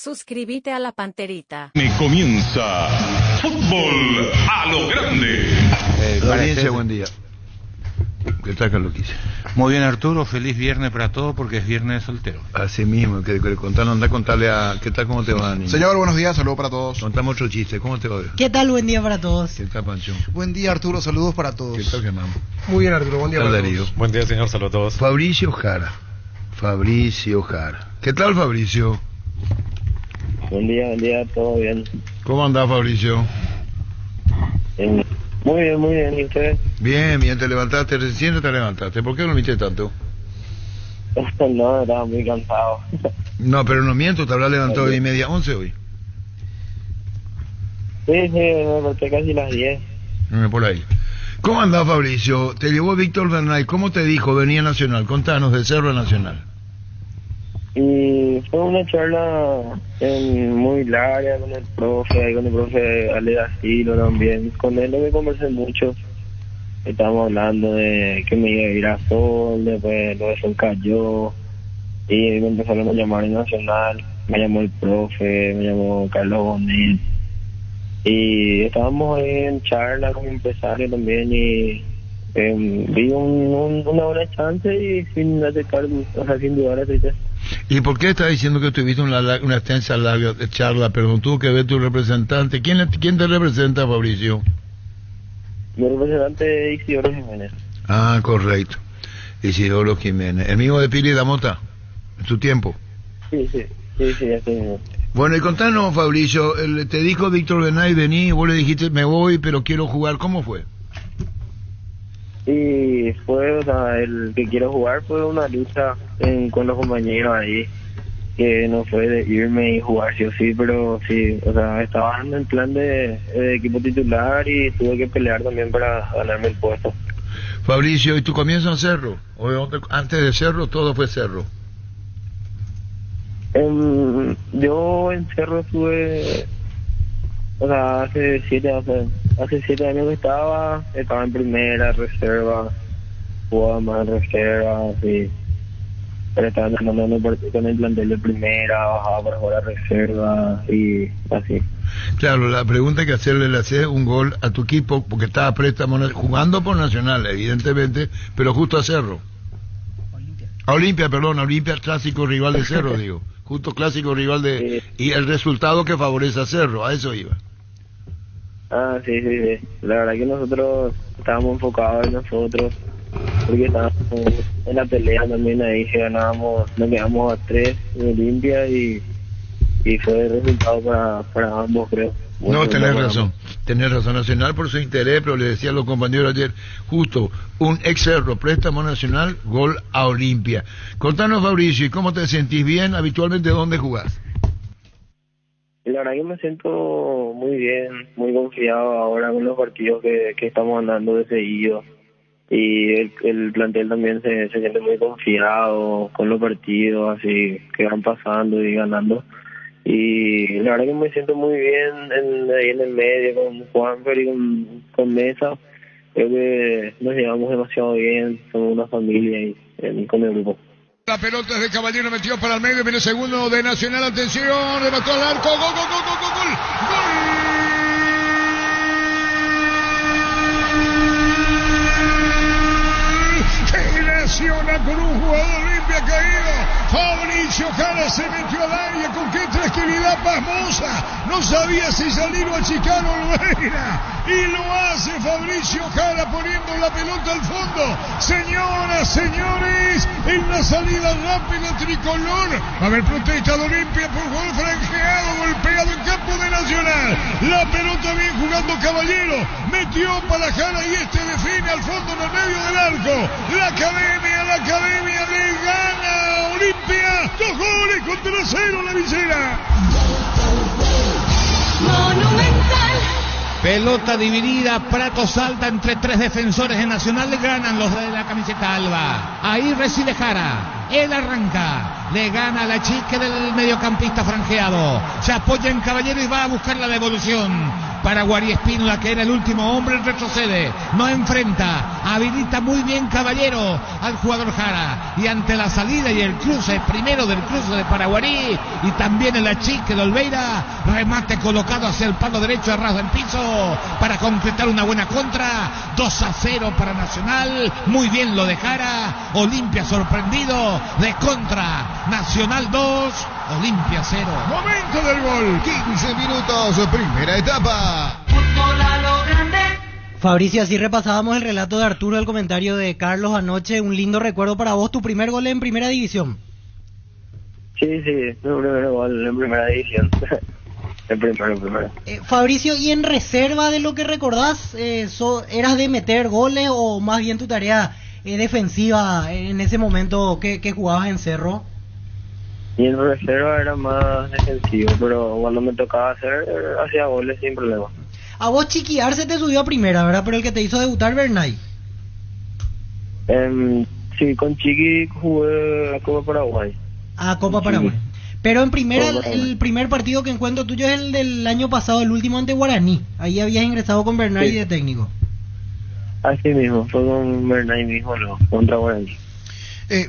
Suscríbete a la Panterita. Me comienza Fútbol a lo Grande. Valencia, buen día. ¿Qué tal, Carlos Quise? Muy bien, Arturo, feliz viernes para todos porque es viernes de soltero. Así mismo, que contarle, anda a contarle a... ¿Qué tal, cómo te va, niño? Señor, buenos días, saludos para todos. Contamos otro chiste, ¿cómo te va? ¿Qué tal? Buen día para todos. ¿Qué tal, Pancho? Buen día, Arturo, saludos para todos. ¿Qué tal, Germán? Muy bien, Arturo, buen día ¿Qué tal, para Darío? todos. Buen día, señor, saludos a todos. Fabricio Jara. ¿Qué tal, Fabricio? Buen día, todo bien. ¿Cómo andás, Fabricio? Muy bien, ¿y usted? Bien, ¿te levantaste? ¿Recién te levantaste? ¿Por qué dormiste tanto? No, estaba muy cansado. No, pero no miento, te habrás levantado 10:30, 11 hoy. Sí, me levanté casi las 10. Por ahí. ¿Cómo andás, Fabricio? Te llevó Víctor Bernay, ¿cómo te dijo? Venía Nacional, contanos, de Cerro a Nacional. Y fue una charla muy larga con el profe Ale Asilo también. Con él lo que conversé mucho. Estábamos hablando de que me iba a ir a Sol, después lo de Sol cayó. Y me empezaron a llamar en Nacional. Me llamó el profe, me llamó Carlos Bonet. Y estábamos ahí en charla con empresario también y vi una buena chance y sin dudar acepté. ¿Y por qué estás diciendo que tuviste una extensa larga charla, pero tuvo que ver tu representante? ¿Quién te representa, Fabricio? Mi representante es Isidoro Jiménez. Ah, correcto. Isidoro Jiménez. ¿El mismo de Pili Damota? ¿En su tiempo? Sí, así mismo. Bueno, y contanos, Fabricio, te dijo Víctor Bernay, vení, y vos le dijiste, me voy, pero quiero jugar. ¿Cómo fue? Y fue, el que quiero jugar fue una lucha con los compañeros ahí, que no fue de irme y jugar sí o sí, pero sí, estaba en el plan de equipo titular y tuve que pelear también para ganarme el puesto. Fabricio, ¿y tu comienzo en Cerro? ¿O antes de Cerro todo fue Cerro? Yo en Cerro estuve, hace 7 años que estaba en primera, reserva, jugaba más en reserva, sí. Pero estaba andando con el plantel de primera, bajaba para jugar a reserva y así. Claro, la pregunta que hacerle, le haces un gol a tu equipo, porque estaba a préstamo, jugando por Nacional, evidentemente, pero justo a Cerro. Olimpia, clásico rival de Cerro, digo. Justo clásico rival de... Sí. Y el resultado que favorece a Cerro, a eso iba. Sí. La verdad que nosotros estábamos enfocados en nosotros, porque estábamos en la pelea también ahí, que nos quedamos a 3 en Olimpia y fue el resultado para ambos, creo. No, tenés razón. Nacional por su interés, pero le decía a los compañeros ayer, justo, un ex Cerro, préstamo Nacional, gol a Olimpia. Contanos, Fabricio, ¿y cómo te sentís bien? Habitualmente, ¿dónde jugás? La verdad que me siento muy bien, muy confiado ahora con los partidos que estamos andando de seguido. Y el plantel también se siente muy confiado con los partidos así que van pasando y ganando. Y la verdad que me siento muy bien ahí en el medio con Juanfer y con Mesa. Creo que nos llevamos demasiado bien, somos una familia y con el grupo. La pelota es de Caballero, metió para el medio, viene el segundo de Nacional, atención, remató al arco, gol. ¡Qué Nacional con un jugador Olimpia caído! Fabricio Jara se metió al área con qué tranquilidad pasmosa. No sabía si salir o achicar Olveira. Y lo hace Fabricio Jara poniendo la pelota al fondo. Señoras, señores, en la salida rápida tricolor. Va a haber protesta de Olimpia por gol franqueado, golpeado en campo de Nacional. La pelota bien jugando Caballero. Metió para Jara y define al fondo en el medio del arco. La academia le gana a Olimpia. 2 goles contra 0 la visera. Monumental. Pelota dividida, Prato salta entre 3 defensores de Nacional, ganan los de la camiseta alba. Ahí recibe Jara. Él arranca, le gana a la chica del mediocampista franjeado. Se apoya en Caballero y va a buscar la devolución. Para Guari Espínola, que era el último hombre, retrocede, no enfrenta, habilita muy bien Caballero al jugador Jara, y ante la salida y el cruce, primero del cruce de Paraguarí, y también el achique de Olveira, remate colocado hacia el palo derecho a ras del piso, para concretar una buena contra. 2-0 para Nacional, muy bien lo de Jara. Olimpia sorprendido, de contra, Nacional 2, Olimpia 0. Momento del gol. 15 minutos, primera etapa. Fabricio, así repasábamos el relato de Arturo, el comentario de Carlos anoche. Un lindo recuerdo para vos, tu primer gol en primera división. Sí, mi primer gol en primera división. el primero. Fabricio, ¿y en reserva de lo que recordás, eras de meter goles o más bien tu tarea defensiva en ese momento que jugabas en Cerro? Y en reserva era más defensivo, pero cuando me tocaba hacer, hacía goles sin problema. A vos Chiquiar se te subió a primera, ¿verdad? Pero el que te hizo debutar, Bernay. Sí, con Chiqui jugué a Copa Paraguay. Ah, Copa Paraguay. Pero en primera, el primer partido que encuentro tuyo es el del año pasado, el último ante Guaraní. Ahí habías ingresado con Bernay de técnico. Así mismo, fue con Bernay mismo, no, contra Guaraní.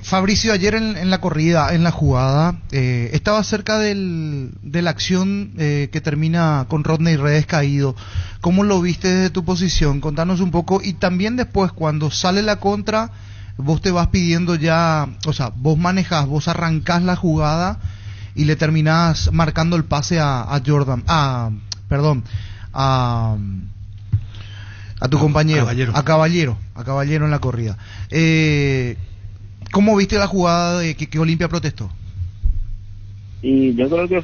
Fabricio, ayer en la corrida, en la jugada, estaba cerca de la acción que termina con Rodney Redes caído. ¿Cómo lo viste desde tu posición? Contanos un poco. Y también después, cuando sale la contra, vos te vas pidiendo ya, o sea, vos manejás, vos arrancás la jugada y le terminás marcando el pase a tu compañero, a Caballero en la corrida. ¿Cómo viste la jugada de que Olimpia protestó? Y yo creo que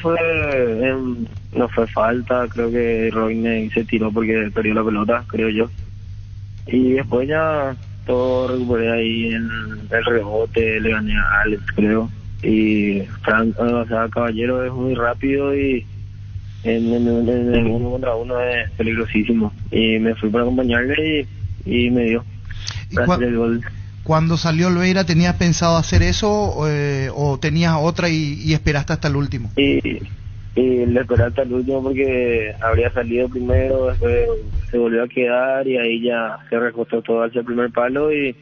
no fue falta, creo que Rodney se tiró porque perdió la pelota, creo yo. Y después ya todo recuperé ahí en el rebote, le gané a Alex, creo. Y Caballero es muy rápido y en el 1 contra 1 es peligrosísimo. Y me fui para acompañarle y me dio. El gol. Cuando salió Olveira, ¿tenías pensado hacer eso o tenías otra y esperaste hasta el último? Y le esperé hasta el último porque habría salido primero, después se volvió a quedar y ahí ya se recostó todo hacia el primer palo y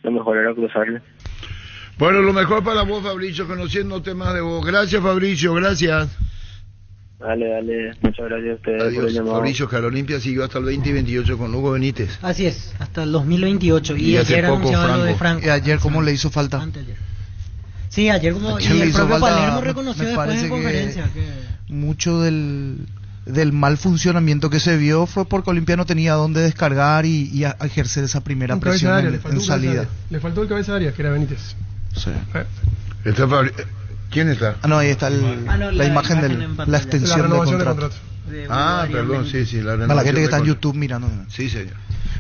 lo mejor era cruzarle. Bueno, lo mejor para vos, Fabricio, conociéndote más de vos. Gracias, Fabricio, gracias. Dale, muchas gracias a ustedes. Adiós, Fabricio. Que Olimpia siguió hasta el 2028 con Hugo Benítez. Así es, hasta el 2028. Y ayer anunciaba lo de Franco. ¿Y ayer cómo le hizo falta? Anteayer. Sí, ayer como y el propio Palermo reconoció después en conferencia que mucho del mal funcionamiento que se vio fue porque Olimpia no tenía dónde descargar y a ejercer esa primera presión en salida. Le faltó el cabeza de área, que era Benítez. Sí. ¿Quién está? Ah, no, ahí está la imagen de la extensión del contrato. Perdón, sí, la para la gente que está en YouTube mirando. Sí, señor.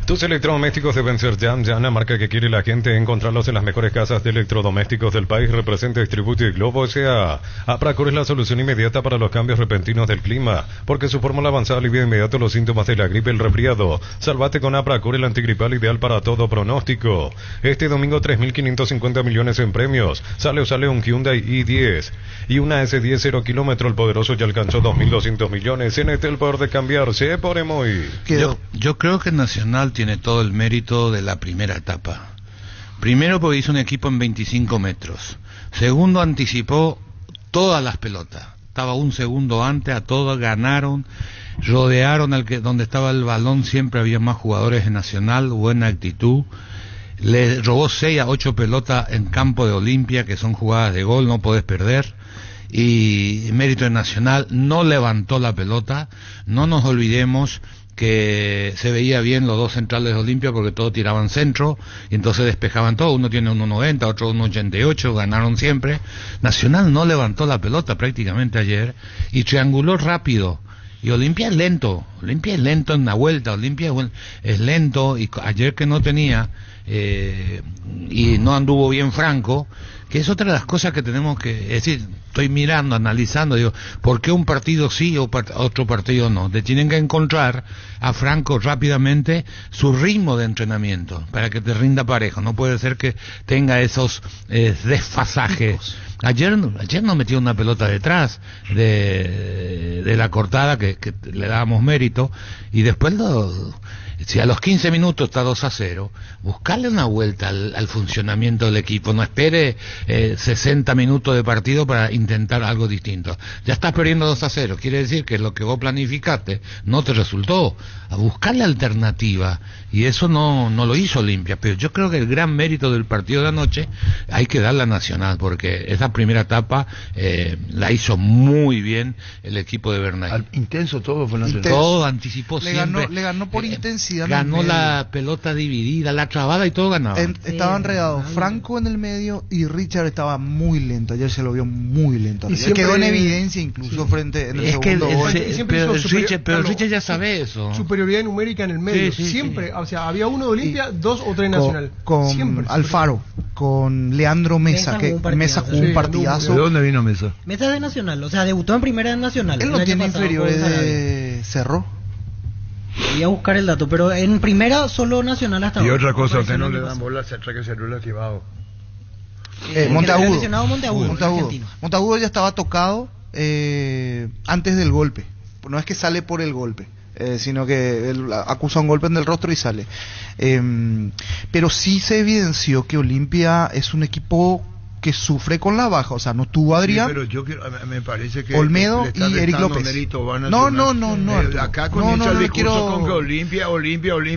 Tus electrodomésticos deben ser Jan, la marca que quiere la gente, encontrarlos en las mejores casas de electrodomésticos del país. Representa Distributo y Globo S.A. Apracor es la solución inmediata para los cambios repentinos del clima, porque su fórmula avanzada alivia de inmediato los síntomas de la gripe y el resfriado. Salvate con Apracor, el antigripal ideal para todo pronóstico. Este domingo 3.550 millones en premios. Sale un Hyundai i10 y una S10 0 kilómetro. El poderoso ya alcanzó 2.200 millones. En el poder de cambiarse por Emoy. Yo creo que Nacional tiene todo el mérito de la primera etapa. Primero porque hizo un equipo en 25 metros. Segundo, anticipó todas las pelotas. Estaba un segundo antes, a todos ganaron, rodearon donde estaba el balón, siempre había más jugadores de Nacional, buena actitud. Le robó 6 a 8 pelotas en campo de Olimpia, que son jugadas de gol, no podés perder. Y mérito de Nacional, no levantó la pelota. No nos olvidemos que se veía bien los dos centrales de Olimpia porque todos tiraban centro y entonces despejaban todo. Uno tiene 1.90, otro 1.88, ganaron siempre. Nacional no levantó la pelota prácticamente ayer y trianguló rápido. Y Olimpia es lento, Olimpia es lento en la vuelta, Olimpia es lento, y ayer que no tenía, y no anduvo bien Franco, que es otra de las cosas que tenemos que decir. Estoy mirando, analizando, digo, ¿por qué un partido sí o otro partido no? Te tienen que encontrar a Franco rápidamente su ritmo de entrenamiento para que te rinda parejo. No puede ser que tenga esos desfasajes. Ayer nos metió una pelota detrás de la cortada que le dábamos mérito, y después si a los 15 minutos está 2-0, buscarle una vuelta al funcionamiento del equipo. No espere 60 minutos de partido para intentar algo distinto. Ya estás perdiendo 2-0, quiere decir que lo que vos planificaste no te resultó. A buscarle alternativa, y eso no lo hizo Olimpia. Pero yo creo que el gran mérito del partido de anoche hay que darle a Nacional, porque esa primera etapa la hizo muy bien el equipo de Bernay. Intenso todo fue Nacional. Todo anticipó Le siempre. ganó por intensidad. Ganó la pelota dividida, la trabada, y todo ganaba. Estaba enredado Franco en el medio, y Richard estaba muy lento. Ayer se lo vio muy lento. Y siempre quedó en evidencia incluso frente en el es que segundo gol. pero Richard ya sabe eso. Superioridad numérica en el medio. Sí, siempre, sí. O sea, había uno de Olimpia, 2 o 3 Nacional. Con Siempre, Alfaro, con Leandro Mesa, que Mesa jugó un partidazo. ¿De dónde vino Mesa? Mesa de Nacional, o sea, debutó en primera en Nacional. Él el no año tiene pasado inferiores con Sarabia. de Cerro. Voy a buscar el dato, pero en primera solo Nacional hasta Y ahora. otra cosa, a usted Apareció no el le año dan pasado. bola, se atrae que se lo activado. Monteagudo. Lesionado Monteagudo, argentino. Monteagudo ya estaba tocado antes del golpe. No es que sale por el golpe, sino que él acusa un golpe en el rostro y sale. Pero sí se evidenció que Olimpia es un equipo que sufre con la baja. O sea, no tuvo Adrián, Sí, pero yo me parece que Olmedo le está y Eric restando López. mérito a No, Nacional. Acá comienza el discurso con que Olimpia.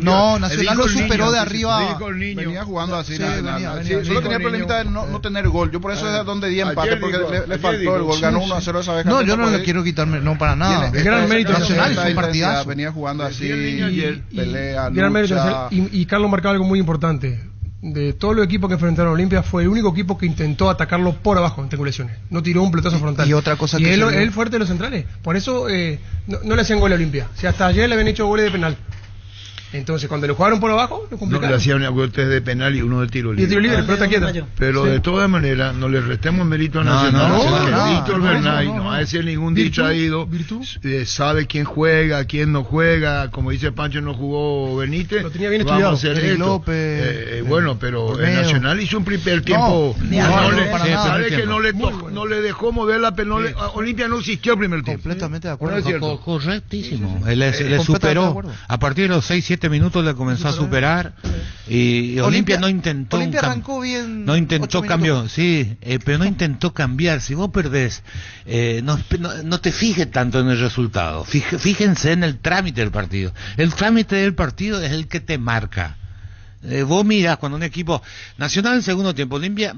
No, Nacional lo Dijo el superó niño, de arriba. dijo el niño. Venía jugando así. Sí, Nacional. venía, Sí, venía. solo tenía el problemita de no tener gol. Yo por eso es donde di empate, porque le faltó el gol. Ganó 1-0 esa vez. No, yo no le quiero quitarme, no para nada. El gran mérito Nacional es un intensidad, partidazo. venía jugando así, Y- pelea, Gran mérito lucha. Nacional. Y Carlos marcaba algo muy importante. De todos los equipos que enfrentaron a Olimpia, fue el único equipo que intentó atacarlo por abajo en triangulaciones. No tiró un pelotazo frontal. Y otra cosa y que él, se vio- él fuerte de los centrales. Por eso no le hacían gol a Olimpia. Si hasta ayer le habían hecho goles de penal. Entonces, cuando le jugaron por abajo, lo No, complicaron. le hacían un golpe de penal y uno de tiro Y de tiro libre. libre, pelota quieta. Pero Sí. de todas maneras, no le restemos mérito a No, Nacional. no, porque no, Víctor no, Bernay no, no no. ha de ser ningún Virtud, distraído. virtud. Sabe quién juega, quién no juega. Como dice Pancho, no jugó Benítez. Lo tenía bien Vamos a estudiado. hacer Eric esto. López, Bueno, pero el Olmedo. Nacional hizo un primer tiempo. No, No, no, le- para nada. sabe que Muy no le dejó mover la pelota. Olimpia no existió el primer tiempo. Completamente de ¿O no acuerdo. es cierto? Correctísimo. Él le completamente de superó. acuerdo. A partir de los 6-7 minutos le comenzó a superar. Y Olimpia no intentó Olimpia un arrancó bien. no 8 intentó minutos. cambio, sí, pero no intentó cambiar. Si vos perdés, no te fijes tanto en el resultado. Fíjense en el trámite del partido. El trámite del partido es el que te marca. Vos mirás cuando un equipo Nacional, el segundo tiempo, Olimpia,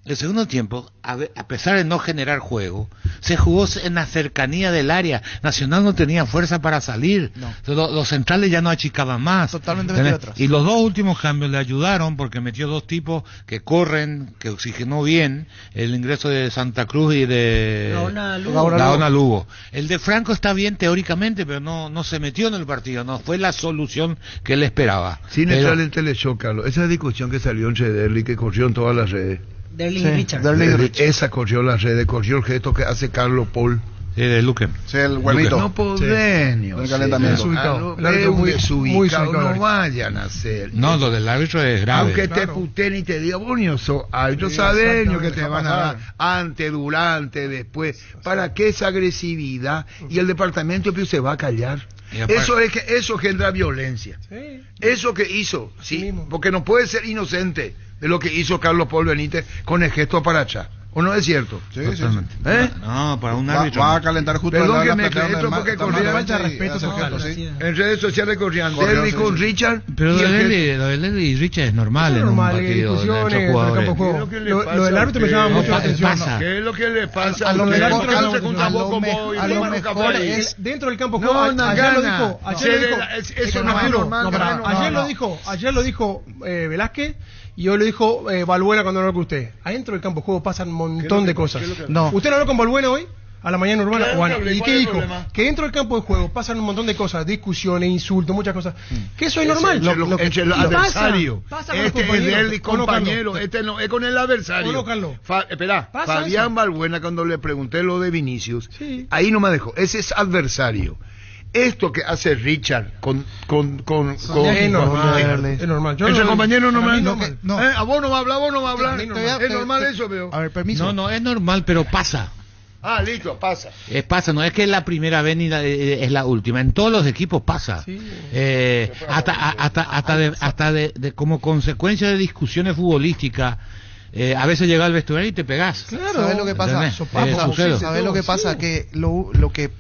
el segundo tiempo, a pesar de no generar juego, se jugó en la cercanía del área. Nacional no tenía fuerza para salir. No. Los centrales ya no achicaban más. Totalmente metido atrás. Y los dos últimos cambios le ayudaron porque metió dos tipos que corren, que oxigenó bien el ingreso de Santa Cruz y de Gaona Lugo. Gaona Lugo. El de Franco está bien teóricamente, pero no se metió en el partido. No fue la solución que él esperaba. Sin Pero- entrar en teleshock, Carlos. Esa discusión que salió entre Derli, que corrió en todas las redes. Derlin Sí, Richard. Derlin. Esa corrió las redes, corrió el gesto que hace Carlos Paul. Sí, de Luque. Sí, el buenito. No podés, ni, o El sea, calentamiento. Desubicado. a El árbitro lo muy desubicado, desubicado, el no árbitro. vayan a hacer. No, lo del árbitro es grave. Aunque te Claro. puten y te digan, bonio, árbitro Sí, sabeño que exactamente, te deja van a pasar. dar antes, durante, después. ¿Para qué esa agresividad? Y el departamento pues, se va a callar. Y aparte- Eso genera violencia. Sí. Eso que hizo, sí, mismo. porque no puede ser inocente de lo que hizo Carlos Paul Benítez con el gesto para atrás. ¿O no es cierto? Sí, sí, sí. Totalmente. ¿Eh? No, para un Va, árbitro. va no. a calentar justo Perdón al lado que de me la platea esto donde porque está corría Manuel falta de y respeto hace el total. gesto, sí. En redes sociales corrían Corrió, Derby sí, con sí. Richard. Pero y lo el de que- Lely y Richard es normal Es en un normal, partido discusiones entre en el jugadores. campo de ¿Qué es juego. lo que le Lo pasa del a árbitro me usted? llama No, mucho la atención. pasa. ¿Qué es lo que le pasa A lo usted? mejor- ¿Por qué no se a junta lo vos con mejor- vos y a lo toman un mejor café? es- Dentro del campo de No, juego, una ayer lo gana. dijo, Eso no es Arturo, normal, no, pará, no, ayer no. lo dijo Velázquez y hoy lo dijo Balbuena cuando habló con usted. Adentro del campo de juego pasan un montón de cosas. No. ¿Usted no habló con Balbuena hoy? a la mañana urbana. Claro, Bueno, que hablé. ¿y ¿Cuál qué es el dijo? problema? Que dentro del campo de juego pasan un montón de cosas, discusiones, insultos, muchas cosas. Que eso es normal. Entre el adversario. Pasa con los Este es compañeros. del ¿O no, compañero, Carlos? este no, es con el adversario. ¿O no, Carlos? Espera, Pasa Fabián eso. Balbuena, cuando le pregunté lo de Vinicius, Sí. ahí no me dejó. Ese es adversario. Esto que hace Richard con Es normal. Es normal. Yo ese no- compañero no para me mí no, no. a vos no va a hablar, vos no va a hablar. Te voy a- Es normal eso, veo. A ver, permiso. No, es normal, pero pasa. Ah, listo, pasa. Pasa, no es que es la primera vez ni es la última. En todos los equipos pasa. Sí. Hasta de como consecuencia de discusiones futbolísticas. A veces llega al vestuario y te pegás. Claro. ¿Sabes lo que pasa? ¿Entendés? Sucede. ¿Sabes lo que pasa? Sí. Que lo que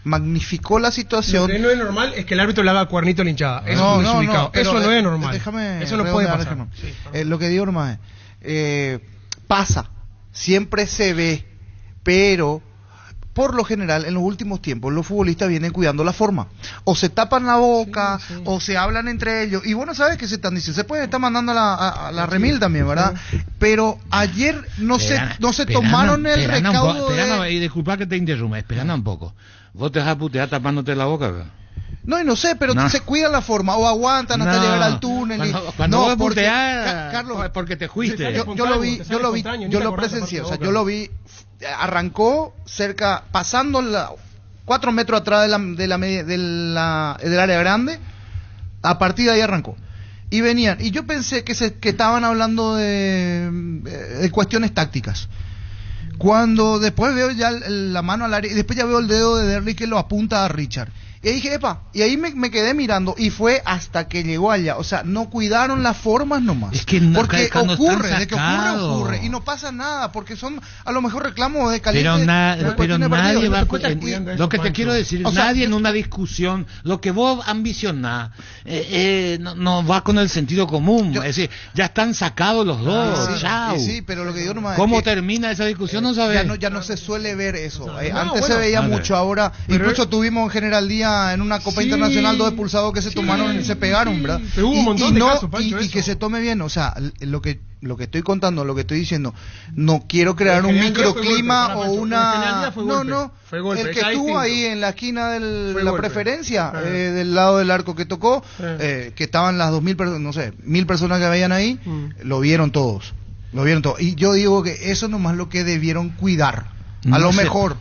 magnificó la Lo situación. que no es normal es que el árbitro le haga cuernito a la hinchada. Eso No, es no, desubicado. no, pero, Eso no es normal. Déjame Eso no puede redondear, pasar. Germán. Sí, perdón. Lo que digo nomás es, pasa, siempre se ve, pero por lo general en los últimos tiempos los futbolistas vienen cuidando la forma, o se tapan la boca, o se hablan entre ellos, y bueno, sabes que se están diciendo, se puede estar mandando a la remil también, ¿verdad? Pero ayer no se tomaron el recaudo y disculpa que te interrumpa, esperando un poco. Vos te vas a putear tapándote la boca, ¿verdad? No sé, pero No. se cuidan la forma, o aguantan hasta llegar al túnel. Cuando vos porque, puteás, Carlos, es porque te fuiste. yo lo presencié, o sea, yo lo vi, arrancó cerca, pasando 4 metros atrás del área grande, a partir de ahí arrancó. Y venían, y yo pensé que estaban hablando de cuestiones tácticas. Cuando después veo ya la mano al área, y después ya veo el dedo de Derry que lo apunta a Richard. Y ahí dije, epa, y ahí me quedé mirando, y fue hasta que llegó allá. O sea, no cuidaron las formas nomás. Es que no, porque cuando ocurre, están de que sacados. ocurre, y no pasa nada, porque son a lo mejor reclamos de caliente. Pero nadie va a... Lo que te quiero decir, o sea, nadie en una discusión, lo que vos ambicionás, no va con el sentido común. Es decir, ya están sacados los dos, chao. Sí, pero lo que digo nomás ¿Cómo es que, termina esa discusión? No sabes. ya no se suele ver eso. Antes bueno, se veía a ver. mucho, ahora incluso tuvimos en General Día en una Copa Internacional 2 expulsados que se tomaron y se pegaron, ¿verdad? Pero hubo un montón de casos, Pancho, y que eso. se tome bien, o sea, lo que estoy contando, lo que estoy diciendo, no quiero crear En un General Día fue microclima golpe, o para Pancho. En General una Día fue no, golpe. no, Fue golpe, el que está estuvo distinto. ahí en la esquina de Fue la golpe. preferencia, del lado del arco que tocó, que estaban las 2.000 personas, no sé, 1.000 personas que veían ahí, lo vieron todos. Y yo digo que eso nomás lo que debieron cuidar. A lo mejor.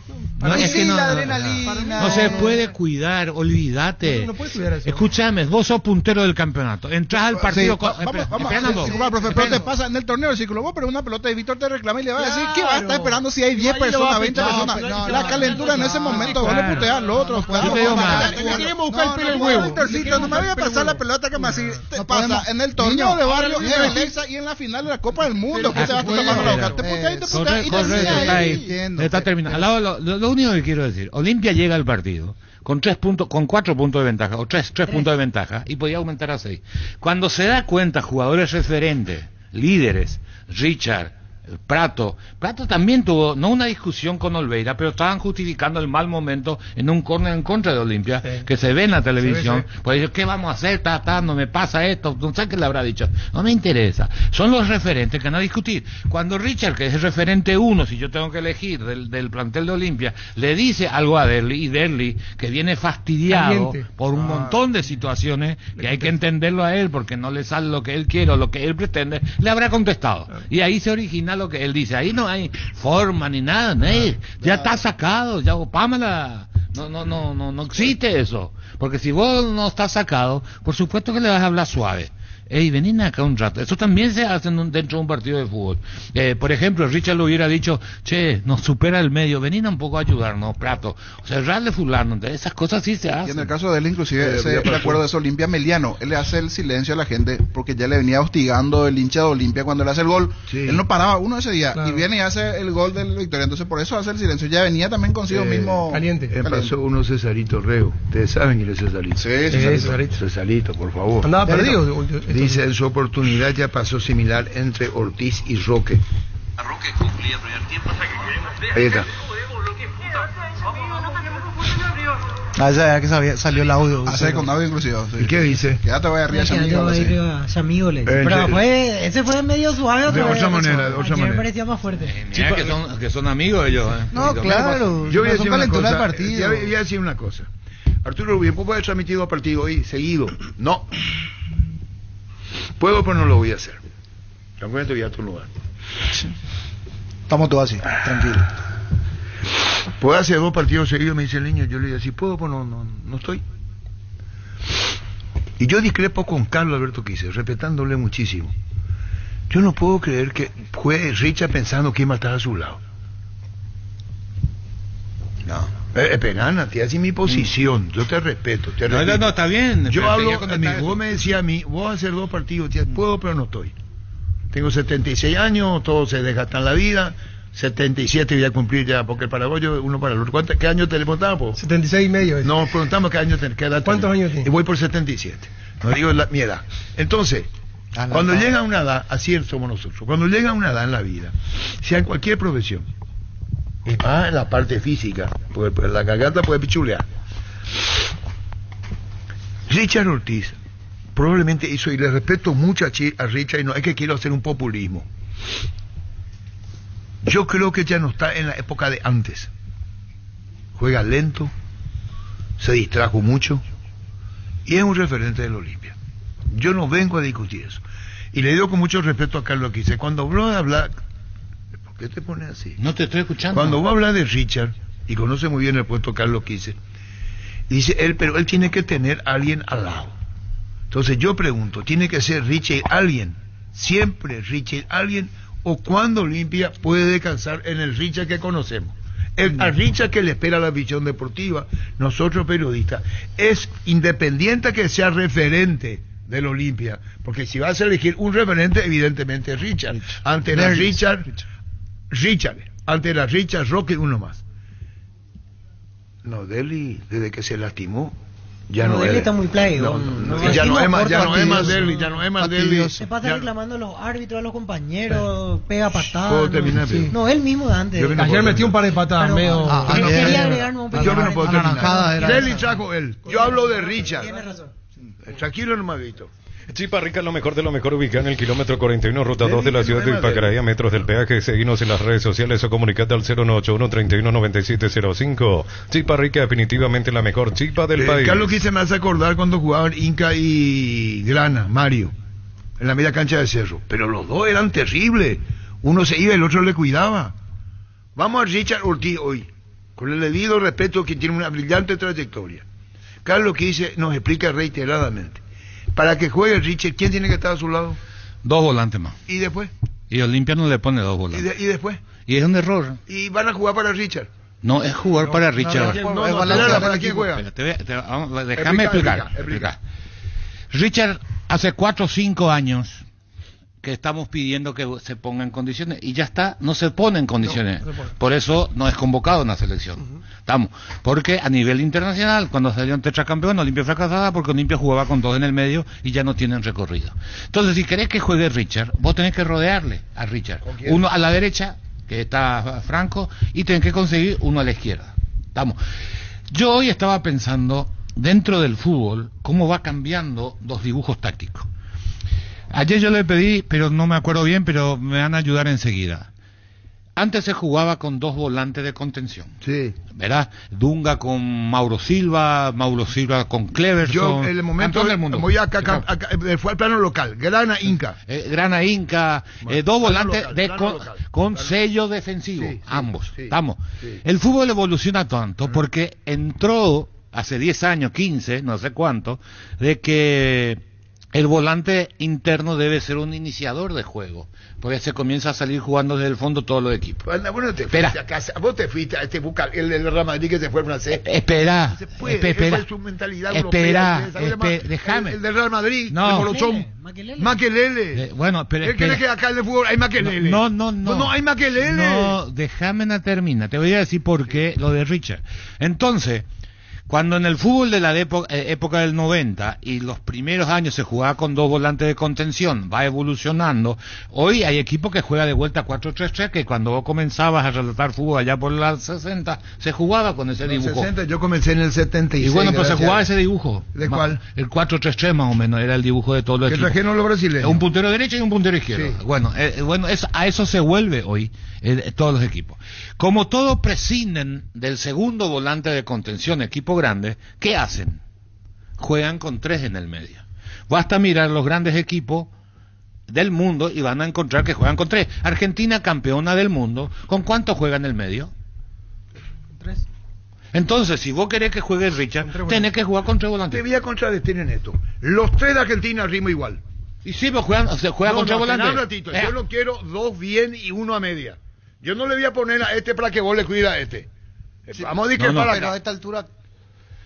Es que la adrenalina. no se puede cuidar, olvídate. No puedes cuidar eso. Escúchame, vos sos puntero del campeonato. Entras al partido. Profe, pero te pasa en el torneo del ciclo. Vos pero una pelota y Víctor te reclama y le va a decir, ¿qué vas a estar esperando si hay 10 personas, 20 personas? La calentura en ese momento, vos le puteas al otro. Queremos buscar el pelo en el huevo. Víctorcito, no me voy a pasar la pelota que me así. Te pasa en el torneo de barrio, en Belexa y en la final de la Copa del Mundo. ¿Qué te vas a tomar la boca? Te puteas y te puteas y te está ahí. Entiendo. Está terminado. Lo único que quiero decir, Olimpia llega al partido con 4 puntos de ventaja, o 3 puntos de ventaja, y podía aumentar a 6. Cuando se da cuenta, jugadores referentes, líderes, Richard, Prato también tuvo, no una discusión con Olveira, pero estaban justificando el mal momento en un córner en contra de Olimpia, que se ve en la televisión, pues dice, ¿qué vamos a hacer? No me pasa esto, no sé qué le habrá dicho, no me interesa, son los referentes que van a discutir. Cuando Richard, que es el referente 1, si yo tengo que elegir del plantel de Olimpia, le dice algo a Derly, y Derly, que viene fastidiado por un montón de situaciones, que hay que entenderlo a él, porque no le sale lo que él quiere o lo que él pretende, le habrá contestado, y ahí se origina lo que él dice, ahí no hay forma ni nada, ya está sacado, ya Pamela, no existe eso, porque si vos no estás sacado, por supuesto que le vas a hablar suave. Ey, venid acá un rato. Eso también se hace dentro de un partido de fútbol. Por ejemplo, Richard le hubiera dicho, che, nos supera el medio, venid un poco a ayudarnos, Prato, cerrarle fulano. Esas cosas sí se hacen. Y en el caso de él, inclusive, me acuerdo de eso, Olimpia Meliano, él le hace el silencio a la gente porque ya le venía hostigando el hincha de Olimpia cuando le hace el gol. Él no paraba uno ese día, y viene y hace el gol del Victoria. Entonces, por eso hace el silencio. Ya venía también consigo mismo caliente. Pasó uno Cesarito Reo. Ustedes saben quién es Cesarito. Sí, Cesarito. Cesarito, por favor. Andaba perdido. Dice, en su oportunidad ya pasó similar entre Ortiz y Roque. Roque cumplía el primer tiempo. Ahí está. Ah, ya que salió el audio. Hace con audio inclusivo. Sí. ¿Y qué dice? Que ya te voy a arriba, Yamigo. Pero ese fue medio suave. De otra manera, de otra manera. Parecía más fuerte. Mira que son amigos ellos. No, claro. Yo voy a decir una cosa. Del partido. Voy a decir una cosa. Arturo Rubio, ¿puedo haber transmitido partido hoy seguido? No. Puedo, pero no lo voy a hacer. También te voy a tu lugar. Estamos todos así, tranquilo. ¿Puedo hacer 2 partidos seguidos? Me dice el niño. Yo le digo, si puedo, pues no estoy. Y yo discrepo con Carlos Alberto Quise, respetándole muchísimo. Yo no puedo creer que juegue Richard pensando que iba a estar a su lado. No. Penana, te hace mi posición. Yo te respeto. No, está bien. Yo hablo a mí. Vos me decías a mí, vos vas a hacer 2 partidos. Tía, puedo, pero no estoy. Tengo 76 años, todo se desgasta en la vida. 77 voy a cumplir ya, porque el paraguayo uno para el otro. ¿Qué año te le preguntamos? 76 y medio. No, preguntamos qué año qué edad. ¿Cuántos años tienes? Y voy por 77. No digo mi edad. Entonces, cuando llega a una edad, así somos nosotros, cuando llega a una edad en la vida, sea en cualquier profesión, y más en la parte física, porque pues, la garganta puede pichulear. Richard Ortiz probablemente hizo, y le respeto mucho a Richard, y no es que quiero hacer un populismo. Yo creo que ya no está en la época de antes. Juega lento, se distrajo mucho y es un referente del Olimpia. Yo no vengo a discutir eso. Y le digo con mucho respeto a Carlos Quise, cuando vos hablas, ¿por qué te pones así? No te estoy escuchando. Cuando vos hablas de Richard, y conoce muy bien el puesto Carlos Quise, dice él, pero él tiene que tener a alguien al lado. Entonces yo pregunto, ¿tiene que ser Richard alguien? ¿Siempre Richard alguien? ¿O cuando Olimpia puede descansar en el Richard que conocemos? Al Richard que le espera la visión deportiva, nosotros periodistas, es independiente que sea referente del Olimpia, porque si vas a elegir un referente, evidentemente es Richard. Ante la Richard, ante la Richard Roque, uno más. No, Deli, desde que se lastimó, ya no Deli es. está muy play. Ya no es más Deli, ya no es más Deli. Se pasa reclamando a los árbitros, a los compañeros, pega patadas. ¿Puedo terminar? No, él mismo de antes. Ayer metió un par de patadas medio. Quería agregar un Yo no puedo terminar. Deli era. trajo él. Yo hablo de Richard. Tiene razón. Tranquilo, no me ha visto. Chipa Rica, lo mejor de lo mejor, ubicado en el kilómetro 41, ruta 2 de la ciudad de Ipacaraí, a metros del peaje. Seguinos en las redes sociales o comunicate al 0981-319705. Chipa Rica, definitivamente la mejor chipa del país. Carlos Quise me hace acordar cuando jugaban Inca y Grana, Mario, en la media cancha de Cerro. Pero los dos eran terribles. Uno se iba y el otro le cuidaba. Vamos a Richard Ortiz hoy, con el debido respeto, que tiene una brillante trayectoria. Carlos Quise nos explica reiteradamente. Para que juegue Richard, ¿quién tiene que estar a su lado? 2 volantes más. ¿Y después? Y Olimpia no le pone 2 volantes. ¿Y después? Y es un error. ¿Y van a jugar para Richard? No, es jugar para Richard. ¿Para quién juega? Déjame explicar. Richard, hace 4 o 5 años que estamos pidiendo que se ponga en condiciones, y ya está, no se pone en condiciones. Por eso no es convocado en la selección. Estamos, porque a nivel internacional, cuando salieron tetracampeón, Olimpia fracasada porque Olimpia jugaba con 2 en el medio y ya no tienen recorrido. Entonces, si querés que juegue Richard, vos tenés que rodearle a Richard. Uno a la derecha, que está Franco, y tenés que conseguir uno a la izquierda. Estamos. Yo hoy estaba pensando, dentro del fútbol, cómo va cambiando los dibujos tácticos. Ayer yo le pedí, pero no me acuerdo bien, pero me van a ayudar enseguida. Antes se jugaba con 2 volantes de contención. Sí. ¿Verdad? Dunga con Mauro Silva con Cleverson. Yo, en el momento del mundo. Voy acá, fue al plano local. Grana Inca. Grana Inca. 2 volantes local, con sello defensivo. Sí, ambos. Sí, estamos. Sí. El fútbol evoluciona tanto porque entró hace 10 años, 15, no sé cuánto, de que el volante interno debe ser un iniciador de juego, porque se comienza a salir jugando desde el fondo todos los equipos. Bueno, te fuiste a casa, vos te fuiste a el del Real Madrid que se fue a francés. Espera, espera, su mentalidad déjame. El del Real Madrid, no, el Molotón, Makelele. Bueno, pero él cree que acá en el fútbol hay Makelele. No hay Makelele. No, déjame terminar. Te voy a decir por qué lo de Richard. Entonces, Cuando en el fútbol de la época del 90 y los primeros años se jugaba con 2 volantes de contención, va evolucionando. Hoy hay equipos que juegan de vuelta 4-3-3, que cuando vos comenzabas a relatar fútbol allá por los 60, se jugaba con ese dibujo. 60, yo comencé en el 76. Y bueno, pues se jugaba ese dibujo. ¿De cuál? El 4-3-3 más o menos, era el dibujo de todos los equipos. Que trajeron los brasileños. Un puntero derecho y un puntero izquierdo. Sí. Bueno, a eso se vuelve hoy todos los equipos. Como todos prescinden del segundo volante de contención, equipo grande, ¿qué hacen? Juegan con 3 en el medio. Basta mirar los grandes equipos del mundo y van a encontrar que juegan con 3. Argentina, campeona del mundo, ¿con cuánto juega en el medio? 3. Entonces, si vos querés que juegue Richard, tenés que jugar con 3 volantes. Te voy a contradecir en esto. Los 3 de Argentina ritmo igual. Y sí, pues se juega con 3 volantes. Un ratito. Yo lo quiero 2 bien y 1 a media. Yo no le voy a poner a este para que vos le cuides a este. Sí, vamos a decir que para pero acá. a esta altura,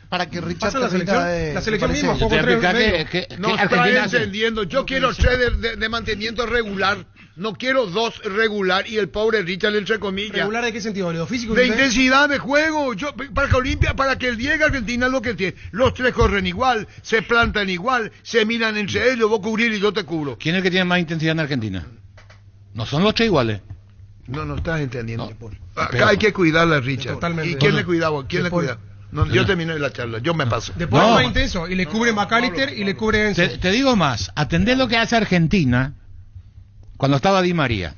para que Richard ¿Pasa la selección? La selección misma jugó con 3 No está entendiendo. Yo quiero 3 de mantenimiento regular. No quiero 2 regular y el pobre Richard entre comillas. ¿Regular de qué sentido? ¿De físico? De intensidad de juego. Para que el llegue a Argentina lo que tiene. Los 3 corren igual, se plantan igual, se miran entre ellos, vos cubrir y yo te cubro. ¿Quién es el que tiene más intensidad en Argentina? No son los 3 iguales. No estás entendiendo. No, acá hay que cuidarla a Richard. Totalmente. ¿Y quién le cuidaba? ¿Quién le cuida? No, yo terminé la charla, yo me paso. Después es más intenso, y le cubre McAllister y le cubre Enzo. Te digo más, atendé lo que hace Argentina cuando estaba Di María.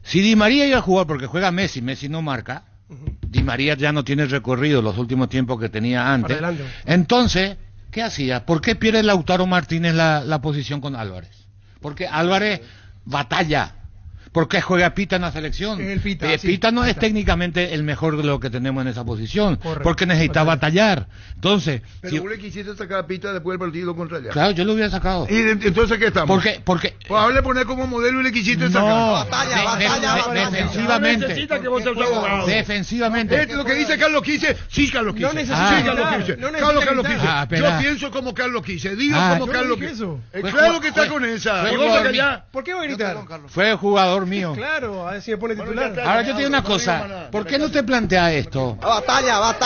Si Di María iba a jugar porque juega Messi no marca, Di María ya no tiene recorrido los últimos tiempos que tenía antes. Entonces, ¿qué hacía? ¿Por qué pierde Lautaro Martínez la posición con Álvarez? Porque Álvarez batalla. ¿Por qué juega Pita en la selección? Pita no es técnicamente el mejor de lo que tenemos en esa posición. Correcto. Porque necesita batallar. Entonces, pero vos le quisiste sacar a Pita después del partido contra allá. Claro, yo lo hubiera sacado. ¿Y entonces qué estamos? Porque pues ahora le poner como modelo y le quisiste sacar. Defensivamente. Necesita que vos seas abogado. Defensivamente. Lo que dice Carlos Quise, sí Carlos Quise. No necesita Carlos Quise. Yo pienso como Carlos Quise. Digo como Carlos Quise. Claro que está con esa. ¿Por qué voy a gritar? Fue jugador mío. Claro, a ver si me pone titular. Ahora yo te digo una cosa, ¿por qué no te plantea esto? Batalla.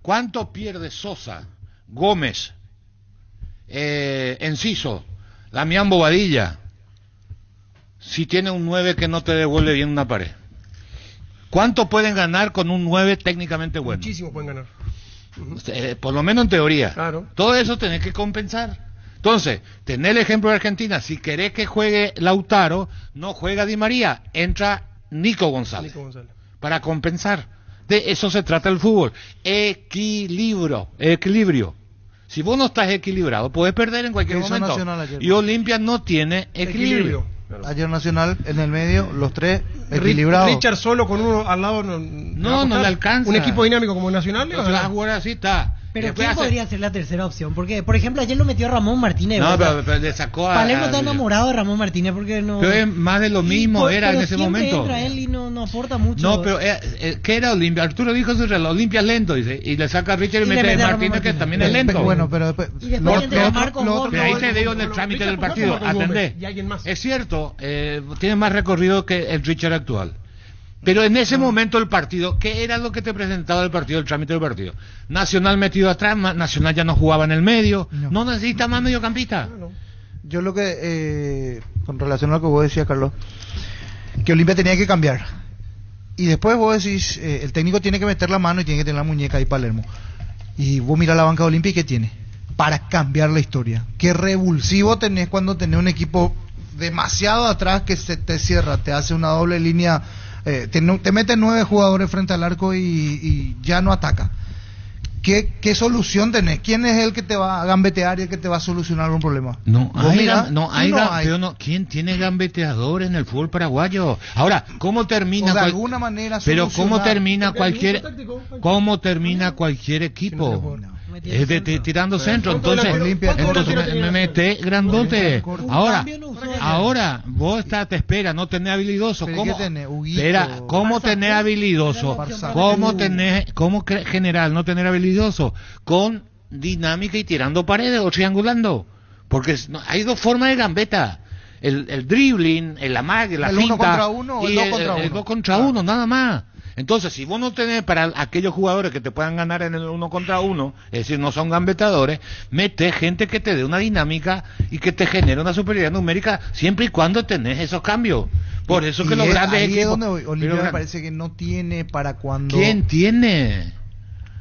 ¿Cuánto pierde Sosa, Gómez, Enciso, Damián Bobadilla, si tiene un 9 que no te devuelve bien una pared? ¿Cuánto pueden ganar con un 9 técnicamente bueno? Muchísimo pueden ganar. Por lo menos en teoría. Claro. Todo eso tenés que compensar. Entonces, tener el ejemplo de Argentina, si querés que juegue Lautaro, no juega Di María, entra Nico González. Para compensar. De eso se trata el fútbol. Equilibrio. Si vos no estás equilibrado, podés perder en cualquier momento. Y Olimpia no tiene equilibrio. Ayer Nacional en el medio, los 3 equilibrados. Richard solo con uno al lado no le alcanza. Un equipo dinámico como Nacional le va a jugar así, está. Pero ¿quién podría ser la tercera opción? Porque, por ejemplo, ayer lo metió Ramón Martínez. No, pero le sacó a... Palermo está enamorado de Ramón Martínez porque no... Pero es más de lo mismo, era en ese momento. Entra él y no aporta mucho. No, pero ¿qué era Olimpia? Arturo dijo su reloj, Olimpia es lento, dice, y le saca a Richard y mete a Martínez, que también es lento. Bueno, pero después... Y después entra Marcos Gómez. Ahí te digo en el trámite del partido, atendé. Es cierto, tiene más recorrido que el Richard actual. Pero en ese momento el partido, ¿qué era lo que te presentaba el partido, el trámite del partido? Nacional metido atrás, Nacional ya no jugaba en el medio, no necesita más mediocampista. Yo lo que, con relación a lo que vos decías, Carlos, que Olimpia tenía que cambiar. Y después vos decís, el técnico tiene que meter la mano y tiene que tener la muñeca ahí Palermo. Y vos mirás la banca de Olimpia y ¿qué tiene? Para cambiar la historia. Qué revulsivo tenés cuando tenés un equipo demasiado atrás que se te cierra, te hace una doble línea. Te mete 9 jugadores frente al arco y ya no ataca. ¿Qué solución tenés? ¿Quién es el que te va a gambetear y el que te va a solucionar algún problema? ¿Quién tiene gambeteador en el fútbol paraguayo? Ahora, ¿cómo termina? De alguna manera. Pero ¿cómo termina cualquier equipo? Es tirando centro, entonces me mete grandote. Ahora vos te espera, no tenés habilidoso. ¿Cómo tenés habilidoso? ¿Cómo general no tener habilidoso? Con dinámica y tirando paredes o triangulando. Porque hay 2 formas de gambeta. El dribbling, el amague, la finta, uno contra uno, y el 2 contra 1, nada más. Entonces, si vos no tenés para aquellos jugadores que te puedan ganar en el 1 contra 1, es decir, no son gambetadores, mete gente que te dé una dinámica y que te genere una superioridad numérica siempre y cuando tenés esos cambios. Por eso que los grandes ahí equipos... es donde Olimpia me parece que no tiene para cuando... ¿Quién tiene?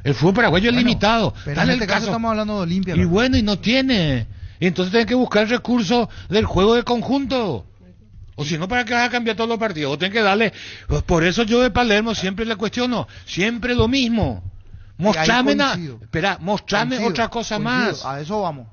El fútbol paraguayo es limitado. Pero Dale en este el caso estamos hablando de Olimpia. Y bueno, y no tiene. Entonces tenés que buscar el recurso del juego de conjunto. O si no, ¿para qué vas a cambiar todos los partidos? Vos tenés que darle... Pues por eso yo de Palermo siempre le cuestiono. Siempre lo mismo. Mostrame otra cosa más. A eso vamos.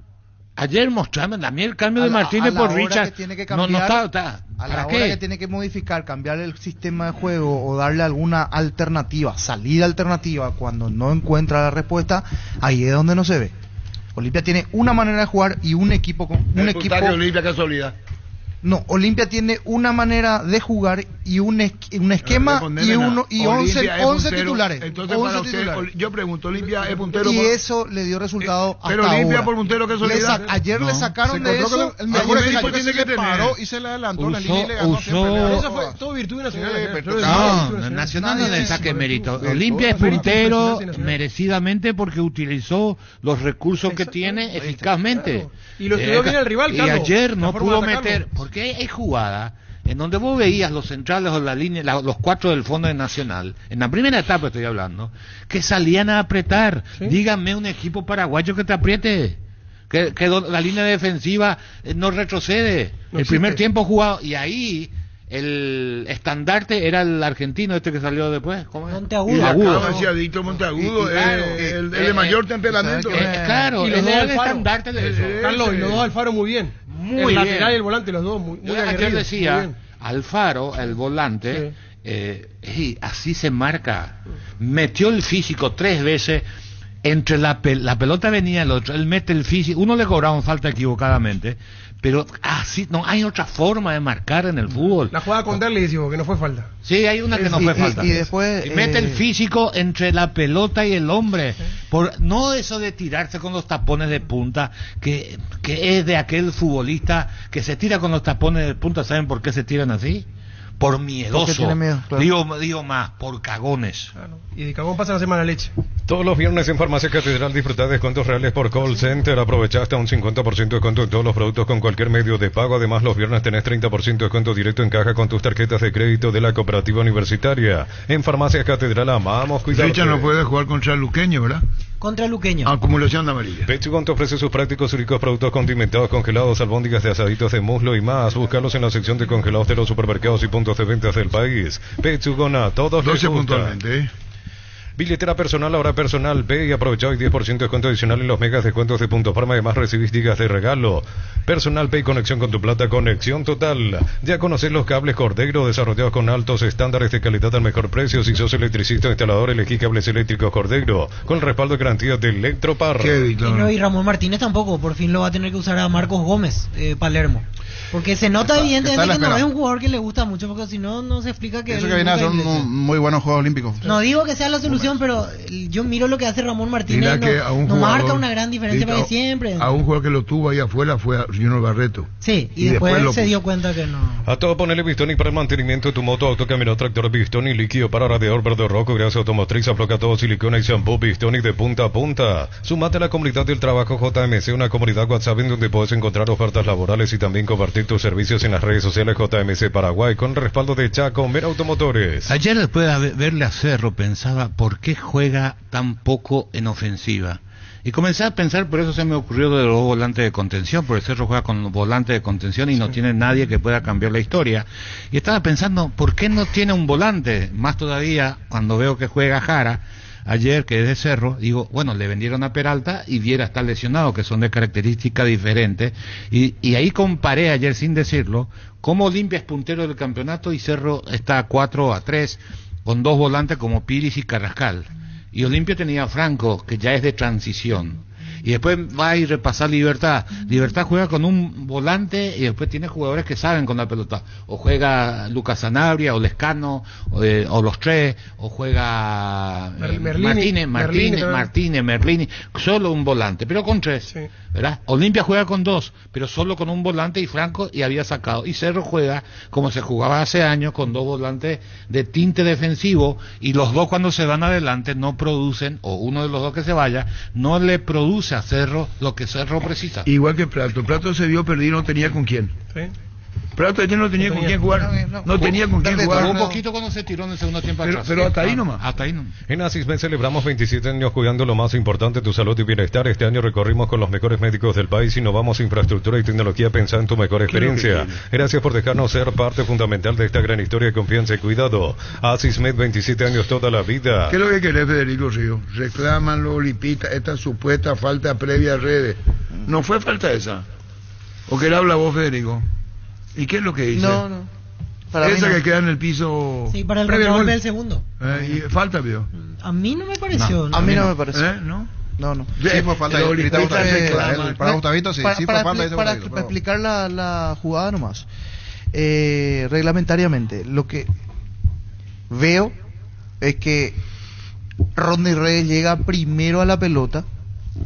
Ayer mostrame, a mí el cambio de Martínez por Richard no está... A la hora que tiene que modificar, cambiar el sistema de juego o darle alguna alternativa, salida alternativa, cuando no encuentra la respuesta, ahí es donde no se ve. Olimpia tiene una manera de jugar y un equipo con Olimpia, casualidad. No, Olimpia tiene una manera de jugar y un esquema y 11 titulares. Entonces, 11 para usted, titulares. Yo pregunto, Olimpia es puntero. Y eso le dio resultado hasta pero Olimpia ahora. por puntero, que soledad. Ayer le sacaron de eso. El mejor equipo tiene que paró y se le adelantó la línea y le ganó siempre. Eso fue todo virtud nacional. No, Nacional no le saque mérito. Olimpia es puntero merecidamente porque utilizó los recursos que tiene eficazmente. Y lo estudió bien el rival, y ayer no pudo meter, porque hay jugada en donde vos veías los centrales o la línea, los cuatro del fondo de Nacional, en la primera etapa estoy hablando, que salían a apretar. ¿Sí? Díganme un equipo paraguayo que te apriete, que la línea defensiva no retrocede. El primer tiempo jugado, y ahí el estandarte era el argentino que salió después. ¿Cómo es? Monteagudo. Decía Dito Monteagudo, el de mayor temperamento. Claro, y los dos el estandarte de eso. Carlos, y los dos Alfaro muy bien. El lateral y el volante, los dos muy ayer decía, Alfaro, el volante, así se marca. Metió el físico 3 veces. Entre la pelota venía el otro, él mete el físico, uno le cobraba falta equivocadamente, pero así no hay otra forma de marcar en el fútbol. La jugada con Darle que no fue falta. Sí, hay una que no fue falta. Y después mete el físico entre la pelota y el hombre. No eso de tirarse con los tapones de punta, que es de aquel futbolista que se tira con los tapones de punta. ¿Saben por qué se tiran así? Por miedoso. Tiene miedo, claro. Digo más, por cagones. Claro. Y de cagón pasa la semana leche. Todos los viernes en Farmacia Catedral disfrutá de descuentos reales por call center. Aprovechá hasta un 50% de descuento en todos los productos con cualquier medio de pago. Además, los viernes tenés 30% de descuento directo en caja con tus tarjetas de crédito de la Cooperativa Universitaria. En Farmacia Catedral amamos cuidarte. Richard no puede jugar contra el Luqueño, ¿verdad? Contra Luqueño. Acumulación de amarilla. Pechugon te ofrece sus prácticos y ricos productos condimentados, congelados, albóndigas de asaditos de muslo y más. Búscalos en la sección de congelados de los supermercados y puntos de ventas del país. Pechugon, a todos les gusta. Puntualmente, Billetera personal, ahora personal. Ve y aprovecha hoy 10% de descuento adicional en los megas descuentos de Punto Farma. Además recibís gigas de regalo. Personal Pay, conexión con tu plata, conexión total. Ya conocés los cables Cordero, desarrollados con altos estándares de calidad al mejor precio. Si sos electricista o instalador, elegí cables eléctricos Cordero, con el respaldo de garantía de Electropar. Y Ramón Martínez tampoco, por fin lo va a tener que usar a Marcos Gómez, Palermo. Porque se nota evidentemente que no es un jugador que le gusta mucho, porque si no, no se explica que... Eso que viene a ser un muy buenos Juegos Olímpicos. No digo que sea la solución, pero yo miro lo que hace Ramón Martínez, no marca una gran diferencia para siempre. A un jugador que lo tuvo ahí afuera fue a Junior Barreto. Sí, y después se dio cuenta que no. A todo ponerle Bistoni para el mantenimiento de tu moto, auto, camioneta, tractor, Bistoni, líquido para radiador verde rojo, grasa automotriz, afloca todo, silicona y shampoo, Bistoni de punta a punta. Sumate a la comunidad del trabajo JMC, una comunidad WhatsApp en donde puedes encontrar ofertas laborales y también compartir tus servicios en las redes sociales JMC Paraguay, con respaldo de Chacomer Automotores. Ayer, después de verle a Cerro, pensaba, ¿por qué juega tan poco en ofensiva? Y comencé a pensar, por eso se me ocurrió de los volantes de contención, porque Cerro juega con volantes de contención y no tiene nadie que pueda cambiar la historia. Y estaba pensando, ¿por qué no tiene un volante? Más todavía, cuando veo que juega Jara, ayer, que es de Cerro, digo, bueno, le vendieron a Peralta y Viera está lesionado, que son de características diferentes. Y ahí comparé ayer, sin decirlo, cómo Olimpia es puntero del campeonato y Cerro está a 4-3, con dos volantes como Piris y Carrascal. Y Olimpia tenía a Franco, que ya es de transición. Y después va a ir a repasar Libertad. Libertad juega con un volante y después tiene jugadores que saben con la pelota. O juega Lucas Sanabria, o Lescano, o los tres, o juega Merlini, solo un volante, pero con tres, ¿verdad? Olimpia juega con dos, pero solo con un volante y Franco, y había sacado. Y Cerro juega como se jugaba hace años, con dos volantes de tinte defensivo, y los dos cuando se van adelante no producen, o uno de los dos que se vaya, no le produce a Cerro lo que Cerro precisa. Igual que Prato se vio perdido, no tenía con quién. Prato ya no tenía con quién jugar. No tenía con quién jugar. Un poquito cuando se tiró en el segundo tiempo atrás. Pero hasta ahí nomás. Hasta ahí nomás. En Asismed celebramos 27 años cuidando lo más importante, tu salud y bienestar. Este año recorrimos con los mejores médicos del país, innovamos infraestructura y tecnología pensando en tu mejor experiencia. Gracias por dejarnos ser parte fundamental de esta gran historia de confianza y cuidado. Asismed, 27 años toda la vida. ¿Qué es lo que querés, Federico Río? Reclaman los olimpistas esta supuesta falta previa a redes. ¿No fue falta esa? ¿O qué le habla vos, Federico? ¿Y qué es lo que dice? No. Esa que queda en el piso. Sí, para el contragolpe del segundo. ¿Y falta, vio? A mí no me pareció. A mí no me pareció. ¿No? No. Sí, fue falta. Para Gustavito, sí. Sí, fue falta. Para explicar la jugada nomás. Reglamentariamente, lo que veo es que Rodney Reyes llega primero a la pelota,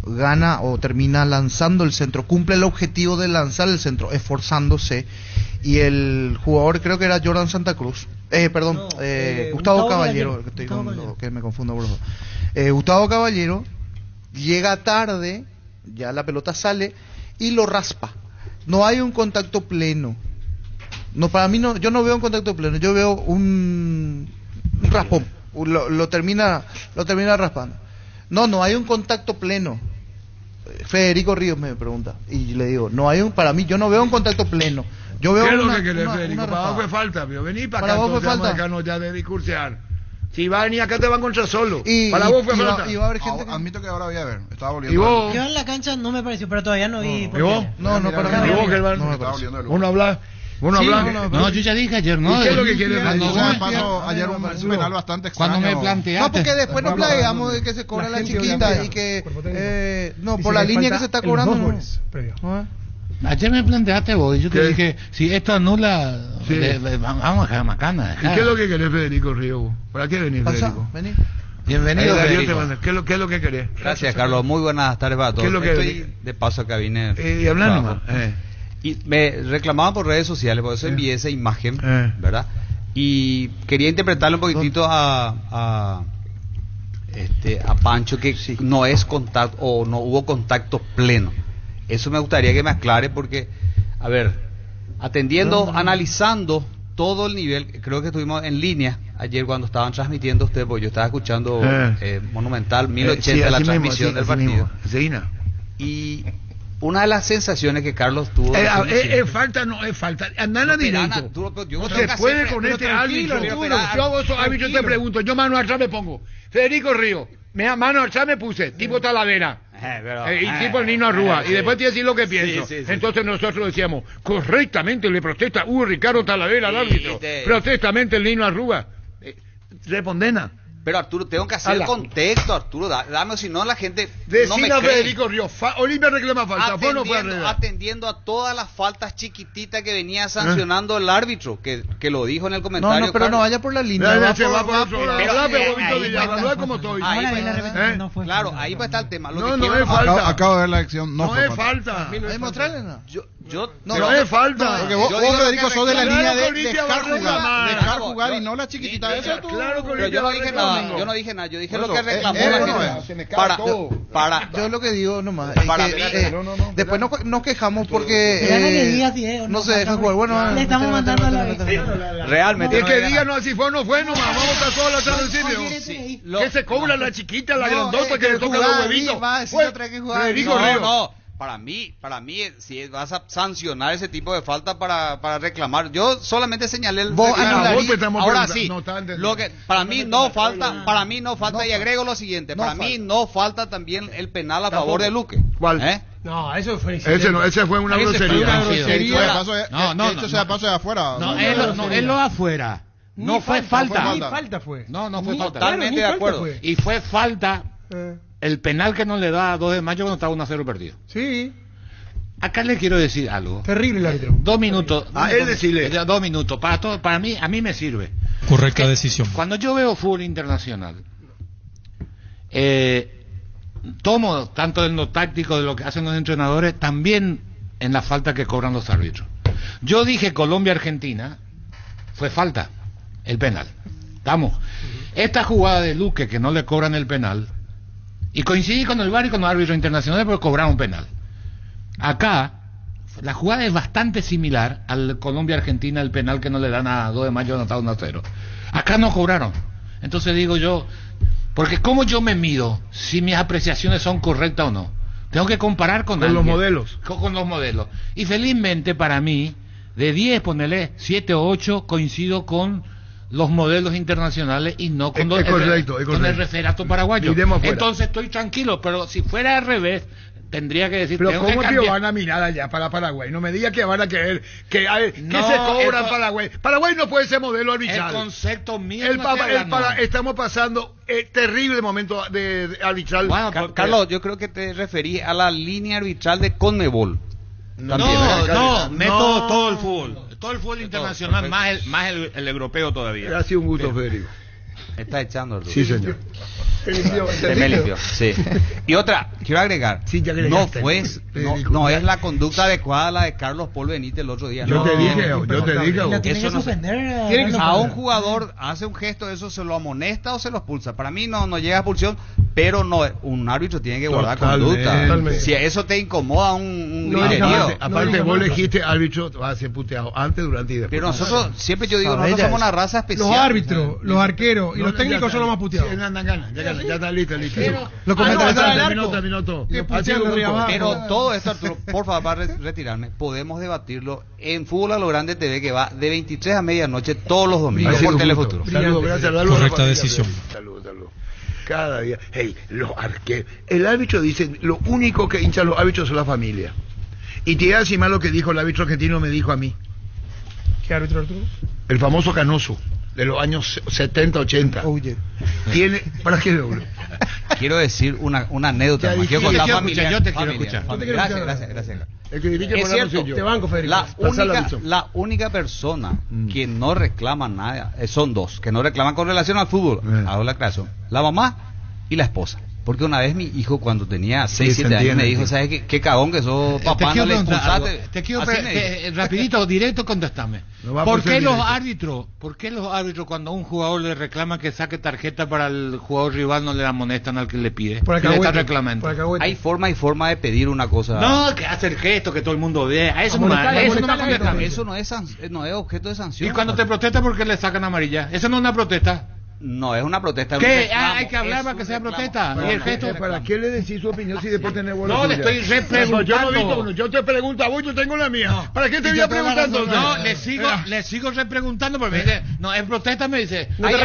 gana o termina lanzando el centro, cumple el objetivo de lanzar el centro, esforzándose, y el jugador, creo que era Jordan Santa Cruz, Gustavo Caballero, que me confundo por los dos. Gustavo Caballero llega tarde, ya la pelota sale y lo raspa. No hay un contacto pleno. No, para mí no, yo no veo un contacto pleno, yo veo un raspón. Lo termina raspando. No hay un contacto pleno. Federico Ríos me pregunta y le digo, para mí yo no veo un contacto pleno. Yo veo ¿qué es lo que querés, Federico? Para vos fue falta, pero vení para acá, vos fue falta. Dejarnos ya de discursear. Si va a venir acá te va a encontrar solo. Para vos fue falta. Y va a haber gente admito que ahora voy a ver, estaba volviendo. ¿Y vos? Yo en la cancha no me pareció, pero todavía no vi. ¿Y vos? No, para mí. ¿Y vos, Germán? ¿Uno habla? ¿Uno habla? No, yo ya dije ayer, ¿no? ¿Y qué es lo que quieres? Ayer un penal bastante extraño. Cuando me planteaste. No, porque después nos plagueamos de que se cobra la chiquita y que no, por la línea que se está cobrando. Ayer me planteaste vos y yo te dije, si esto anula, vamos a dejar Macana. ¿Y qué es lo que querés, Federico Río? ¿Para qué venís, Federico? Vení. Bienvenido, Federico. ¿Qué es lo que querés? Gracias, Carlos. Muy buenas tardes para todos. ¿Qué es lo que estoy de paso acá vine. Y hablar nomás. Y me reclamaban por redes sociales, por eso envié esa imagen, ¿verdad? Y quería interpretarle un poquitito a Pancho que no es contacto o no hubo contacto pleno. Eso me gustaría que me aclare porque, a ver, analizando todo el nivel, creo que estuvimos en línea ayer cuando estaban transmitiendo ustedes, porque yo estaba escuchando Monumental 1080 la transmisión del partido. Y una de las sensaciones que Carlos tuvo... ¿Es falta no es falta? Andana directo. No se puede con este árbitro. Yo hago eso, árbitro, te pregunto. Yo mano atrás me pongo. Federico Río. Mano atrás me puse. Tipo Talavera. Y tipo el Nino Arrúa. Y después te decir lo que pienso. Entonces nosotros decíamos, correctamente le protesta Ricardo Talavera al árbitro. Protestamente el Nino Arrúa. Respondena. Pero Arturo, tengo que hacer el contexto, Arturo, dame, si no la gente no me cree. Federico Río, Olimpia reclama falta, atendiendo a todas las faltas chiquititas que venía sancionando el árbitro, que lo dijo en el comentario. No, pero no vaya por la línea. Va por otro lado. Claro, ahí va a estar el tema. No es falta. Acabo de ver la acción. No es falta. No es falta. Porque vos, Federico, sos de la línea de dejar jugar y no la chiquitita esa. Claro que pero yo no dije nada. Yo no dije nada, yo dije lo que reclamó la gente. Yo lo que digo nomás es que después nos quejamos porque no se deja jugar. Bueno, le estamos mandando la realmente. Es que díganos si fue o no fue nomás. Vamos a estar toda la tarde en sitio. Que se cobra la chiquita, la grandota que le toca los huevitos. Federico Río. No. Para mí, si vas a sancionar ese tipo de falta para reclamar, yo solamente señalé el ahora sí, lo que para mí no falta y agrego lo siguiente, para mí no falta también el penal a favor de Luque. ¿Cuál? No, eso fue ese fue una grosería. Esto sea paso de afuera. No, él lo afuera. No fue falta. Ni falta fue. No fue falta. Totalmente de acuerdo. Y fue falta el penal que no le da a 2 de mayo cuando estaba 1-0 perdido. Sí. Acá le quiero decir algo. Terrible el árbitro. 2 minutos. Él decirle. 2 minutos. Para mí, a mí me sirve. Correcta decisión. Cuando yo veo fútbol internacional, tomo tanto en lo táctico de lo que hacen los entrenadores, también en la falta que cobran los árbitros. Yo dije Colombia-Argentina, fue falta, el penal. Estamos. Esta jugada de Luque, que no le cobran el penal, y coincidí con el VAR y con los árbitros internacionales porque cobraron penal. Acá, la jugada es bastante similar al Colombia-Argentina, el penal que no le dan a 2 de mayo anotado 1-0. Acá no cobraron. Entonces digo yo, porque ¿cómo yo me mido si mis apreciaciones son correctas o no? Tengo que comparar con los modelos. Con los modelos. Y felizmente para mí, de 10, ponele 7 o 8, coincido con los modelos internacionales y no con, con el referato paraguayo. Entonces estoy tranquilo, pero si fuera al revés, tendría que decir... Pero ¿cómo que van a mirar allá para Paraguay? No me diga que van a querer que se cobran Paraguay. Paraguay no puede ser modelo arbitral. El concepto mío estamos pasando terrible momento de arbitral. Bueno, Carlos, yo creo que te referí a la línea arbitral de Conmebol. Meto todo el fútbol. Todo el fútbol internacional, más el europeo todavía. Ha sido un gusto, Federico. Me está echando el... Sí, señor. Me limpió, sí. Y otra, quiero agregar, no es la conducta adecuada la de Carlos Paul Benítez el otro día. Yo te dije, eso no, a un jugador hace un gesto, eso se lo amonesta o se lo expulsa. Para mí no llega a expulsión, pero no, un árbitro tiene que guardar conducta. Si eso te incomoda un griterío. Aparte vos elegiste árbitro, vas a ser puteado antes, durante y después. Pero nosotros, siempre yo digo, nosotros somos una raza especial. Los árbitros, los arqueros y los técnicos son los más puteados. Ya está listo. Terminó todo. Pero todo esto, Arturo, por favor, para retirarme, podemos debatirlo en Fútbol a lo Grande TV, que va de 23 a medianoche todos los domingos por Telefuturo. Saludos, gracias. Correcta decisión. Saludos. Cada día. Los arqueros. El árbitro dice, lo único que hincha a los árbitros es la familia. Y te iba a decir más lo que dijo el árbitro argentino, me dijo a mí. ¿Qué árbitro, Arturo? El famoso Canoso, de los años 70, 80. Tiene... ¿Para qué doble? Quiero decir una anécdota. Yo te quiero escuchar. Gracias. El que dirige es cierto, te banco, Federico. La única persona que no reclama nada, son dos, que no reclaman con relación al fútbol. Hago la aclaración. La mamá y la esposa. Porque una vez mi hijo, cuando tenía 6, 7 años, me dijo, ¿sabes qué cagón que sos, papá? No le expulsaste. Te quiero rapidito, directo, contestame. ¿Por qué los árbitros cuando un jugador le reclama que saque tarjeta para el jugador rival no le amonestan al que le pide? Le está reclamando. Hay forma y forma de pedir una cosa. No, que hace el gesto, que todo el mundo vea. Eso no es objeto de sanción. Y cuando te protesta, ¿por qué le sacan amarilla? Eso no es una protesta. No, es una protesta. ¿Qué? Hay que hablar para que sea protesta. ¿Y el gesto? ¿Para qué le decís su opinión si después tenés bola? No, le estoy repreguntando. Yo no he visto uno. Yo te pregunto a vos, yo tengo la mía. No. ¿Para qué te voy a preguntando? No, le sigo repreguntando porque me dice, no, en protesta me dice. No te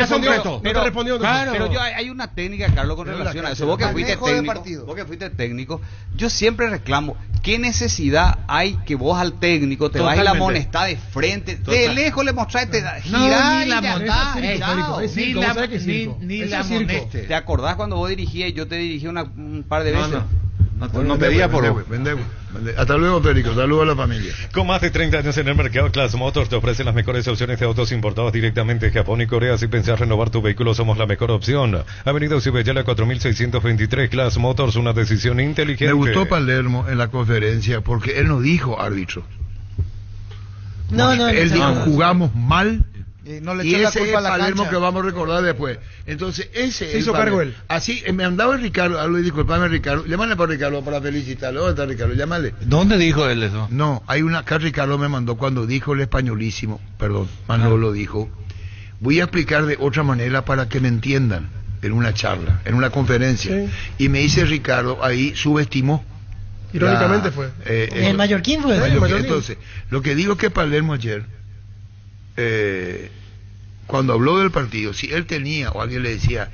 respondió. Claro. Pero hay una técnica, Carlos, con relación a eso. Vos que fuiste técnico, yo siempre reclamo, ¿qué necesidad hay que vos al técnico te vas y la amonestás de frente? De lejos le mostrás, te girás y la amontás. Ni la amoneste. ¿Te acordás cuando vos dirigías y yo te dirigí un par de veces? No pedía por vos. Hasta luego, Federico. Saludos a la familia. Con más de 30 años en el mercado, Class Motors te ofrece las mejores opciones de autos importados directamente de Japón y Corea. Si pensás renovar tu vehículo, somos la mejor opción. Avenida Ucibeyala 4623, Class Motors, una decisión inteligente. Me gustó Palermo en la conferencia porque él no dijo árbitro. Él dijo jugamos mal. No le y echó la ese culpa es a la Palermo cancha. que vamos a recordar después. Entonces ese se hizo cargo él. Así me andaba el Ricardo, disculpame Ricardo, llámale para Ricardo para felicitarlo. ¿Dónde está Ricardo? Llámale. ¿Dónde dijo él eso? No, hay una acá Ricardo me mandó cuando dijo el españolísimo, perdón, Manolo dijo, voy a explicar de otra manera para que me entiendan en una charla, en una conferencia. Sí. Y me dice Ricardo, ahí subestimó. Irónicamente fue. El mallorquín fue. Entonces, lo que digo es que Palermo ayer cuando habló del partido, si él tenía o alguien le decía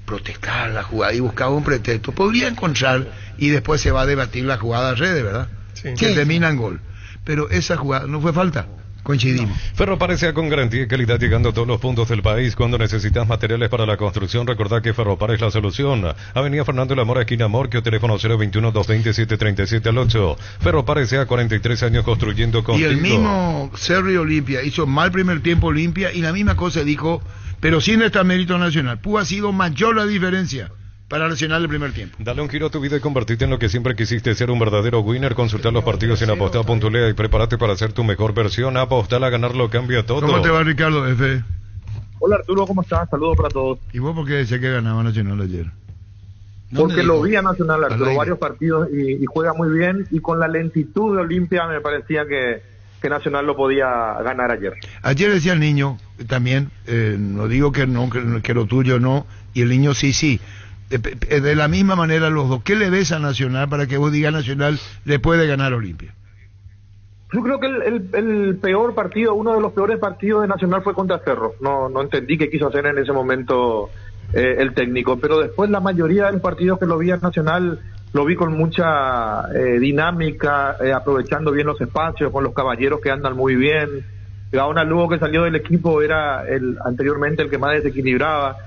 protestar la jugada y buscaba un pretexto, podría encontrar y después se va a debatir la jugada a redes, ¿verdad? Sí. Que termina en gol. Pero esa jugada no fue falta. Coincidimos. Ferropar S.A. con garantía y calidad llegando a todos los puntos del país. Cuando necesitas materiales para la construcción, recordá que Ferropar es la solución. Avenida Fernando Lamora, esquina Morquio, teléfono 021-220-737 al 8. Ferropar S.A. 43 años construyendo contigo. Y el mismo Cerri Olimpia hizo mal primer tiempo Olimpia y la misma cosa dijo, pero sin esta mérito nacional. Ha sido mayor la diferencia para Nacional el primer tiempo. Dale un giro a tu vida y convertirte en lo que siempre quisiste, ser un verdadero winner. Consultar los partidos en Apostar.lea y prepárate para ser tu mejor versión. Apostar a ganar lo cambia todo. ¿Cómo te va, Ricardo F? Hola Arturo, ¿cómo estás? Saludos para todos. ¿Y vos por qué decías que ganaba Nacional ayer? Porque lo vi a Nacional, Arturo, varios partidos y juega muy bien, y con la lentitud de Olimpia me parecía que Nacional lo podía ganar ayer. Ayer decía el niño también, no digo que no, que lo tuyo no, y el niño sí. De la misma manera los dos. ¿Qué le ves a Nacional para que vos digas Nacional le puede ganar a Olimpia? Yo creo que el peor partido, uno de los peores partidos de Nacional fue contra Cerro. No entendí qué quiso hacer en ese momento el técnico, pero después la mayoría de los partidos que lo vi a Nacional lo vi con mucha dinámica, aprovechando bien los espacios, con los caballeros que andan muy bien. Gaona Lugo, que salió del equipo, era anteriormente el que más desequilibraba.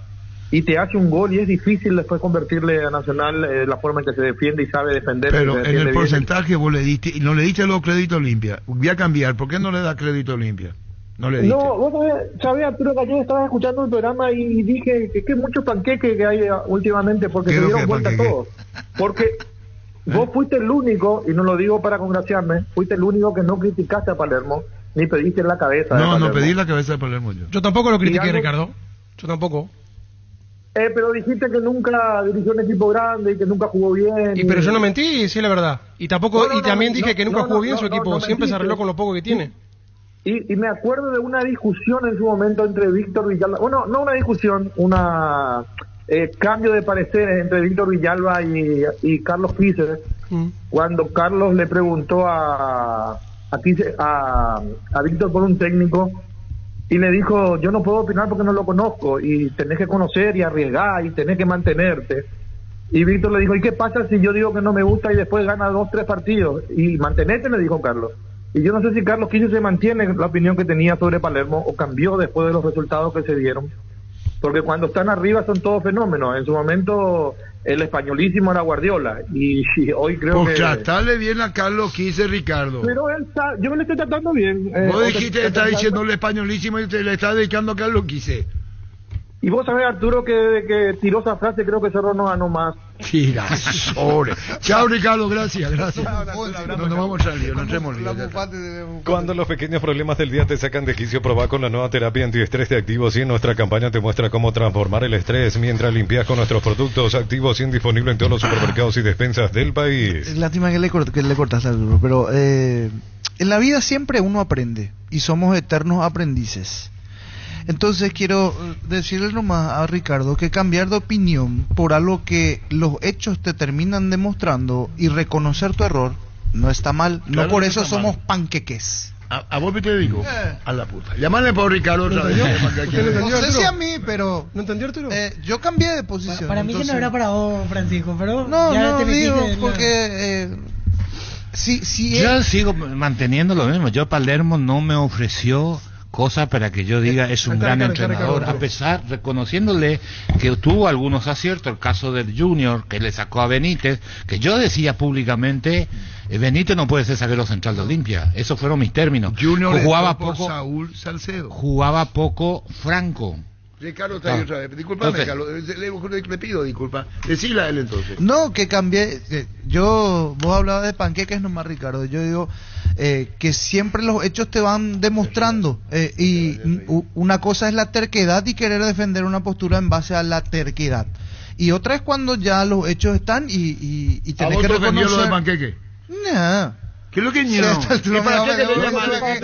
Y te hace un gol y es difícil después convertirle a Nacional la forma en que se defiende y sabe defender. Pero en el porcentaje vos le diste, y no le diste los créditos a Olimpia. Voy a cambiar, ¿por qué no le da crédito a Olimpia? No le diste. No, vos sabés, Arturo, que ayer estaba escuchando el programa y dije que muchos panqueques que hay últimamente, porque se dieron vuelta a todos. Porque vos fuiste el único, y no lo digo para congraciarme, fuiste el único que no criticaste a Palermo, ni pediste la cabeza. No pedí la cabeza de Palermo yo. Yo tampoco lo critiqué, Ricardo. Yo tampoco. Pero dijiste que nunca dirigió un equipo grande y que nunca jugó bien. Pero yo no mentí, sí es la verdad. Y tampoco también dije que nunca jugó bien su equipo. Siempre se arregló con lo poco que tiene. Y me acuerdo de una discusión en su momento entre Víctor Villalba. Bueno, no una discusión, una cambio de pareceres entre Víctor Villalba y Carlos Kisser. Cuando Carlos le preguntó a Víctor por un técnico. Y le dijo, yo no puedo opinar porque no lo conozco, y tenés que conocer y arriesgar y tenés que mantenerte. Y Víctor le dijo, ¿y qué pasa si yo digo que no me gusta y después gana 2-3 partidos? Y mantenete, le dijo Carlos. Y yo no sé si Carlos Quillo se mantiene la opinión que tenía sobre Palermo o cambió después de los resultados que se dieron. Porque cuando están arriba son todos fenómenos. En su momento el españolísimo era Guardiola y hoy creo que... tratarle bien a Carlos Quise, Ricardo. Pero yo me le estoy tratando bien. Vos dijiste que está diciendo el españolísimo y te le está dedicando a Carlos Quise. Y vos sabés, Arturo, que desde que tiró esa frase creo que Cerro no ganó más. Chao, Ricardo, gracias. No nos vamos a salir, no entremos lío. Cuando los pequeños problemas del día te sacan de quicio, probá con la nueva terapia antiestrés de Activo 100. Nuestra campaña te muestra cómo transformar el estrés mientras limpias con nuestros productos. Activo 100 disponible en todos los supermercados y despensas del país. Lástima que le cortaste al grupo, pero en la vida siempre uno aprende y somos eternos aprendices. Entonces quiero decirle nomás a Ricardo que cambiar de opinión por algo que los hechos te terminan demostrando y reconocer tu error no está mal. Claro, no por eso está somos mal. panqueques. ¿A vos te digo? A la puta. Llámale por Ricardo otra vez. No sé si a mí, pero... ¿No entendió, Arturo? Yo cambié de posición. Para mí que no era para vos, Francisco, pero... No, digo, porque... Yo sigo manteniendo lo mismo. Yo Palermo no me ofreció cosa para que yo diga es un gran entrenador, a pesar, reconociéndole que tuvo algunos aciertos, el caso del Junior, que le sacó a Benítez, que yo decía públicamente, Benítez no puede ser zaguero central de Olimpia, esos fueron mis términos. Junior jugaba poco, Saúl Salcedo. Jugaba poco Franco. Ricardo está ahí otra vez. Disculpame, Carlos, le pido disculpas. Decile a él entonces. No, que cambié. Vos hablabas de panqueques nomás, Ricardo. Yo digo que siempre los hechos te van demostrando. Y una cosa es la terquedad y querer defender una postura en base a la terquedad. Y otra es cuando ya los hechos están y tenés que reconocer. ¿Lo de panqueque? No. ¿Qué es lo que no?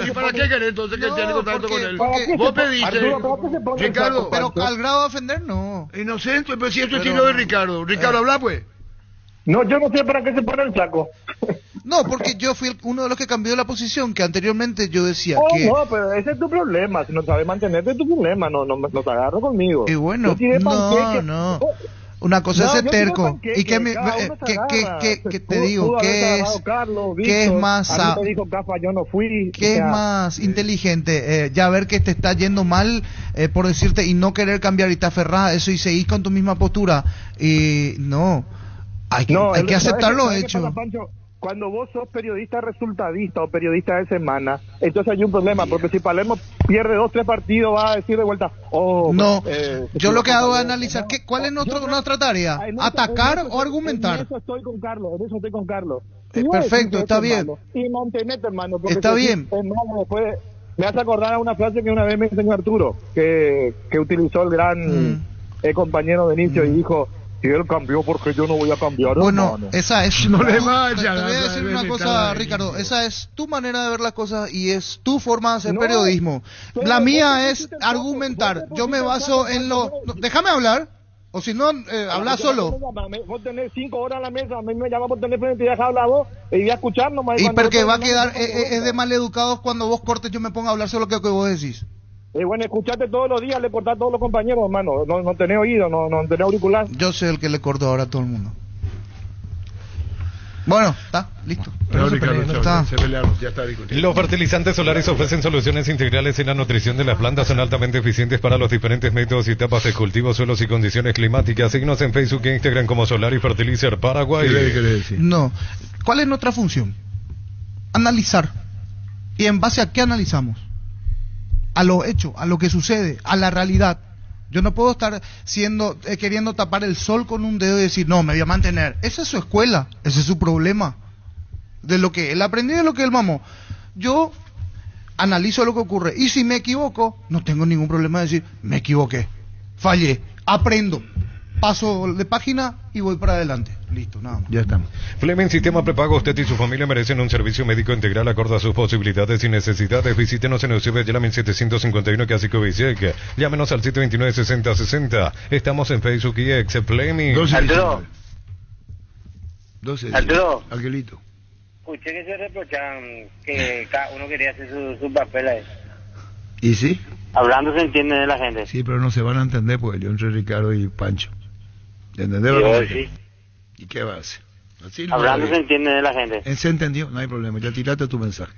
¿Y para qué querés entonces que tiene contacto con él? Vos pediste, Ricardo. Pero al grado de ofender, no. Inocente, pero si esto es estilo de Ricardo. Ricardo, habla pues. No, yo no sé para qué se pone el saco. No, porque yo fui uno de los que cambió la posición, que anteriormente yo decía que... No, pero ese es tu problema. Si no sabes mantenerte, es tu problema. No te agarro conmigo. Y bueno, no. Una cosa es ser terco. Y que te digo, ¿qué es más ¿qué es más inteligente? Ya ver que te está yendo mal, por decirte, y no querer cambiar y te aferrás a eso y seguís con tu misma postura. Y no, hay que aceptar lo hecho. Cuando vos sos periodista resultadista o periodista de semana, entonces hay un problema, porque si Palermo pierde 2-3 partidos, va a decir de vuelta, yo lo que hago es analizar, ¿cuál es nuestra tarea? ¿Atacar o argumentar? En eso estoy con Carlos. Perfecto, está bien. Y mantenete, hermano. Está bien. Después me hace acordar a una frase que una vez me enseñó Arturo, que utilizó el gran compañero Benicio y dijo: si él cambió, porque yo no voy a cambiar. Bueno, hermano. Esa es. No le vaya. Te voy a decir una cosa, Ricardo. Esa es tu manera de ver las cosas y es tu forma de hacer periodismo. La mía es argumentar. Yo me baso en lo. Déjame hablar. O si no, habla solo. Vos tenés 5 horas en la mesa, a mí me llama por teléfono y te deja hablar vos, y voy a escuchar nomás. Y porque va a quedar, es de maleducados cuando vos cortes, yo me pongo a hablar solo que vos decís. Bueno, escuchate todos los días, le cortás a todos los compañeros, hermano. No tenés oído, no tenés auricular. Yo soy el que le corto ahora a todo el mundo. Bueno, está, listo. Los fertilizantes solares ofrecen soluciones integrales en la nutrición de las plantas, son altamente eficientes para los diferentes métodos y etapas de cultivo, suelos y condiciones climáticas. Síguenos en Facebook e Instagram como Solar y Fertilizer Paraguay. No. ¿Cuál es nuestra función? Analizar. ¿Y en base a qué analizamos? A lo hecho, a lo que sucede, a la realidad. Yo no puedo estar queriendo tapar el sol con un dedo y decir, no, me voy a mantener. Esa es su escuela, ese es su problema. De lo que él aprendió, de lo que él mamó. Yo analizo lo que ocurre. Y si me equivoco, no tengo ningún problema de decir, me equivoqué, fallé, aprendo, paso de página y voy para adelante. Listo, nada más. Ya estamos. Flemen Sistema Prepago, usted y su familia merecen un servicio médico integral acorde a sus posibilidades y necesidades. Visítenos en Eusebio Ayala 1751, casi Cubisec. Llámenos al 729-6060. Estamos en Facebook y ex Flemen. Arturo. 12. Arturo. Angelito. Escuché que se reprochan que cada uno quería hacer su papel ahí. ¿Y sí? Hablando se entiende de la gente. Sí, pero no se van a entender porque yo entre Ricardo y Pancho. ¿Entendés? Sí. ¿Y qué va a hacer? Así Hablando se entiende de la gente. Se entendió, no hay problema. Ya tiraste tu mensaje.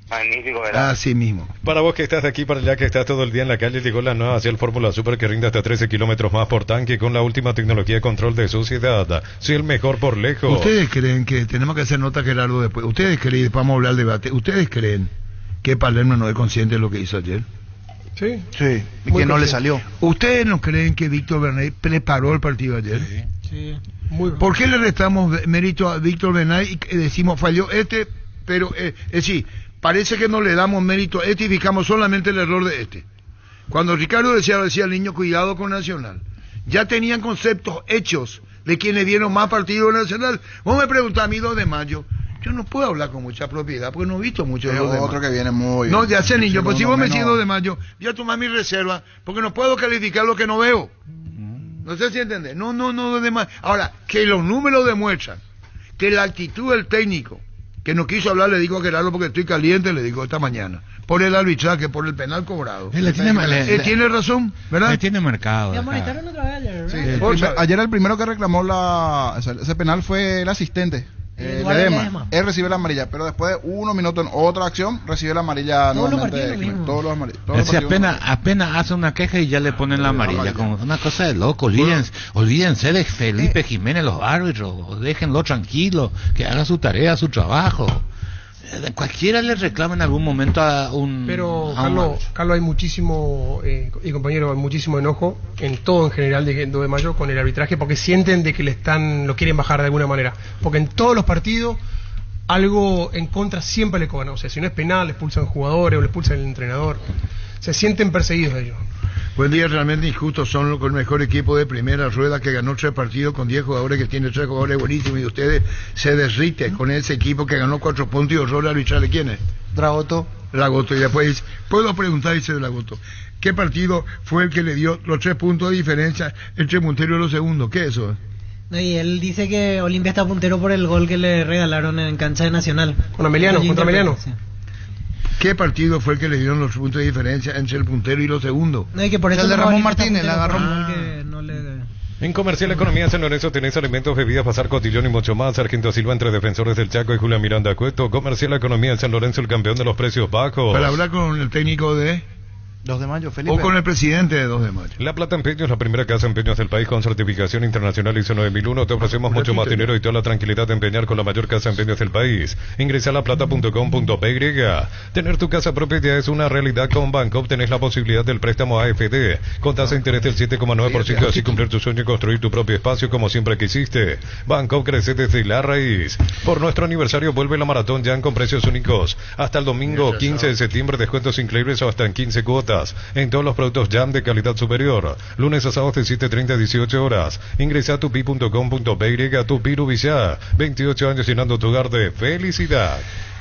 Magnífico, ¿verdad? Así mismo. Para vos que estás de aquí para allá, que estás todo el día en la calle, llegó la nueva hacia el Fórmula Super que rinde hasta 13 kilómetros más por tanque con la última tecnología de control de suciedad. Soy el mejor por lejos. ¿Ustedes creen que tenemos que hacer nota, Gerardo, después? ¿Ustedes creen, vamos a hablar del debate, ¿ustedes creen que Palermo no es consciente de lo que hizo ayer? Sí. Y que no le salió. ¿Ustedes no creen que Víctor Bernay preparó el partido ayer? Sí. ¿Por qué le restamos mérito a Víctor Bernay y decimos falló pero sí, parece que no le damos mérito a y fijamos solamente el error de Cuando Ricardo decía al niño cuidado con Nacional, ya tenían conceptos hechos de quienes vieron más partidos Nacional. Vos me preguntás a mí 2 de mayo, yo no puedo hablar con mucha propiedad porque no he visto mucho de 2 de mayo. Otro que viene muy No, ya sé, niño, pues si vos me decís 2 menos... de mayo, voy a tomar mi reserva porque no puedo calificar lo que no veo. No sé si entiendes. No, demás. Ahora, que los números demuestran que la actitud del técnico, que no quiso hablar, le digo a Gerardo porque estoy caliente, le digo esta mañana, por el arbitraje, por el penal cobrado. Tiene razón, ¿verdad? Le tiene mercado. Amonestaron otra vez ayer, Sí, ayer el primero que reclamó ese penal fue el asistente. Ledesma. Él recibe la amarilla, pero después de 1 minuto en otra acción recibe la amarilla nuevamente. Todos los amarillos. Apenas hace una queja y ya le ponen la amarilla, como una cosa de loco. Olvídense de Felipe Jiménez, los árbitros, déjenlo tranquilo, que haga su tarea, su trabajo. Cualquiera le reclama en algún momento a un... Pero, Carlos, hay muchísimo, y compañero, hay muchísimo enojo en todo en general de 2 de mayo con el arbitraje, porque sienten de que lo quieren bajar de alguna manera. Porque en todos los partidos, algo en contra siempre le cobran. O sea, si no es penal, le expulsan jugadores o le expulsan el entrenador. Se sienten perseguidos ellos. Buen día, realmente injustos son con el mejor equipo de primera rueda que ganó 3 partidos con 10 jugadores, que tiene 3 jugadores buenísimos, y ustedes se derriten con ese equipo que ganó 4 puntos y horror arbitral. ¿Quién es? Dragoto. Y después, puedo preguntar, dice Dragoto, ¿qué partido fue el que le dio los 3 puntos de diferencia entre Montero y los segundos? ¿Qué es eso? No, y él dice que Olimpia está puntero por el gol que le regalaron en cancha de Nacional. Contra Ameliano. Sí. ¿Qué partido fue el que le dieron los puntos de diferencia entre el puntero y los segundos? No, y que por eso el de Ramón Martínez, le agarró. En Comercial Economía San Lorenzo tenés alimentos, bebidas, pasar cotillón y mucho más. Sargento Silva entre Defensores del Chaco y Julián Miranda Cueto. Comercial Economía San Lorenzo, el campeón de los precios bajos. Para hablar con el técnico de 2 de mayo, Felipe. O con el presidente de 2 de mayo. La Plata Empeños, la primera casa de empeños del país con certificación internacional ISO 9001. Te ofrecemos mucho más dinero y toda la tranquilidad de empeñar con la mayor casa de empeños del país. Ingresa a laplata.com.py. Tener tu casa propia ya es una realidad. Con Banco tenés la posibilidad del préstamo AFD con tasa de interés del 7,9%, así cumplir tu sueño y construir tu propio espacio como siempre quisiste. Banco crece desde la raíz. Por nuestro aniversario vuelve la Maratón Jan con precios únicos. Hasta el domingo 15 de septiembre, descuentos increíbles o hasta en 15 cuotas en todos los productos Jam de calidad superior. Lunes a sábados de 7:30 a 18 horas. Ingresa a tupi.com.py. Tupi Rubicá, 28 años llenando tu hogar de felicidad.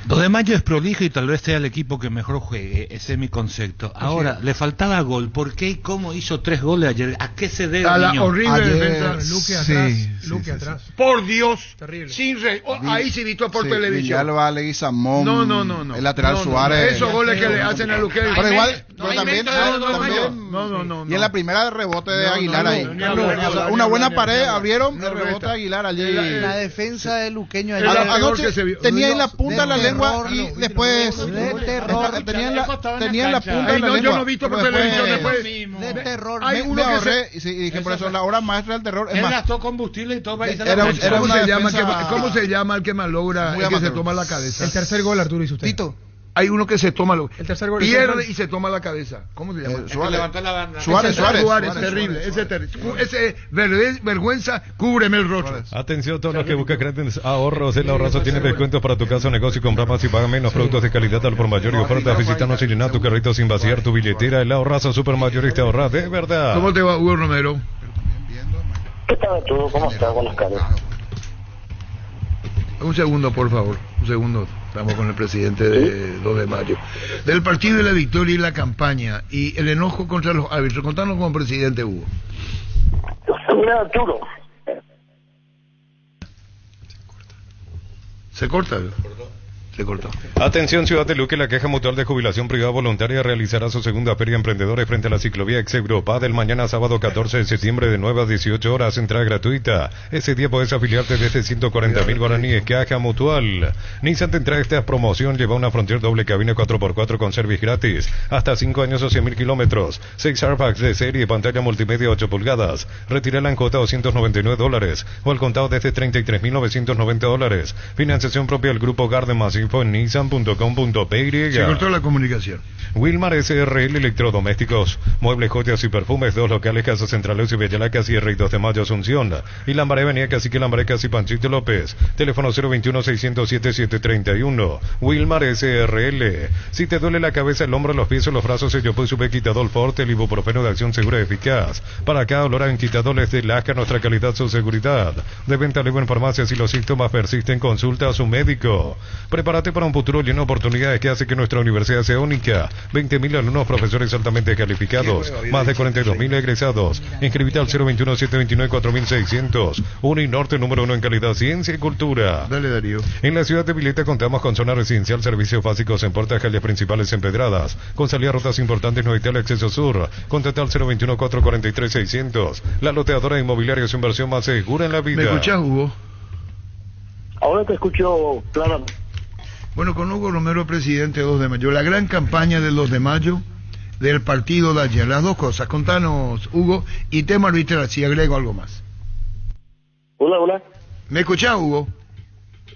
2 de mayo es prolijo y tal vez sea el equipo que mejor juegue, ese es mi concepto. Ahora, le faltaba gol. ¿Por qué y cómo hizo 3 goles ayer? ¿A qué se debe? A la horrible defensa. Luque atrás. Luque atrás. Por Dios. Terrible. Sin ahí se visto por televisión. Villalba, Leguizamón. No. El lateral Suárez. Esos goles que le hacen a Luque. Pero igual, también. No. Y en la primera de rebote de Aguilar ahí. Una buena pared abrieron el rebote de Aguilar allí. La defensa de Luqueño ayer. Anoche tenía ahí la punta de la lengua y después tenían la punta de la lengua. Yo no he visto por televisión después. De terror. Hay uno que ahorré y dije por eso la obra maestra del terror. Él gastó combustible y todo para irse ¿Cómo se llama el que malogra, el que se toma la cabeza? El tercer gol, Arturo, hizo usted. Tito. Hay uno que se toma el tercer gol, pierde y se toma la cabeza. ¿Cómo se llama? Suárez, terrible. Ese vergüenza, cúbreme el rostro. Atención a todos los que buscan grandes ahorros. El Ahorrazo tiene descuentos para tu casa o negocio. Compra más y paga menos. Productos de calidad al por mayor y ofertas. Visítanos y llena tu carrito sin vaciar tu billetera. El Ahorrazo Super Mayorista ahorra de verdad. ¿Cómo te va, Hugo Romero? ¿Qué tal todo? ¿Cómo estás? Buenas tardes. Un segundo, por favor. Un segundo. Estamos con el presidente de 2 de mayo. Del partido de la victoria y la campaña y el enojo contra los árbitros. Contanos como presidente, Hugo. Mira, Arturo. Se corta. Se cortó. Atención, Ciudad de Luque, la Caja Mutual de Jubilación Privada Voluntaria realizará su segunda feria emprendedores frente a la ciclovía Ex Europa del mañana sábado 14 de septiembre de 9 a 18 horas, entrada gratuita. Ese día puedes afiliarte desde 140.000 guaraníes. Caja Mutual. Nissan te trae esta promoción, lleva una Frontier doble cabina 4x4 con service gratis, hasta 5 años o 100.000 kilómetros, 6 airbags de serie, pantalla multimedia 8 pulgadas, retírala en cuota $299 o al contado desde $33.990. Financiación propia del Grupo Gardemas. Info en nissan.com.py. Se cortó la comunicación. Wilmar SRL Electrodomésticos, muebles, joyas y perfumes, 2 locales, Casas Centrales y Bellalacas y R. 2 de Mayo Asunción. Y Lambaré Avenida Cacique Lambaré Casi Panchito López. Teléfono 021-607-731. Wilmar SRL. Si te duele la cabeza, el hombro, los pies o los brazos, ello puede subir Quitadol Forte, el ibuprofeno de acción segura y eficaz. Para acá, olor en Quitadol es de Lasca, nuestra calidad, su seguridad. De venta libre en farmacias. Si los síntomas persisten, consulta a su médico. Prepárate para un futuro lleno de oportunidades que hace que nuestra universidad sea única. 20.000 alumnos, profesores altamente calificados, más de 42.000 egresados. Inscribite al 021-729-4600. Uninorte número 1 en calidad, ciencia y cultura. Dale, Darío. En la ciudad de Vileta contamos con zona residencial, servicios básicos en puertas, calles principales empedradas, con salida a rutas importantes, no vital acceso sur. Contacta al 021-443-600. La loteadora inmobiliaria es inversión más segura en la vida. ¿Me escuchás, Hugo? Ahora te escucho claramente. Bueno, con Hugo Romero, presidente de 2 de mayo. La gran campaña del 2 de mayo, del partido de ayer. Las dos cosas. Contanos, Hugo, y tema arbitral, si agrego algo más. Hola. ¿Me escuchás, Hugo?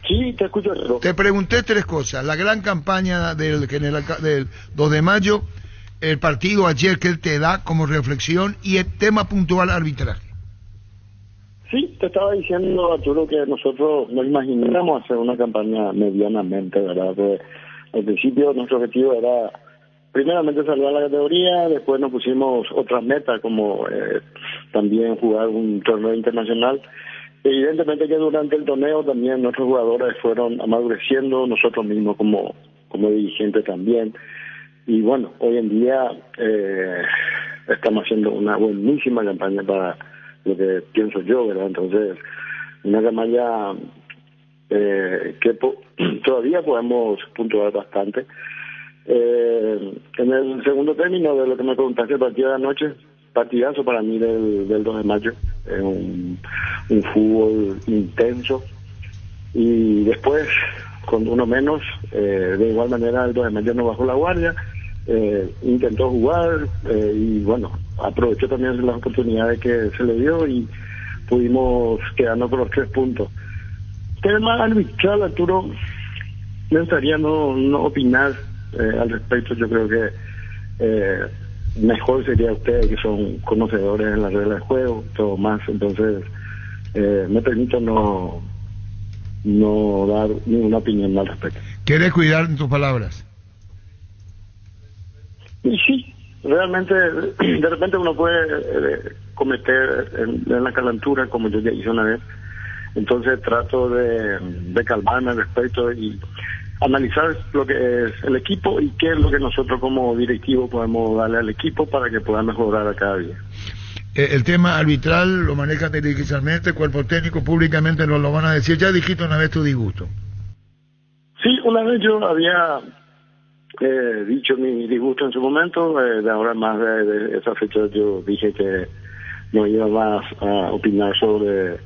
Sí, te escucho. Te pregunté 3 cosas. La gran campaña del 2 de mayo, el partido ayer que él te da como reflexión y el tema puntual arbitraje. Sí, te estaba diciendo, Arturo, que nosotros nos imaginamos hacer una campaña medianamente, ¿verdad? Porque al principio nuestro objetivo era primeramente salvar la categoría, después nos pusimos otras metas como también jugar un torneo internacional. Evidentemente que durante el torneo también nuestros jugadores fueron amadureciendo, nosotros mismos como dirigentes también. Y bueno, hoy en día estamos haciendo una buenísima campaña para lo que pienso yo, ¿verdad? Entonces, una campaña que todavía podemos puntuar bastante. En el segundo término de lo que me preguntaste, el partido de anoche, partidazo para mí del 2 de mayo. un fútbol intenso, y después, con uno menos, de igual manera el 2 de mayo no bajó la guardia, intentó jugar, y bueno, aprovechó también las oportunidades que se le dio y pudimos quedarnos con los 3 puntos. Tema arbitral, Arturo, me gustaría no opinar al respecto. Yo creo que mejor sería ustedes, que son conocedores en las reglas de juego, todo más. Entonces, me permito no dar ninguna opinión al respecto. ¿Quieres cuidar tus palabras? Y sí, realmente, de repente uno puede cometer en la calentura, como yo ya hice una vez. Entonces trato de calmarme al respecto y analizar lo que es el equipo y qué es lo que nosotros como directivos podemos darle al equipo para que pueda mejorar a cada día. El tema arbitral lo maneja televisivamente, cuerpo técnico, públicamente nos lo van a decir. Ya dijiste una vez tu disgusto. Sí, una vez yo había dicho mi disgusto en su momento, de ahora más de esa fecha yo dije que no iba más a opinar sobre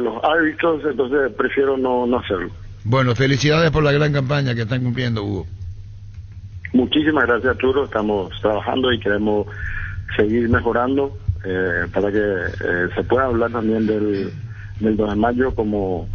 los árbitros, entonces prefiero no hacerlo. Bueno, felicidades por la gran campaña que están cumpliendo, Hugo. Muchísimas gracias, Arturo. Estamos trabajando y queremos seguir mejorando para que se pueda hablar también del 2 de mayo como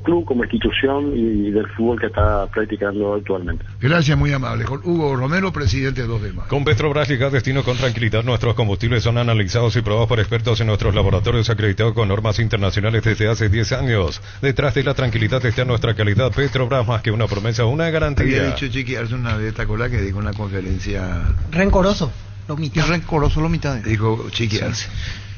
club, como institución y del fútbol que está practicando actualmente. Gracias, muy amable. Con Hugo Romero, presidente de 2 de mayo. Con Petrobras llega a destino con tranquilidad. Nuestros combustibles son analizados y probados por expertos en nuestros laboratorios acreditados con normas internacionales desde hace 10 años. Detrás de la tranquilidad está nuestra calidad. Petrobras, más que una promesa, una garantía. Había dicho Chiqui hace una vez, ¿te acordás que dijo en una conferencia? Rencoroso, lo mitad. Rencoroso, lo mitad. Dijo Chiqui Arce.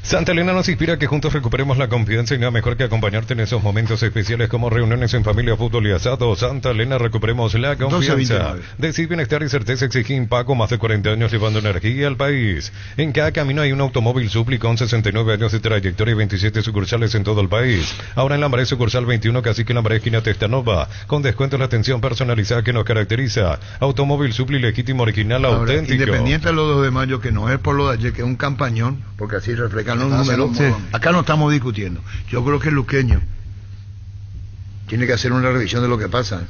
Santa Elena nos inspira a que juntos recuperemos la confianza y nada mejor que acompañarte en esos momentos especiales como reuniones en familia, fútbol y asado. Santa Elena, recuperemos la confianza. Decir bienestar y certeza exige Impaco, más de 40 años llevando energía al país. En cada camino hay un automóvil Supli con 69 años de trayectoria y 27 sucursales en todo el país. Ahora en Lambaré sucursal 21, Cacique Lambaré esquina Testanova, con descuento en la atención personalizada que nos caracteriza. Automóvil Supli legítimo, original, ahora, auténtico. Independiente de los 2 de mayo, que no es por lo de ayer, que es un campañón, porque así reflejan los números. Sí. Acá no estamos discutiendo. Yo creo que el luqueño tiene que hacer una revisión de lo que pasa.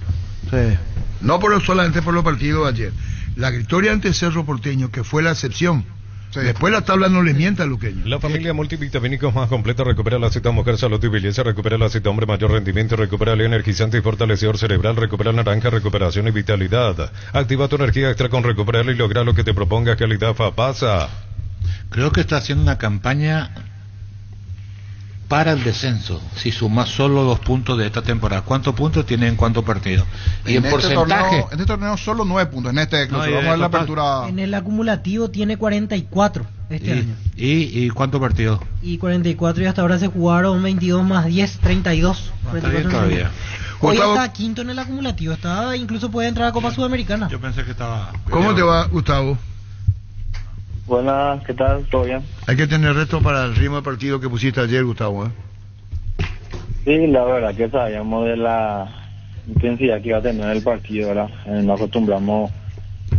Sí. No solamente por los partidos de ayer. La victoria ante Cerro Porteño, que fue la excepción. Sí. Después la tabla no le mienta al luqueño. La familia multivitamínicos más completa recupera la Z Mujer Salud y Belleza, recupera la Z Hombre Mayor Rendimiento, recupera el energizante y fortalecedor cerebral, recupera naranja, recuperación y vitalidad. Activa tu energía extra con recuperarla y lograr lo que te propongas. Calidad FAPASA. Creo que está haciendo una campaña para el descenso. Si sumas solo 2 puntos de esta temporada, ¿cuántos puntos tiene en cuántos partidos? Y en porcentaje. Este torneo solo 9 puntos. En este no, vamos a ver la apertura. En el acumulativo tiene 44 este año. ¿Y cuántos partidos? Y 44, y hasta ahora se jugaron 22 más 10, 32. Está bien todavía. Hoy está quinto en el acumulativo. Incluso puede entrar a Copa Sudamericana. Yo pensé que estaba. ¿Cómo te va, Gustavo? Buenas, ¿qué tal? ¿Todo bien? Hay que tener reto para el ritmo de partido que pusiste ayer, Gustavo, Sí, la verdad que sabíamos de la intensidad que iba a tener el partido, ¿verdad? Nos acostumbramos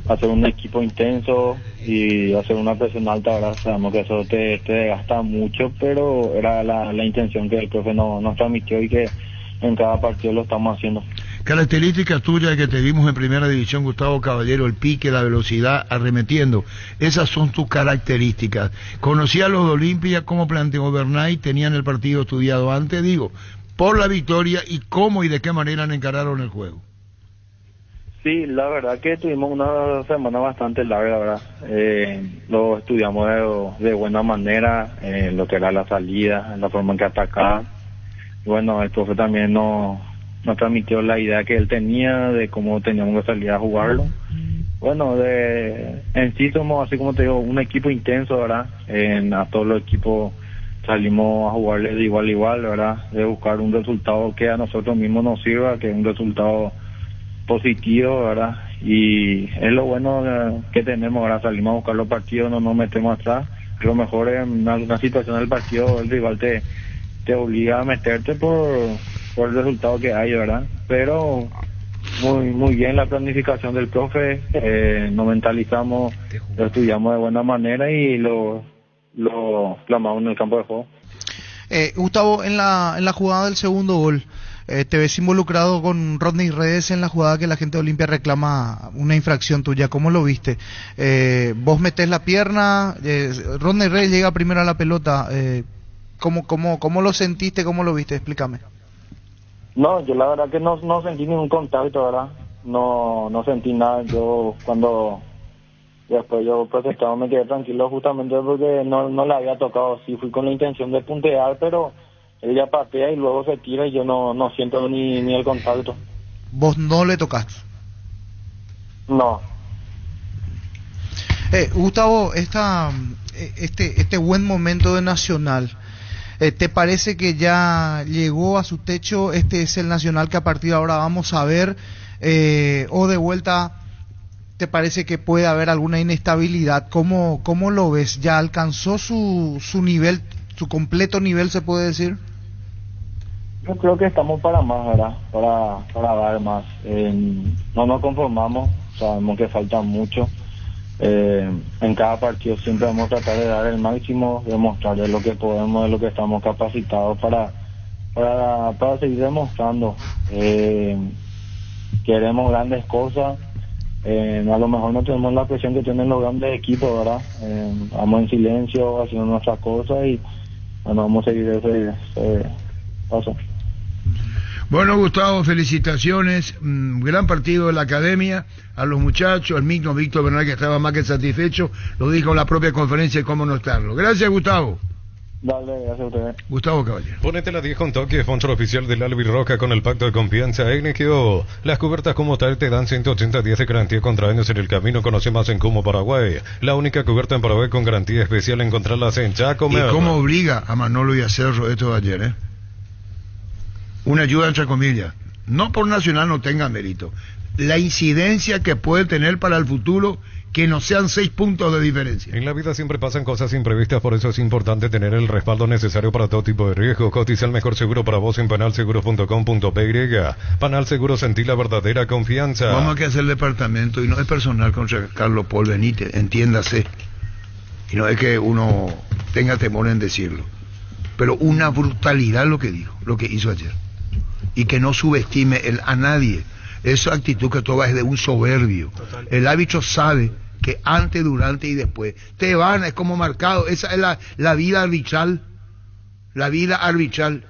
a hacer un equipo intenso y hacer una presión alta, ¿verdad? Sabemos que eso te desgasta mucho, pero era la intención que el profe nos transmitió y que en cada partido lo estamos haciendo. Características tuyas que te vimos en primera división, Gustavo Caballero, el pique, la velocidad, arremetiendo. Esas son tus características. Conocí a los de Olimpia, cómo planteó Bernay, tenían el partido estudiado antes, por la victoria y cómo y de qué manera encararon el juego. Sí, la verdad que tuvimos una semana bastante larga, ¿verdad? Lo estudiamos de buena manera, lo que era la salida, la forma en que atacaban. Bueno, el profe también nos transmitió la idea que él tenía de cómo teníamos que salir a jugarlo. Bueno, en sí somos, así como te digo, un equipo intenso, ¿verdad? A todos los equipos salimos a jugarle de igual a igual, ¿verdad? De buscar un resultado que a nosotros mismos nos sirva, que es un resultado positivo, ¿verdad? Y es lo bueno que tenemos, ¿verdad? Salimos a buscar los partidos, no nos metemos atrás. Lo mejor en alguna situación del partido el rival te obliga a meterte por el resultado que hay, ¿verdad? Pero muy bien la planificación del profe, nos mentalizamos, lo estudiamos de buena manera y lo lo amamos en el campo de juego. Gustavo, en la jugada del segundo gol, te ves involucrado con Rodney Redes en la jugada que la gente de Olimpia reclama una infracción tuya. ¿Cómo lo viste? Vos metés la pierna, Rodney Redes llega primero a la pelota. ¿Cómo lo sentiste? ¿Cómo lo viste? Explícame. No, yo la verdad que no sentí ningún contacto, ¿verdad? No sentí nada. Yo cuando después yo protestaba me quedé tranquilo justamente porque no le había tocado. Sí fui con la intención de puntear, pero él ya patea y luego se tira y yo no siento ni el contacto. ¿Vos no le tocaste? No. Gustavo, este buen momento de Nacional, ¿te parece que ya llegó a su techo? ¿Este es el Nacional que a partir de ahora vamos a ver? ¿O de vuelta te parece que puede haber alguna inestabilidad? ¿Cómo lo ves? ¿Ya alcanzó su nivel, su completo nivel, se puede decir? Yo creo que estamos para más, ¿verdad? Para dar más. No nos conformamos, sabemos que falta mucho. En cada partido siempre vamos a tratar de dar el máximo, demostrar de lo que podemos, de lo que estamos capacitados para seguir demostrando. Queremos grandes cosas. A lo mejor no tenemos la presión que tienen los grandes equipos, ¿verdad? Vamos en silencio haciendo nuestras cosas y bueno, vamos a seguir ese paso. Bueno, Gustavo, felicitaciones, gran partido de la academia, a los muchachos, al mismo Víctor Bernal, que estaba más que satisfecho, lo dijo en la propia conferencia de cómo no estarlo. Gracias, Gustavo. Dale, gracias a ustedes. Gustavo Caballero. Ponete la 10 con toque, sponsor oficial del Albirroca con el pacto de confianza NGO. Las cubiertas como tal te dan 180 días de garantía contra daños en el camino. Conoce más en Como Paraguay. La única cubierta en Paraguay con garantía especial. Encontrarlas en Chaco. ¿Y cómo obliga a Manolo y a Cerro esto de ayer, Una ayuda entre comillas. No por Nacional no tenga mérito. La incidencia que puede tener para el futuro, que no sean 6 puntos de diferencia. En la vida siempre pasan cosas imprevistas, por eso es importante tener el respaldo necesario para todo tipo de riesgo. Cotiza el mejor seguro para vos en panalseguros.com.py. Panal Seguros, sentí la verdadera confianza. Vamos a hacer el departamento, y no es personal contra Carlos Paul Benítez, entiéndase. Y no es que uno tenga temor en decirlo. Pero una brutalidad lo que dijo, lo que hizo ayer. Y que no subestime a nadie. Esa actitud que toma es de un soberbio. Total. El árbitro sabe que antes, durante y después te van, es como marcado. Esa es la vida arbitral. La vida arbitral.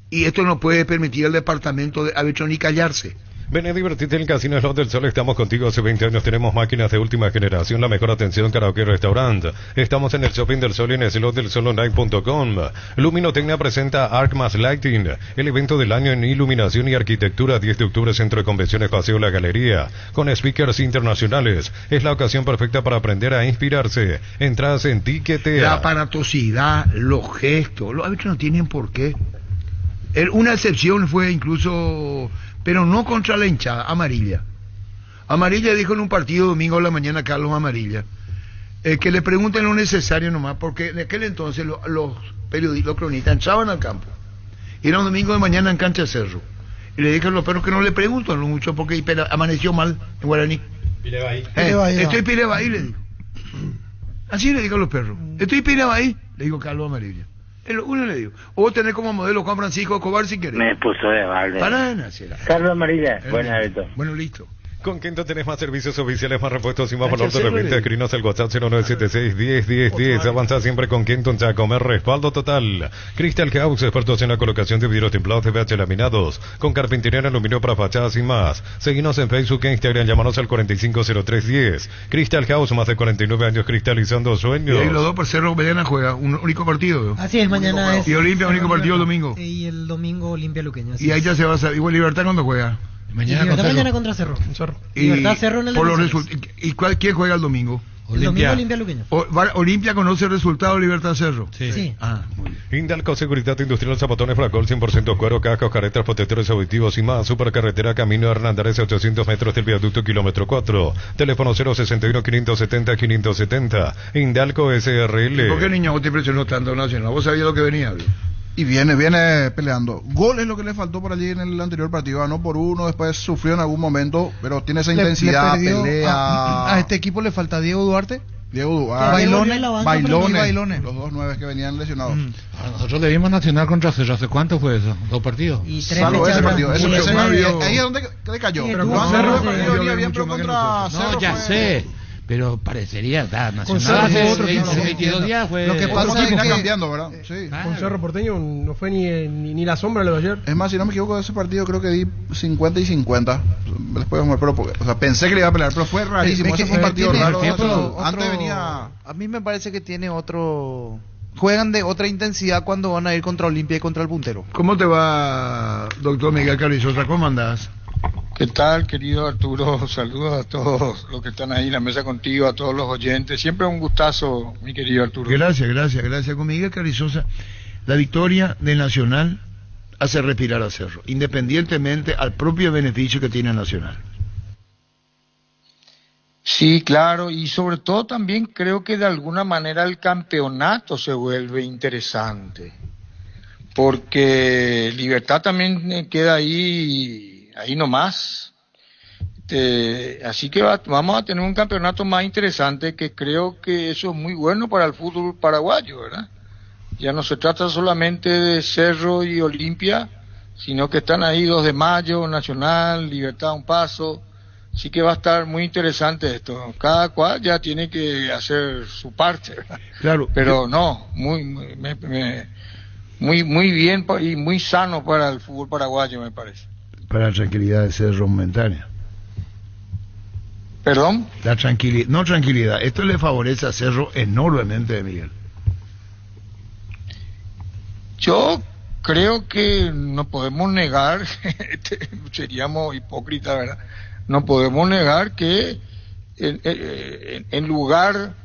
Y esto no puede permitir al departamento de árbitro ni callarse. Ven a divertirte en el Casino Slot del Sol. Estamos contigo hace 20 años. Tenemos máquinas de última generación, la mejor atención, karaoke, restaurante. Estamos en el Shopping del Sol y en el slotdelsolonline.com. Luminotecnia presenta Arc Más Lighting, el evento del año en iluminación y arquitectura. 10 de octubre, Centro de Convenciones Paseo La Galería, con speakers internacionales. Es la ocasión perfecta para aprender a inspirarse. Entradas en Tiquetea. La aparatosidad, los gestos, los árbitros no tienen por qué. Una excepción fue incluso, pero no contra la hinchada, Amarilla. Amarilla dijo en un partido domingo a la mañana, Carlos Amarilla, que le pregunten lo necesario nomás, porque en aquel entonces los periodistas, los cronistas entraban al campo. Y era un domingo de mañana en cancha Cerro. Y le dije a los perros que no le preguntan mucho, porque amaneció mal en guaraní. Pirebaí. Estoy Pirebaí, le digo. Así le digo a los perros. Estoy Pirebaí, le digo Carlos Amarilla. Uno le digo, o tener como modelo Juan Francisco Escobar si querés. Me puso de balde. Para nada, Carlos Amarilla, buena Beto. Bueno, listo. Con Quinto tenés más servicios oficiales, más repuestos y más valor de reventa. Escrinos al WhatsApp 0976-10-10-10. Avanza siempre con Quinto a comer respaldo total. Crystal House, expertos en la colocación de vidrios templados de VH laminados, con carpintería en aluminio para fachadas y más. Seguinos en Facebook e Instagram, llámanos al 450310. Crystal House, más de 49 años cristalizando sueños. Y los dos por Cerro mañana juega un único partido. Así es, mañana es. Y Olimpia, único partido el domingo. Y el domingo Olimpia Luqueño. Y ahí ya se va a saber. Igual Libertad cuando juega. Mañana contra Cerro. Libertad Cerro en el por ¿Y quién juega el domingo? El domingo Olimpia Luqueño. ¿Olimpia conoce el resultado de Libertad Cerro? Sí. Muy bien. Indalco Seguridad Industrial, zapatones Fracol, 100% cuero, cascos, caretas, protectores auditivos y más. Supercarretera Camino Hernandez, 800 metros del viaducto kilómetro 4. Teléfono 061-570-570. Indalco SRL. ¿Por qué, niño, vos te impresionó tanto Nacional? ¿Vos sabías lo que venía? Y viene peleando. Gol es lo que le faltó por allí en el anterior partido. Ganó por 1, después sufrió en algún momento, pero tiene esa intensidad, pelea. ¿A este equipo le falta Diego Duarte? Diego Duarte, Bailones, los 2 9 que venían lesionados. Nosotros le vimos Nacional contra Cerro. ¿Hace cuánto fue eso? 2 partidos. Y 3 Salvo ese partido. fechas. Ahí es donde decayó. Sí, Pero tuvo con Cerro Cerro sí. venía bien, pero contra Cerro No, ya fue- sé. Pero parecería, Nacional Cerro hace fue otro equipo. 22 días fue... Lo que Otro pasa es venía que cambiando, ¿verdad? Sí. Con Cerro Porteño no fue ni la sombra lo de ayer. Es más, si no me equivoco, de ese partido creo que di 50 y 50. Después vamos a ver, pero, o sea, pensé que le iba a pelear, pero fue rarísimo. Ese fue un partido tiene raro. otro- Antes venía... A mí me parece que tiene otro... Juegan de otra intensidad cuando van a ir contra Olimpia y contra el puntero. ¿Cómo te va, doctor Miguel Carrizosa? ¿Cómo andás? ¿Qué tal, querido Arturo? Saludos a todos los que están ahí en la mesa contigo, a todos los oyentes. Siempre un gustazo, mi querido Arturo. Gracias. Con Miguel Carrizosa, la victoria de Nacional hace respirar a Cerro, independientemente al propio beneficio que tiene Nacional. Sí, claro, y sobre todo también creo que de alguna manera el campeonato se vuelve interesante, porque Libertad también queda ahí nomás. Así que vamos a tener un campeonato más interesante, que creo que eso es muy bueno para el fútbol paraguayo, ¿verdad? Ya no se trata solamente de Cerro y Olimpia, sino que están ahí 2 de Mayo, Nacional, Libertad un paso. Así que va a estar muy interesante esto. Cada cual ya tiene que hacer su parte, ¿verdad? Claro. Pero no, muy bien y muy sano para el fútbol paraguayo, me parece. Para la tranquilidad de Cerro momentánea. ¿Perdón? La tranquilidad, no tranquilidad. Esto le favorece a Cerro enormemente, Miguel. Yo creo que no podemos negar, seríamos hipócritas, ¿verdad? No podemos negar que en lugar,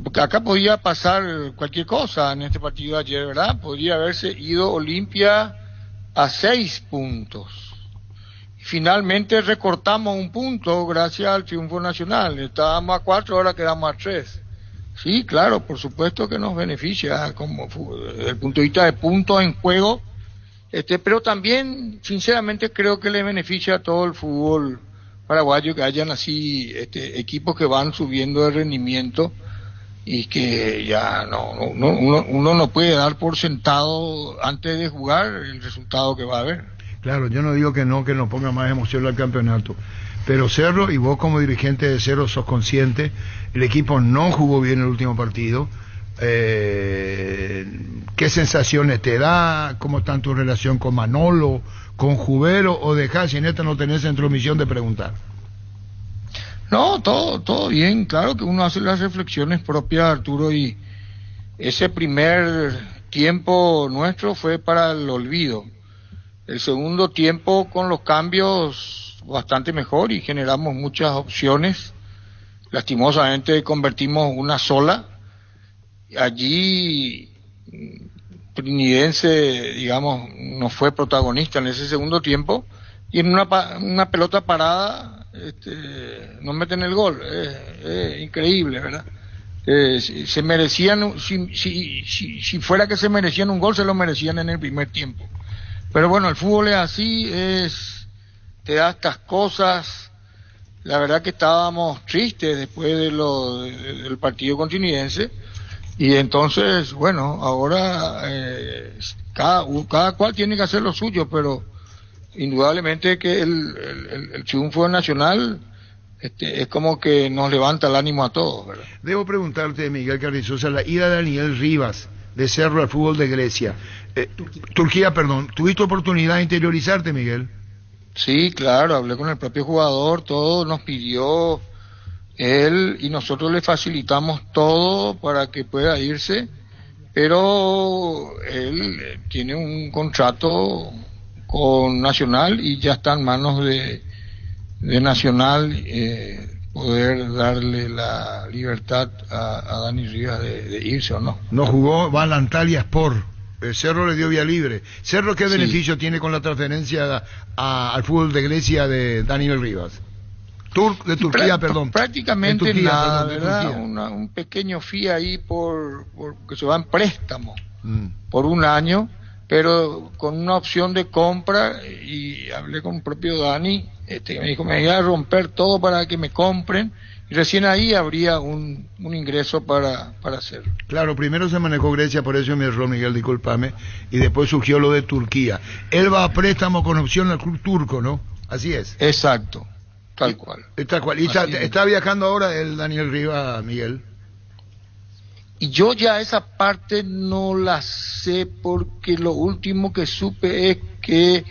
porque acá podía pasar cualquier cosa en este partido de ayer, ¿verdad? Podría haberse ido Olimpia a 6 puntos. Finalmente recortamos 1 punto gracias al triunfo nacional. Estábamos a 4, ahora quedamos a 3. Sí, claro, por supuesto que nos beneficia como desde el punto de vista de puntos en juego, pero también, sinceramente, creo que le beneficia a todo el fútbol paraguayo que hayan así equipos que van subiendo de rendimiento y que ya uno no puede dar por sentado antes de jugar el resultado que va a haber. Claro, yo no digo que nos ponga más emoción al campeonato, pero Cerro, y vos como dirigente de Cerro sos consciente, el equipo no jugó bien el último partido. ¿Qué sensaciones te da? ¿Cómo está tu relación con Manolo, con Jubero, o dejás, si en esta no tenés intromisión de preguntar? No, todo bien, claro que uno hace las reflexiones propias, Arturo, y ese primer tiempo nuestro fue para el olvido. El segundo tiempo, con los cambios, bastante mejor y generamos muchas opciones. Lastimosamente convertimos una sola. Allí Trinidense, digamos, no fue protagonista en ese segundo tiempo, y en una pelota parada no meten el gol. Increíble, ¿verdad? Se merecían, si fuera que se merecían un gol, se lo merecían en el primer tiempo. Pero bueno, el fútbol es así, te da estas cosas. La verdad que estábamos tristes después del partido con Trinidense, y entonces, bueno, ahora cada cual tiene que hacer lo suyo, pero indudablemente que el triunfo nacional es como que nos levanta el ánimo a todos, ¿verdad? Debo preguntarte, Miguel Carrizosa, la ida de Daniel Rivas de Cerro al fútbol de Grecia, Turquía, ¿tuviste oportunidad de interiorizarte, Miguel? Sí, claro, hablé con el propio jugador, todo nos pidió él y nosotros le facilitamos todo para que pueda irse, pero él tiene un contrato con Nacional y ya está en manos de Nacional poder darle la libertad a Dani Rivas de irse o no. No jugó, va al Antalya Sport. Cerro le dio vía libre. Cerro, ¿qué beneficio tiene con la transferencia al fútbol de Grecia de Daniel Rivas? De Turquía, perdón. Prácticamente Turquía, nada, perdón, ¿verdad? Un pequeño fee ahí por que se va en préstamo por 1 año, pero con una opción de compra, y hablé con el propio Dani Me dijo, me voy a romper todo para que me compren, y recién ahí habría un ingreso para hacerlo. Claro, primero se manejó Grecia, por eso mi error, Miguel, discúlpame, y después surgió lo de Turquía. Él va a préstamo con opción al club turco, ¿no? Así es. Exacto, tal cual. Tal cual. ¿Y está viajando ahora el Daniel Rivas, Miguel? Y yo ya esa parte no la sé, porque lo último que supe es que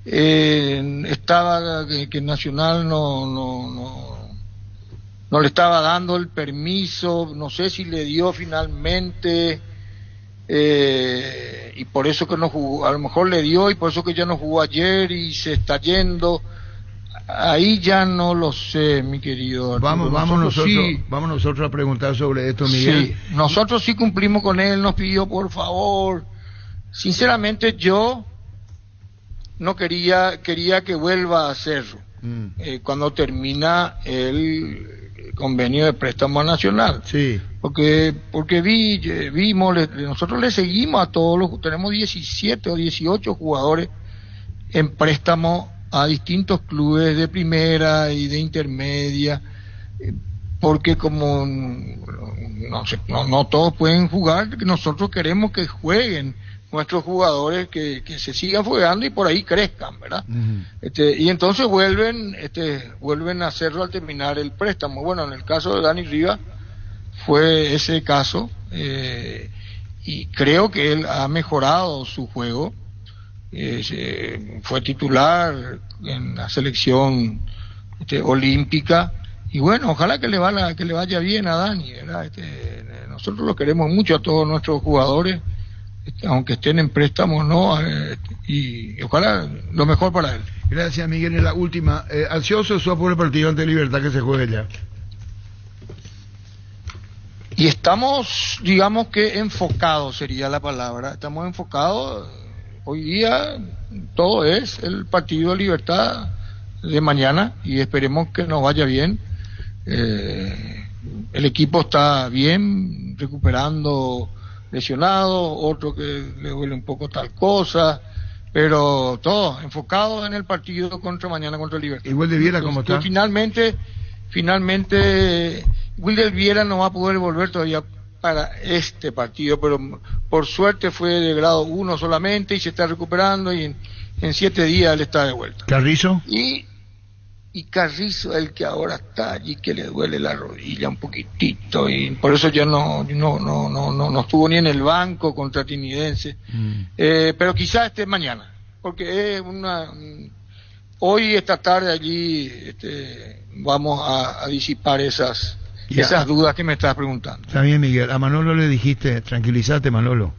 que Nacional no le estaba dando el permiso, no sé si le dio finalmente, y por eso que no jugó, a lo mejor le dio y por eso que ya no jugó ayer y se está yendo. Ahí ya no lo sé, mi querido Arturo. Vamos nosotros a preguntar sobre esto, Miguel. Sí, nosotros sí cumplimos con él, nos pidió por favor. Sinceramente yo no quería que vuelva a hacerlo cuando termina el convenio de préstamo nacional. Sí. Porque vimos, nosotros le seguimos a todos tenemos 17 o 18 jugadores en préstamo a distintos clubes de primera y de intermedia, porque como no todos pueden jugar, nosotros queremos que jueguen nuestros jugadores, que se sigan jugando y por ahí crezcan, ¿verdad? Y entonces vuelven a hacerlo al terminar el préstamo. Bueno, en el caso de Dani Rivas fue ese caso, y creo que él ha mejorado su juego. Fue titular en la selección olímpica, y bueno, ojalá que le vaya bien a Dani, ¿verdad? Nosotros lo queremos mucho a todos nuestros jugadores, aunque estén en préstamos, ¿no? Y ojalá lo mejor para él. Gracias, Miguel. En la última, ¿ansioso sos por el partido ante Libertad que se juegue ya? Y estamos, digamos que enfocados sería la palabra, estamos enfocados. Hoy día todo es el partido de Libertad de mañana y esperemos que nos vaya bien. El equipo está bien, recuperando lesionados, otro que le duele un poco tal cosa, pero todo enfocado en el partido mañana contra Libertad. ¿Y Wilder Viera cómo está? Finalmente Wilder Viera no va a poder volver todavía para este partido, pero por suerte fue de grado 1 solamente y se está recuperando, y en 7 días él está de vuelta. ¿Carrizo? Y Carrizo, el que ahora está allí, que le duele la rodilla un poquitito, y por eso ya no estuvo ni en el banco contra Trinidense, pero quizás esté mañana, porque es hoy, esta tarde allí vamos a disipar esas dudas que me estás preguntando. Está bien, Miguel. A Manolo le dijiste, tranquilízate, Manolo.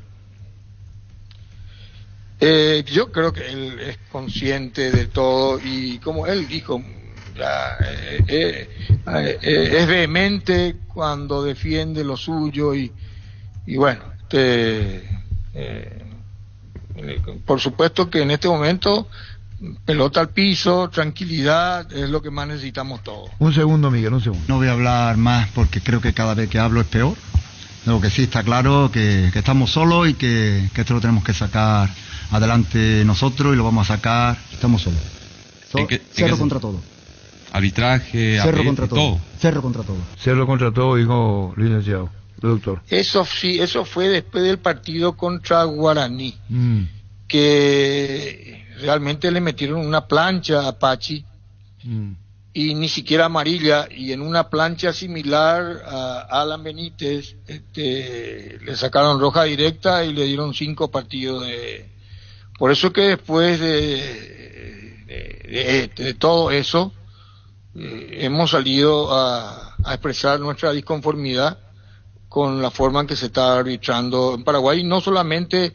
Yo creo que él es consciente de todo, y como él dijo, es vehemente cuando defiende lo suyo, y bueno, por supuesto que en este momento pelota al piso, tranquilidad, es lo que más necesitamos todos. Un segundo, Miguel, un segundo. No voy a hablar más porque creo que cada vez que hablo es peor. Lo que sí está claro que estamos solos y que esto lo tenemos que sacar adelante nosotros, y lo vamos a sacar. Estamos solos. Cerro contra todo. Arbitraje, Cerro contra todo. Cerro contra todo. Cerro contra todo, dijo licenciado, doctor. Eso sí, eso fue después del partido contra Guaraní, que realmente le metieron una plancha a Pachi, y ni siquiera amarilla, y en una plancha similar a Alan Benítez le sacaron roja directa y le dieron 5 partidos por eso que después de todo eso hemos salido a expresar nuestra disconformidad con la forma en que se está arbitrando en Paraguay. No solamente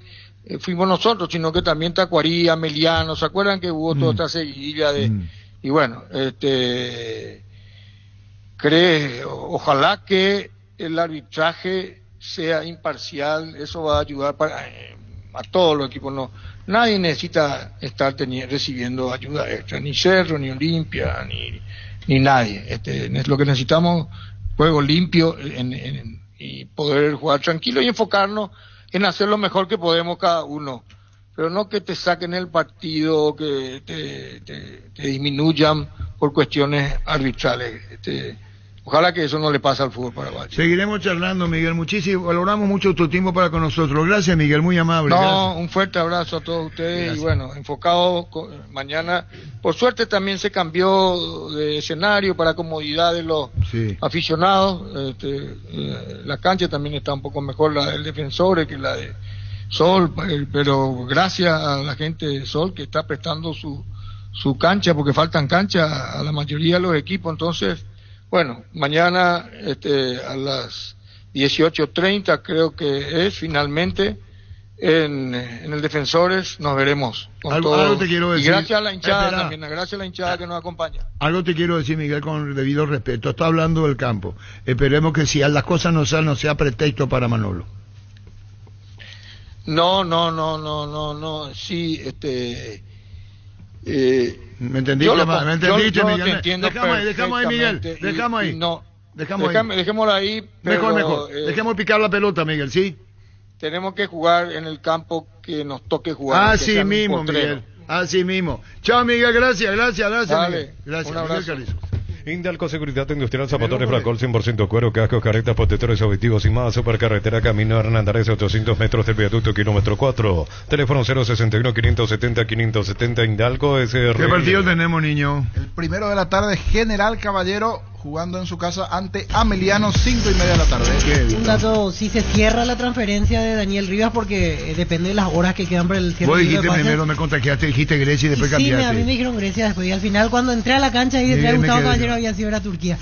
fuimos nosotros, sino que también Tacuarí, Ameliano, ¿se acuerdan que hubo toda esta seguidilla y bueno, ojalá que el arbitraje sea imparcial, eso va a ayudar a todos los equipos. Nadie necesita estar recibiendo ayuda extra, ni Cerro, ni Olimpia, ni nadie. Lo que necesitamos, juego limpio, y poder jugar tranquilo y enfocarnos en hacer lo mejor que podemos cada uno. pero no que te saquen el partido, que te disminuyan por cuestiones arbitrales. Ojalá que eso no le pase al fútbol paraguayo. Seguiremos charlando, Miguel. Muchísimo, valoramos mucho tu tiempo para con nosotros. Gracias, Miguel, muy amable. No, gracias. Un fuerte abrazo a todos ustedes. Gracias. Y bueno, enfocado mañana. Por suerte también se cambió de escenario para comodidad de los aficionados. La cancha también está un poco mejor, la del Defensor, que la de Sol, pero gracias a la gente de Sol que está prestando su cancha, porque faltan canchas a la mayoría de los equipos. Entonces, bueno, mañana a las 18:30 creo que es finalmente en el Defensores, nos veremos con algo te quiero decir. Y gracias a la hinchada también, gracias a la hinchada que nos acompaña. Algo te quiero decir, Miguel, con debido respeto. Está hablando del campo. Esperemos que si las cosas no salen, no sea pretexto para Manolo. No, sí, ¿me entendiste, Miguel? Te entiendo dejamos ahí, Miguel, dejamos ahí. Dejémoslo ahí. Pero, mejor. Dejemos picar la pelota, Miguel, ¿sí? Tenemos que jugar en el campo que nos toque jugar. Así mismo, Miguel. Así mismo. Chao, Miguel, gracias. Dale, Miguel. Gracias, un abrazo. Miguel Carrizo. Indalco Seguridad Industrial, zapatos Fracol, 100% cuero, cascos, caretas, protectores auditivos y más. Supercarretera Camino Hernandez, 800 metros del viaducto, kilómetro 4. Teléfono 061-570-570. Indalco SR. ¿Qué partido tenemos, niño? El 1 de la tarde, General Caballero jugando en su casa ante Ameliano, 5:30 de la tarde. Un dato, si se cierra la transferencia de Daniel Rivas, porque depende de las horas que quedan para el cierre. Vos dijiste primero, me contagiaste, dijiste Grecia y después cambiaste. Sí, a mí me dijeron Grecia después, y al final cuando entré a la cancha y entré a Gustavo Caballero había sido era Turquía.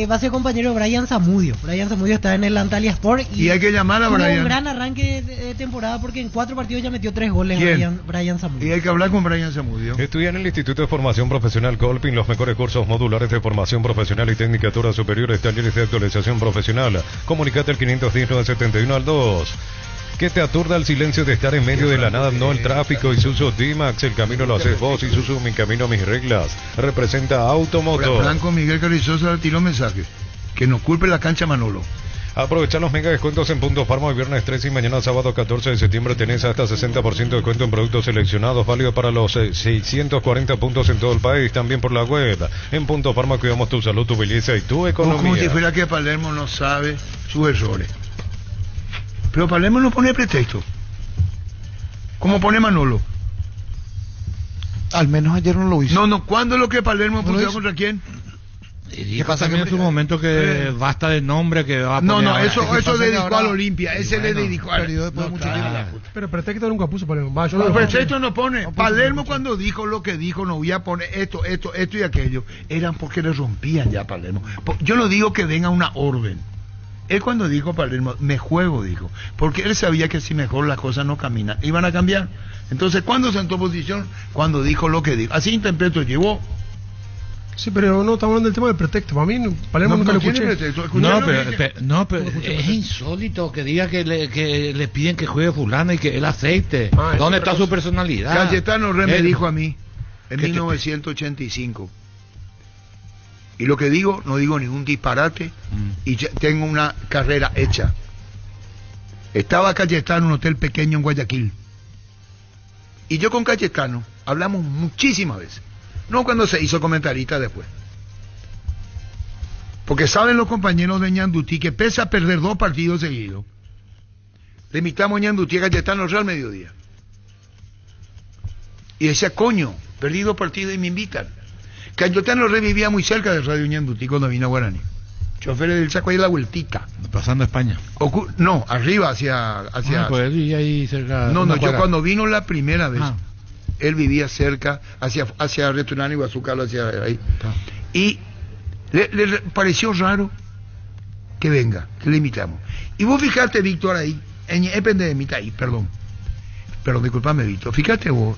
Va a ser compañero Brian Zamudio. Brian Zamudio está en el Antalya Sport y hay que llamar a Brian. Tuvo un gran arranque de temporada porque en 4 partidos ya metió 3 goles. Brian Zamudio. Y hay que hablar con Brian Zamudio. Estudia en el Instituto de Formación Profesional Colpin los mejores cursos modulares de formación profesional y tecnicatura superior, talleres de actualización profesional. Comunicate al 510-971 al 2. Que te aturda el silencio de estar en medio de la nada, no el tráfico. Isuzu D-Max, el camino lo haces vos. Isuzu, mi camino, mis reglas. Representa Automotor. Blanco Miguel Carrizosa le tiró mensaje. Que nos culpe la cancha Manolo. Aprovechar los mega descuentos en Punto Farma. El viernes 13 y mañana sábado 14 de septiembre tenés hasta 60% de descuento en productos seleccionados, válido para los 640 puntos en todo el país, también por la web. En Punto Farma cuidamos tu salud, tu belleza y tu economía. Como si fuera que Palermo no sabe sus errores. Pero Palermo no pone pretexto. ¿Cómo pone Manolo? Al menos ayer no lo hizo. No, ¿cuándo es lo que Palermo puso contra quién? Y dijo también en su momento que basta de nombre que va a poner. No, eso le dedicó al Olimpia, ese le dedicó al Pero pretexto nunca puso Palermo. Pretexto no pone. Palermo cuando dijo lo que dijo, no voy a poner esto y aquello, eran porque le rompían ya a Palermo. Yo no digo que venga una orden. Él cuando dijo Palermo, me juego, dijo, porque él sabía que si mejor las cosas no caminan, iban a cambiar. Entonces, ¿cuándo sentó posición? Cuando dijo lo que dijo. Así interpreto, llevó. Sí, pero no estamos hablando del tema del pretexto. Para mí, Palermo nunca lo escuché. Pero es insólito que diga que le piden que juegue fulano y que él aceite. ¿Dónde está su personalidad? Cayetano Re me dijo a mí en 1985. Y lo que digo, no digo ningún disparate y ya tengo una carrera hecha. Estaba Cayetano en un hotel pequeño en Guayaquil. Y yo con Cayetano hablamos muchísimas veces. No cuando se hizo comentarista después. Porque saben los compañeros de Ñandutí que pese a perder 2 partidos seguidos, le invitamos a Ñandutí a Cayetano Real mediodía. Y decía, coño, perdí 2 partidos y me invitan. Cayetano revivía muy cerca de Radio Ñandutí cuando vino a Guaraní. Choferes del Chaco ahí la vueltita. Pasando a España. No, arriba hacia pues él vivía ahí cerca. Yo cuando vino la primera vez, él vivía cerca, hacia Retunán y Guazucalo, hacia ahí. Y le pareció raro que venga, que le invitamos. Y vos fijate, Víctor, ahí, perdón, disculpame, Víctor, fíjate vos,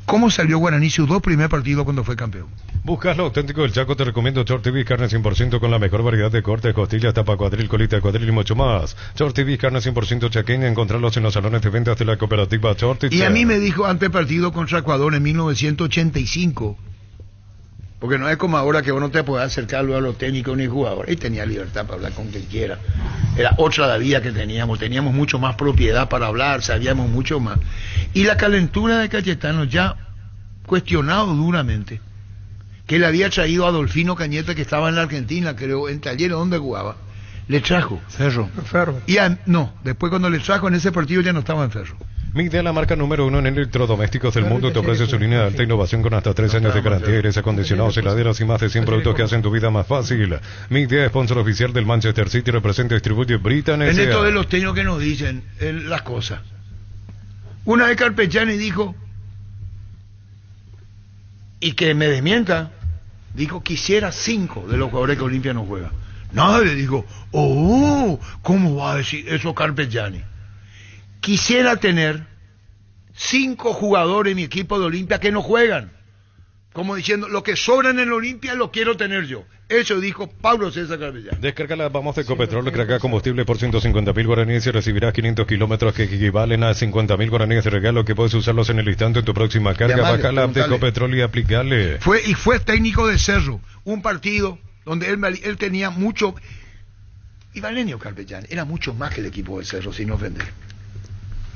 ¿cómo salió Guaraní sus 2 primeros partidos cuando fue campeón? Buscas lo auténtico del Chaco, te recomiendo Short TV, carne 100% con la mejor variedad de cortes, costillas, tapa cuadril, colita de cuadril y mucho más. Short TV, carne 100% chaqueña, encontrarlos en los salones de ventas de la cooperativa Short. Y a mí me dijo ante partido contra Ecuador en 1985, Porque no es como ahora que vos no te podés acercar a los técnicos ni jugadores. Ahí tenía libertad para hablar con quien quiera. Era otra la vida que teníamos mucho más propiedad para hablar, sabíamos mucho más. Y la calentura de Cayetano, ya cuestionado duramente, que le había traído a Adolfino Cañete, que estaba en la Argentina, creo, en Talleres, donde jugaba, le trajo. Ferro. Y después cuando le trajo en ese partido ya no estaba en Ferro. Midea, la marca número 1 en electrodomésticos del mundo, te ofrece su línea de alta innovación con hasta 3 años de garantía, aires acondicionados, heladeras y más de 100 productos que hacen tu vida más fácil. Midea, sponsor oficial del Manchester City, representa y distribuye Britannia. En esto de los técnicos que nos dicen las cosas. Una vez Carpegiani dijo, y que me desmienta, dijo, quisiera 5 de los jugadores que Olimpia no juega. Nadie dijo, ¿cómo va a decir eso Carpegiani? Quisiera tener 5 jugadores en mi equipo de Olimpia que no juegan. Como diciendo, lo que sobran en Olimpia lo quiero tener yo. Eso dijo Pablo César Carpegiani. Descarga la Vamos de Ecopetrol, carga combustible por 150.000 guaraníes y recibirás 500 kilómetros que equivalen a 50.000 guaraníes de regalo, que puedes usarlos en el instante en tu próxima carga. Baja la app de Ecopetrol y aplicarle. Fue técnico de Cerro, un partido donde él tenía mucho. Y Valenio Carpegiani era mucho más que el equipo de Cerro, sin ofender.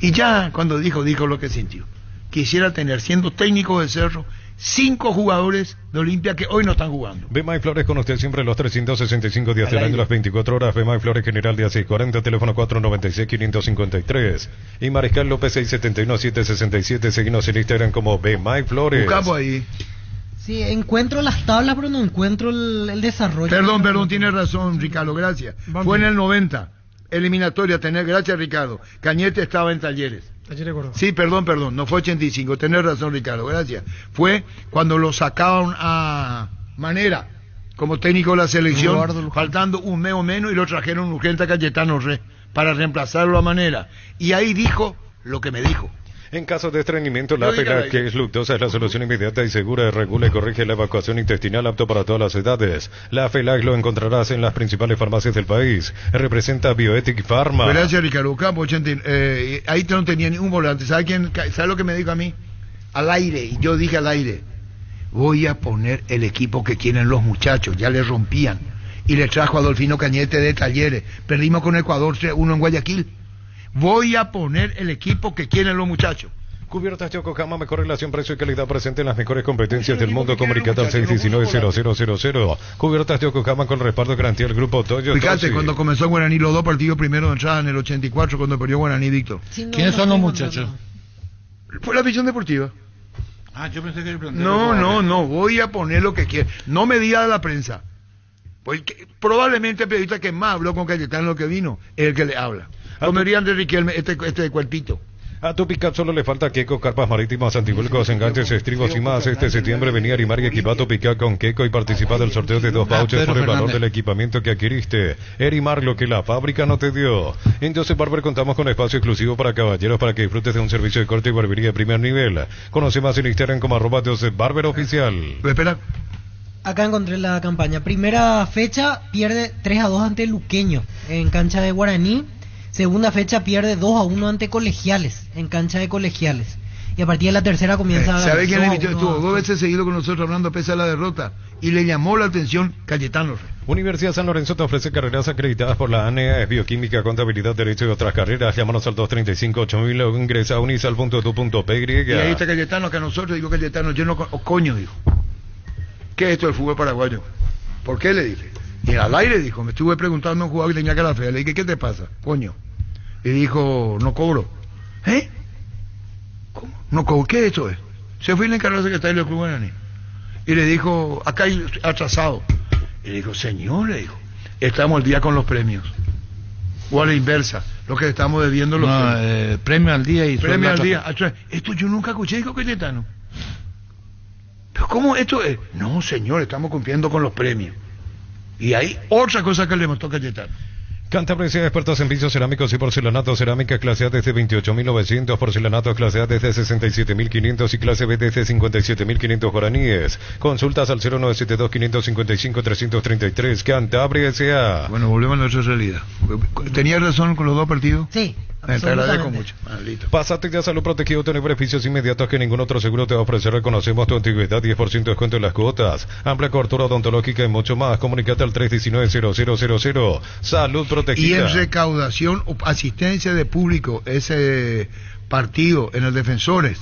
Y ya cuando dijo lo que sintió. Quisiera tener, siendo técnico de Cerro, 5 jugadores de Olimpia que hoy no están jugando. Bemay Flores con usted siempre los 365 días del año, las 24 horas. Bemay Flores General de 640, teléfono 496-553. Y Mariscal López 671-767. Seguimos en Instagram como Bemay Flores. Buscamos ahí. Sí, encuentro las tablas, pero no encuentro el desarrollo. Perdón, tiene razón, Ricardo, gracias. Fue en el 90. Eliminatoria, gracias Ricardo. Cañete estaba en Talleres. Sí, perdón, no fue 85, tenés razón Ricardo, gracias. Fue cuando lo sacaban a Manera como técnico de la selección, faltando un mes o menos, y lo trajeron urgente a Cayetano para reemplazarlo a Manera. Y ahí dijo lo que me dijo. En caso de estreñimiento, la FELAG, que es luctosa, es la solución inmediata y segura, regula y corrige la evacuación intestinal, apto para todas las edades. La FELAG lo encontrarás en las principales farmacias del país. Representa Bioethic Pharma. Gracias, Ricardo Campo. Ahí no tenía ni un volante. ¿Sabe lo que me dijo a mí? Al aire, y yo dije al aire, voy a poner el equipo que quieren los muchachos, ya le rompían. Y le trajo a Adolfino Cañete de Talleres. Perdimos con Ecuador 3-1 en Guayaquil. Voy a poner el equipo que quieren los muchachos. Cubiertas Yokohama, mejor relación precio y calidad presente en las mejores competencias del mundo. Comunicate al 619-0000. Cubiertas Yokohama con respaldo garantía del grupo Toyo. Fíjate, cuando comenzó Guaraní, los 2 partidos primero de entrada en el 84, cuando perdió Guaraní, Víctor. ¿Quiénes son los muchachos? Fue la visión deportiva. Yo pensé que No, voy a poner lo que quiera. No me diga de la prensa. Porque probablemente el periodista que más habló con Cayetano lo que vino es el que le habla. Comerían de Riquelme este cuerpito. A tu pick-up solo le falta Queco, carpas marítimas, antivuelcos, enganches, estribos y más. Este septiembre venía a Arimar y equipa tu pick-up con Queco y participa del sorteo de 2 vouchers por el valor del equipamiento que adquiriste. Erimar, lo que la fábrica no te dio. En Joseph Barber contamos con espacio exclusivo para caballeros para que disfrutes de un servicio de corte y barbería de primer nivel. Conoce más en Instagram como @Joseph Barber Oficial. Espera. Acá encontré la campaña. Primera fecha pierde 3-2 ante Luqueño en cancha de Guaraní. Segunda fecha pierde 2-1 ante Colegiales en cancha de Colegiales. Y a partir de la tercera comienza a... ¿Sabe quién estuvo 2 veces seguido con nosotros hablando pese a la derrota? Y le llamó la atención Cayetano. Universidad San Lorenzo te ofrece carreras acreditadas por la ANEA, bioquímica, contabilidad, derecho y otras carreras. Llámanos al 235-8000 o ingresa a unisal.edu.py. Y ahí está Cayetano, que a nosotros, digo Cayetano, yo no... coño, dijo. ¿Qué es esto del fútbol paraguayo? ¿Por qué le dije? Y al aire dijo, me estuve preguntando a un jugador que tenía cara fea, le dije, ¿qué te pasa? Coño. Y dijo, no cobro. ¿Eh? ¿Cómo? No cobro, ¿qué esto es? Se fue el encargado secretario del Club Guaraní. Y le dijo, acá hay atrasado. Y le dijo, señor, le dijo, estamos al día con los premios. O a la inversa, lo que estamos debiendo los premios. Premio al día y... Premio al día. Esto yo nunca escuché, dijo Cayetano. ¿Pero cómo esto es? No, señor, estamos cumpliendo con los premios. Y hay otra cosa que le mostró Cayetano. Cantabria, expertos en pisos cerámicos y porcelanato, cerámica clase A desde 28.900, porcelanato clase A desde 67.500 y clase B desde 57.500 guaraníes. Consultas al 0972-555-333. Cantabria S.A. Bueno, volvemos a nuestra realidad. ¿Tenía razón con los 2 partidos? Sí. Te agradezco mucho. Listo. Pasate ya Salud Protegido, tiene beneficios inmediatos que ningún otro seguro te va a ofrecer. Reconocemos tu antigüedad, 10% de descuento en las cuotas, amplia cobertura odontológica y mucho más. Comunicate al 319-0000. Salud Protegida. Y en recaudación, asistencia de público, ese partido en el Defensores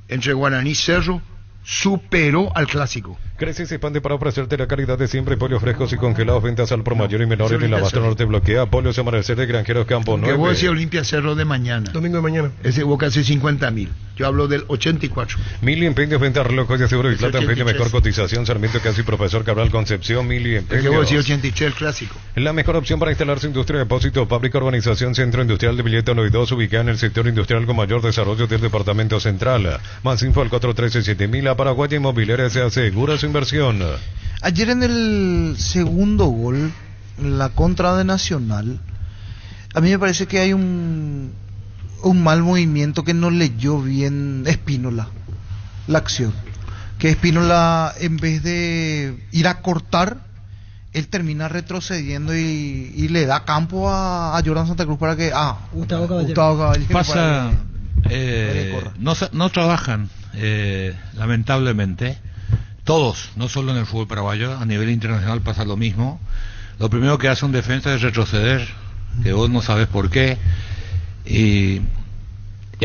entre Guaraní y Cerro superó al clásico. Crece y se expande para ofrecerte la calidad de siempre. Pollos frescos y congelados, ventas al por mayor y menores. Y la Basto Norte bloquea. Pollos Amanecer de Granjeros Campo 9. Que vos decís Olimpia Cerro de mañana. Domingo de mañana. Ese Boca hace 50.000. Yo hablo del 84. Mili Empeños, venta relojes de seguro y plata, empeño, mejor cotización. Sarmiento Casi, Profesor Cabral Concepción, Mili Empeños. Que vos decís 83, el clásico. La mejor opción para instalar su industria de depósito, fábrica, urbanización, centro industrial de Villeta 1 y 2, ubicada en el sector industrial con mayor desarrollo del departamento central. Más info al 413-7000. A Paraguay Inmobiliaria se asegura su inversión. Ayer en el segundo gol, la contra de Nacional, a mí me parece que hay un mal movimiento que no leyó bien Espínola, la acción. Que Espínola, en vez de ir a cortar, él termina retrocediendo y le da campo a Jordan Santa Cruz para que... Gustavo Caballero. Pasa... no trabajan, lamentablemente. Todos, no solo en el fútbol paraguayo, a nivel internacional pasa lo mismo. Lo primero que hace un defensa es retroceder, que vos no sabes por qué. Y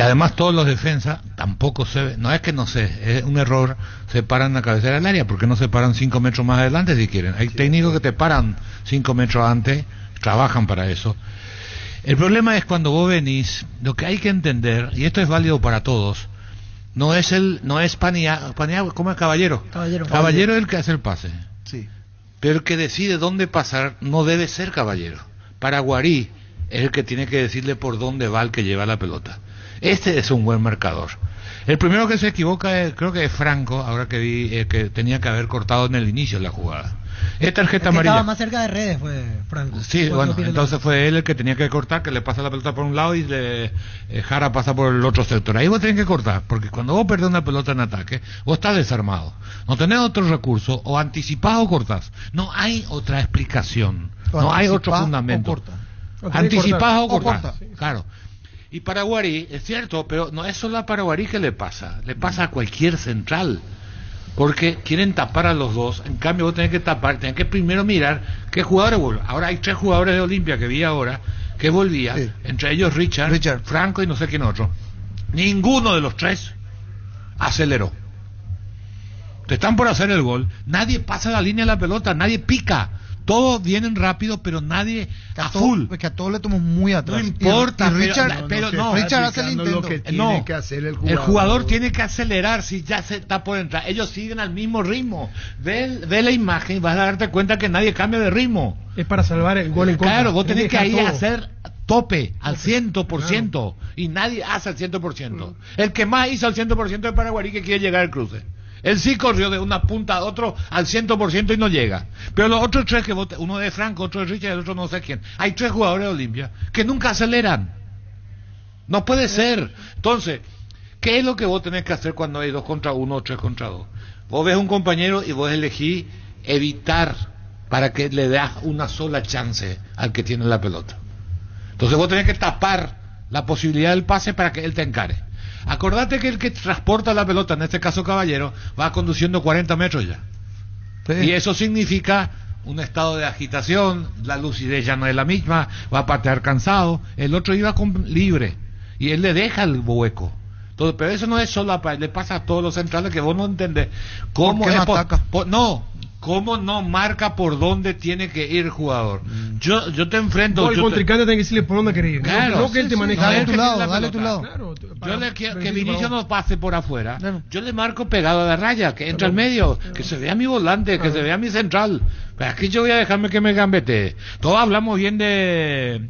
además todos los defensas tampoco no es que no sé, es un error, se paran a cabecera del área, porque no se paran 5 metros más adelante si quieren. Hay técnicos que te paran 5 metros antes, trabajan para eso. El problema es cuando vos venís, lo que hay que entender, y esto es válido para todos, no es Paniagua, ¿cómo es Caballero? Caballero es el que hace el pase. Sí. Pero el que decide dónde pasar no debe ser Caballero. Paraguarí es el que tiene que decirle por dónde va el que lleva la pelota. Este es un buen marcador. El primero que se equivoca creo que es Franco, ahora que vi que tenía que haber cortado en el inicio de la jugada. Es tarjeta amarilla. Estaba más cerca de redes, fue Franco. Sí, bueno, entonces fue él el que tenía que cortar, que le pasa la pelota por un lado y Jara pasa por el otro sector. Ahí vos tenés que cortar, porque cuando vos perdés una pelota en ataque, vos estás desarmado. No tenés otro recurso, o anticipás o cortás. No hay otra explicación, no hay otro fundamento. Anticipás o cortás, claro. Y Paraguarí, es cierto, pero no es solo a Paraguarí que le pasa a cualquier central. Porque quieren tapar a los dos. En cambio vos tenés que tapar, tenés que primero mirar qué jugadores vuelven. Ahora hay 3 jugadores de Olimpia que vi ahora que volvían, sí. Entre ellos Richard, Franco y no sé quién otro. Ninguno de los 3 aceleró. Te están por hacer el gol, nadie pasa la línea de la pelota, nadie pica. Todos vienen rápido, pero nadie full. Que a todos le tomamos muy atrás. No importa, y Richard, Richard hace el intento. Lo que tiene que hacer el jugador tiene que acelerar si ya se está por entrar. Ellos siguen al mismo ritmo. Ve la imagen y vas a darte cuenta que nadie cambia de ritmo. Es para salvar el gol en contra. Claro, vos tenés que ahí hacer tope al 100%, claro. Y nadie hace al 100%. El que más hizo al 100% es Paraguarí, que quiere llegar al cruce. Él sí corrió de una punta a otro al 100% y no llega. Pero los otros 3 que votan, uno de Franco, otro de Richard y el otro no sé quién. Hay 3 jugadores de Olimpia que nunca aceleran. No puede ser. Entonces, ¿qué es lo que vos tenés que hacer cuando hay 2 contra 1 o 3 contra 2? Vos ves un compañero y vos elegís evitar para que le das una sola chance al que tiene la pelota. Entonces vos tenés que tapar la posibilidad del pase para que él te encare. Acordate que el que transporta la pelota, en este caso Caballero, va conduciendo 40 metros ya. Sí. Y eso significa un estado de agitación, la lucidez ya no es la misma, va a patear cansado. El otro iba libre y él le deja el hueco. Entonces, pero eso no es solo le pasa a todos los centrales, que vos no entendés cómo ¿por qué no ataca? ¿Cómo no marca por dónde tiene que ir el jugador? Yo te enfrento. El contrincante tiene que decirle por dónde quiere ir. Claro, no que él te maneja. Dale tu lado. Claro, yo le quiero que Vinicio no pase por afuera. Claro. Yo le marco pegado a la raya, que entre al medio, que se vea mi volante, que se vea mi central. Pero aquí yo voy a dejarme que me gambete. Todos hablamos bien de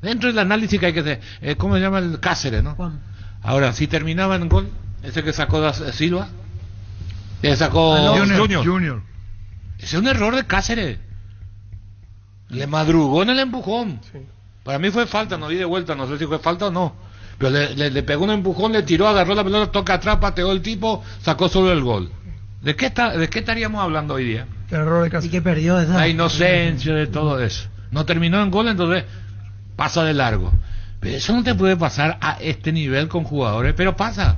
dentro del análisis que hay que hacer. ¿Cómo se llama el Cáceres, no? Juan. Ahora, si terminaba en gol, ese que sacó Silva. Le sacó Junior. Ese es un error de Cáceres. Le madrugó en el empujón. Sí. Para mí fue falta, no di de vuelta, no sé si fue falta o no. Pero le pegó un empujón, le tiró, agarró la pelota, toca atrás, pateó el tipo, sacó solo el gol. ¿De qué estaríamos hablando hoy día? El error de Cáceres. Y que perdió esa. La inocencia de todo eso. No terminó en gol, entonces pasa de largo. Pero eso no te puede pasar a este nivel con jugadores, pero pasa.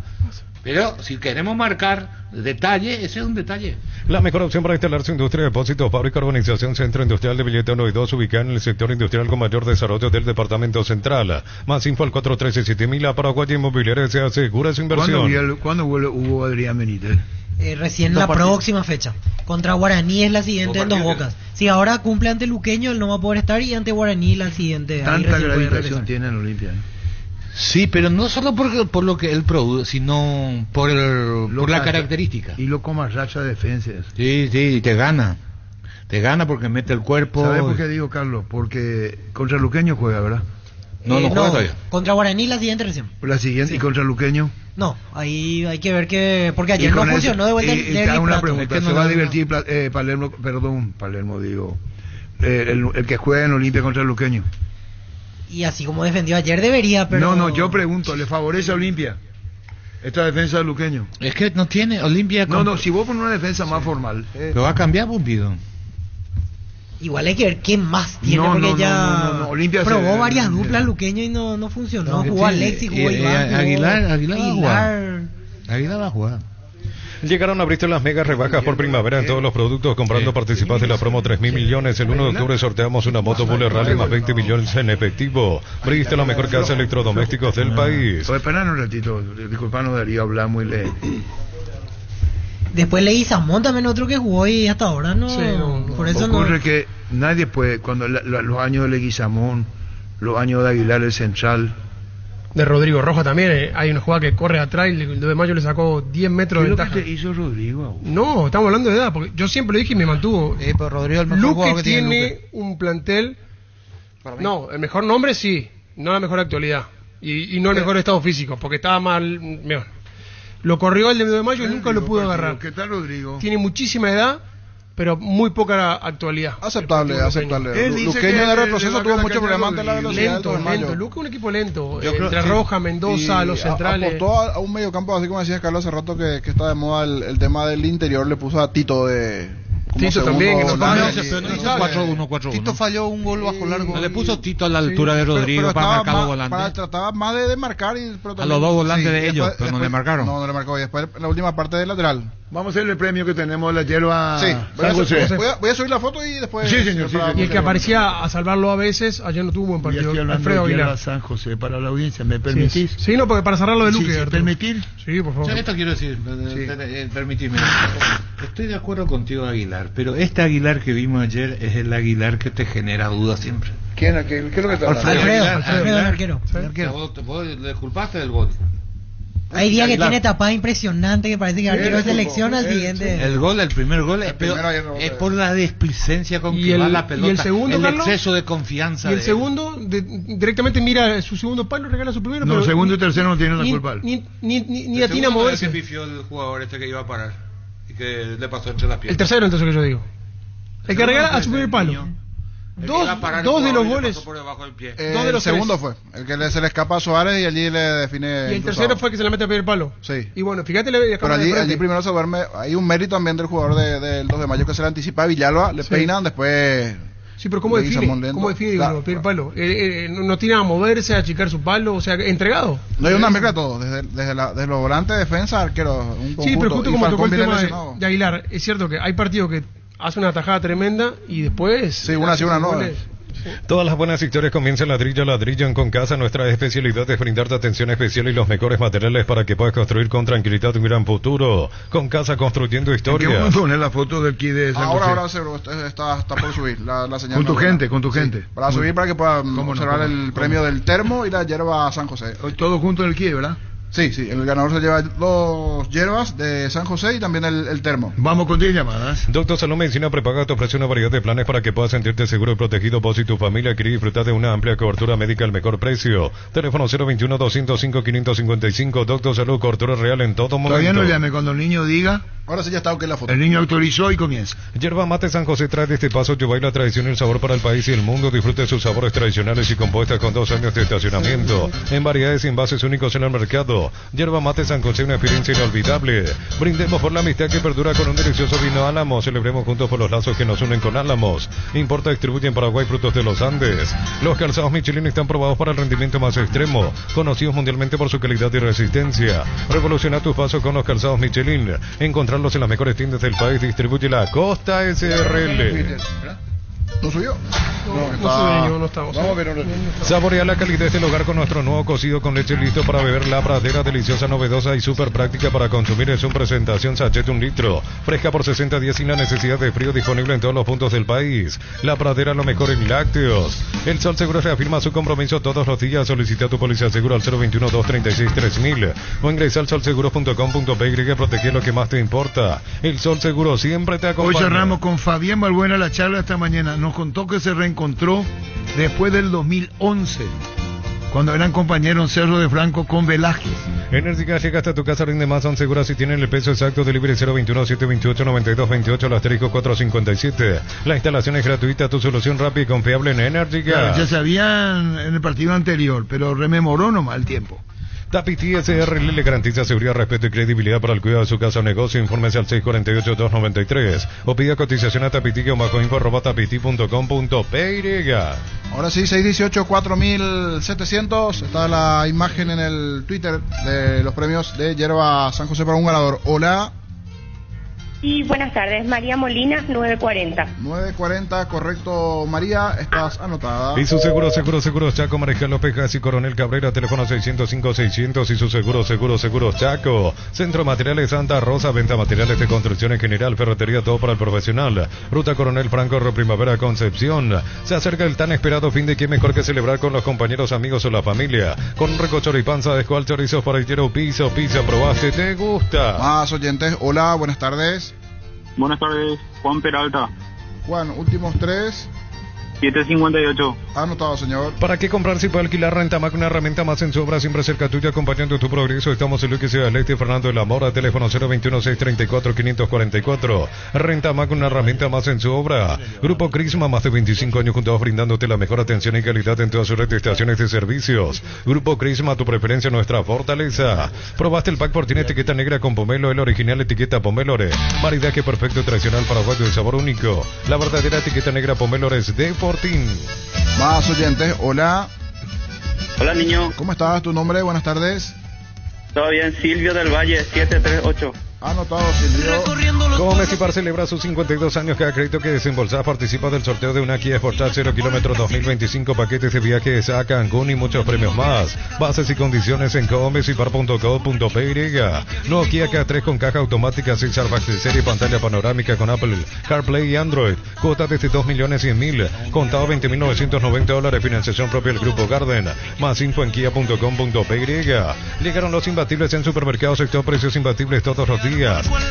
Pero si queremos marcar detalle, ese es un detalle. La mejor opción para instalar su industria de depósitos, fábrica, urbanización, centro industrial de billete 1 y 2, ubicada en el sector industrial con mayor desarrollo del departamento central. Más info al 413-7000. Paraguay Inmobiliaria se asegura su inversión. ¿Cuándo vuelve Hugo Adrián Benítez? Recién la próxima fecha. Contra Guaraní es la siguiente en Dos Bocas. Si ahora cumple ante Luqueño, él no va a poder estar, y ante Guaraní la siguiente. Tanta gravitación tiene en Olimpia. Sí, pero no solo por lo que él produce, sino por la característica. Y lo como racha de defensas. Sí, te gana. Te gana porque mete el cuerpo. ¿Sabes por qué digo, Carlos? Porque contra Luqueño juega, ¿verdad? No juega todavía. Contra Guaraní la siguiente recién. La siguiente, sí. ¿Y contra Luqueño? No, ahí hay que ver que... Porque ayer no funcionó de vuelta el una pregunta, ¿se va a divertir Palermo digo, el que juega en Olimpia contra el Luqueño? Y así como defendió ayer debería, pero... No, yo pregunto, ¿le favorece a Olimpia esta defensa de Luqueño? Es que no tiene Olimpia... No, si vos pones una defensa más formal... Pero va a cambiar, Bombido. Igual hay que ver qué más tiene, porque ya Olimpia probó varias duplas Luqueño y no funcionó. Jugó Alexis, jugó Iván, Aguilar va a jugar. Llegaron a Bristol las megas rebajas por primavera en todos los productos. Comprando participás de la promo 3.000 millones. El 1 de octubre sorteamos una moto Bullet Rally más 20 millones en efectivo. Bristol, la mejor casa de electrodomésticos del país. Esperanos un ratito, disculpanos Darío, hablamos y le... Después leí Samón también, otro que jugó y hasta ahora no. Por eso ocurre que nadie puede, cuando los años de Leguizamón, los años de Aguilar el central, de Rodrigo Roja también, hay una jugada que corre atrás y el 2 de mayo le sacó 10 metros de ventaja. ¿Qué es lo que te hizo Rodrigo? No, estamos hablando de edad, porque yo siempre lo dije y me mantuvo. Pero Rodrigo el mejor Luque que tiene un plantel. No, el mejor nombre sí, no la mejor actualidad. Y no el mejor estado físico, porque estaba mal. Mejor. Lo corrió el de 2 de mayo y nunca lo pudo agarrar. ¿Qué tal Rodrigo? Tiene muchísima edad, pero muy poca actualidad. Aceptable. Luqueño de retroceso tuvo mucho problema ante la velocidad. Lento. Luque es un equipo lento. Entre Roja, Mendoza, los centrales. Apostó a un mediocampo, así como decía Carlos hace rato, que está de moda el tema del interior. Le puso a Tito de... Tito también, que no falló 4-1. Tito falló un gol bajo largo. No le puso Tito a la altura de Rodrigo para marcar los volantes. Trataba más de marcar. A los dos volantes de ellos, pero no le marcaron. No le marcó. Y después en la última parte del lateral. Vamos a hacer el premio que tenemos, la hierba. Sí, voy a subir la foto y después. Sí, señor. Y el que aparecía a salvarlo a veces, ayer no tuvo buen partido. Alfredo Aguilar. San José para la audiencia, ¿me permitís? Sí, no, porque para cerrarlo de Luque. ¿Permitir? Sí, por favor. Esto quiero decir, permitime. Estoy de acuerdo contigo, Aguilar, pero este Aguilar que vimos ayer es el Aguilar que te genera dudas siempre. ¿Qué es lo que está hablando? Alfredo, el arquero. Vos le disculpaste del gol. Hay días que tiene tapada impresionante, que parece que arquero de selección al siguiente. El primer gol es por la displicencia con que va la pelota. ¿Y el segundo, el Carlos? exceso de confianza. Y el segundo, directamente mira su segundo palo, regala su primero. No, pero segundo y tercero no tienen la culpa. Ni atina a moverse. El pifió el jugador este que iba a parar y que le pasó entre las piernas. El tercero, entonces, que yo digo. El que regala a su primer palo. Dos de los goles. El segundo fue el que se le escapa a Suárez y allí le define. Y el tercero fue el que se le mete a primer palo. Sí. Y bueno, fíjate. Pero allí primero se duerme. Hay un mérito también del jugador del 2 de mayo que se le anticipa a Villalba, le peinan, después. Sí, pero ¿cómo define el primer palo? No tiene a moverse, a achicar su palo, o sea, entregado. No hay una mezcla de todo, desde los volantes, defensa, arquero, un conjunto. Sí, pero justo como tocó el tema de Aguilar, es cierto que hay partidos que hace una tajada tremenda y después... Sí, una sí, una no. Todas las buenas historias comienzan ladrillo en Con Casa. Nuestra especialidad es brindarte atención especial y los mejores materiales para que puedas construir con tranquilidad un gran futuro. Con Casa, construyendo historia. ¿Qué vamos a poner la foto de aquí de San José? Ahora está por subir la señal. Con tu gente. Para subir, para que puedan observar el premio del termo y la hierba San José. Todo junto en el Kie, ¿verdad? Sí, el ganador se lleva 2 hierbas de San José y también el termo. Vamos con 10 llamadas. Doctor Salud Medicina Prepaga te ofrece una variedad de planes para que puedas sentirte seguro y protegido vos y tu familia. Querés disfrutar de una amplia cobertura médica al mejor precio. Teléfono 021-205-555. Doctor Salud, cobertura real en todo momento. Todavía no llame cuando el niño diga... Ahora sí ya está ok la foto. El niño autorizó y comienza. Yerba Mate San José trae de este paso Yubay la tradición y el sabor para el país y el mundo. Disfrute de sus sabores tradicionales y compuestas con 2 años de estacionamiento. En variedades y envases únicos en el mercado. Yerba Mate San José, una experiencia inolvidable. Brindemos por la amistad que perdura con un delicioso vino Álamos. Celebremos juntos por los lazos que nos unen con Álamos. Importa, distribuye en Paraguay frutos de los Andes. Los calzados Michelin están probados para el rendimiento más extremo. Conocidos mundialmente por su calidad y resistencia. Revoluciona tus pasos con los calzados Michelin. Encontrarlos en las mejores tiendas del país. Distribuye la Costa SRL. ¿No subió? No estamos. Vamos a ver un ratito. Saborea la calidez del hogar con nuestro nuevo cocido con leche listo para beber. La Pradera, deliciosa, novedosa y súper práctica para consumir. Es una presentación sachet 1 litro. Fresca por 60 días sin la necesidad de frío, disponible en todos los puntos del país. La Pradera, lo mejor en lácteos. El Sol Seguro reafirma su compromiso todos los días. Solicita tu póliza seguro al 021-236-3000 o ingresa al solseguro.com.py. Protege lo que más te importa. El Sol Seguro siempre te acompaña. Hoy cerramos con Fabián Balbuena la charla esta mañana. Nos contó que se reencontró después del 2011, cuando eran compañeros en Cerro de Franco con Velázquez. Energigas llega hasta tu casa, rinde más, son seguras si tienen el peso exacto. Delivery 021-728-9228, al asterisco 457. La instalación es gratuita, tu solución rápida y confiable en Energigas. Claro, ya sabían en el partido anterior, pero rememoró nomás el tiempo. Tapiti SRL le garantiza seguridad, respeto y credibilidad para el cuidado de su casa o negocio. Infórmese al 648-293 o pida cotización a tapiti-info@tapiti.com.py. Ahora sí, 618-4700. Está la imagen en el Twitter de los premios de Yerba San José para un ganador. Hola. Y buenas tardes, María Molina, 940. 940, correcto, María, estás anotada. Y su seguro Chaco, Marejal López y Coronel Cabrera, teléfono 605-600 y su seguro Chaco. Centro Materiales Santa Rosa, venta materiales de construcción en general, ferretería, todo para el profesional. Ruta Coronel Franco, Primavera, Concepción. Se acerca el tan esperado fin de que mejor que celebrar con los compañeros, amigos o la familia. Con un rico choripanza de Juan Chorizos para el pizza, probaste, ¿te gusta? Más oyentes, hola, buenas tardes. Buenas tardes, Juan Peralta. Juan, últimos 3. 758. Anotado, señor. ¿Para qué comprar si puede alquilar Rentamac, una herramienta más en su obra, siempre cerca tuya, acompañando tu progreso? Estamos en Luque, Ciudad del Este, Fernando de la Mora, teléfono 021-634-544. Rentamac, una herramienta más en su obra. Grupo Crisma, más de 25 años juntos brindándote la mejor atención y calidad en toda su red de estaciones de servicios. Grupo Crisma, tu preferencia, nuestra fortaleza. Probaste el pack por tiene etiqueta negra con pomelo, el original etiqueta pomelore. Maridaje perfecto, tradicional, paraguayo de sabor único. La verdadera etiqueta negra pomelores de Fortín. Más oyentes, hola. Hola, niño. ¿Cómo estás? ¿Tu nombre? Buenas tardes. Todo bien, Silvio del Valle, 738. Anotado, Silvio. Como Messi Par celebra sus 52 años, cada crédito que desembolsas participa del sorteo de una Kia Sportage 0 kilómetros 2025, paquetes de viajes a Cancún y muchos premios más. Bases y condiciones en comesipar.co.py. Nuevo Kia K3 con caja automática, 6 airbags de serie, pantalla panorámica con Apple CarPlay y Android. Cuota desde 2.100.000. Contado $20.990. Financiación propia del Grupo Garden. Más info en kia.com.py. Llegaron los imbatibles en supermercados, sector precios imbatibles todos los días.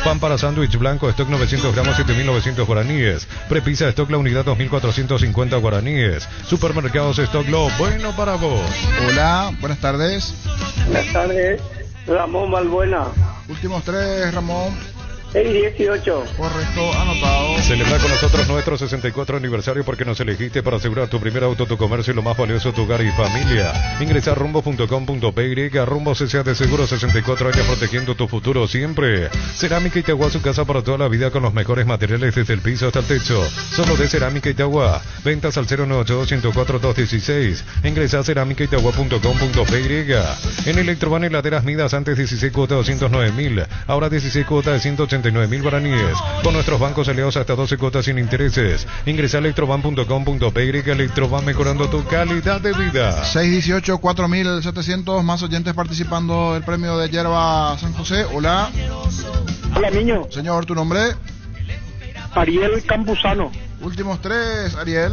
Pan para sándwich blanco, stock 900 gramos, 7.900 guaraníes. Prepisa, stock la unidad, 2.450 guaraníes. Supermercados, stock lo bueno para vos. Hola, buenas tardes. Buenas tardes, Ramón Balbuena. Últimos 3, Ramón. 618. Correcto, anotado. Celebra con nosotros nuestro 64 aniversario porque nos elegiste para asegurar tu primer auto, tu comercio y lo más valioso, tu hogar y familia. Ingresa a rumbo.com.py. Rumbo CCA de Seguro, 64 años protegiendo tu futuro siempre. Cerámica Itagua, su casa para toda la vida con los mejores materiales desde el piso hasta el techo. Solo de Cerámica Itagua. Ventas al 098-104-216. Ingresa a cerámicaitagua.com.py. En Electroban, heladeras Midas, antes 16 cuotas de 209.000, ahora 16 cuotas de 189.000 guaraníes. Con nuestros bancos aliados hasta 12 cuotas sin intereses. Ingresa a electroban.com.py. Electroban, mejorando tu calidad de vida. 618-4700, más oyentes participando del premio de Yerba San José. Hola. Hola, niño. Señor, ¿tu nombre? Ariel Campuzano. Últimos 3, Ariel.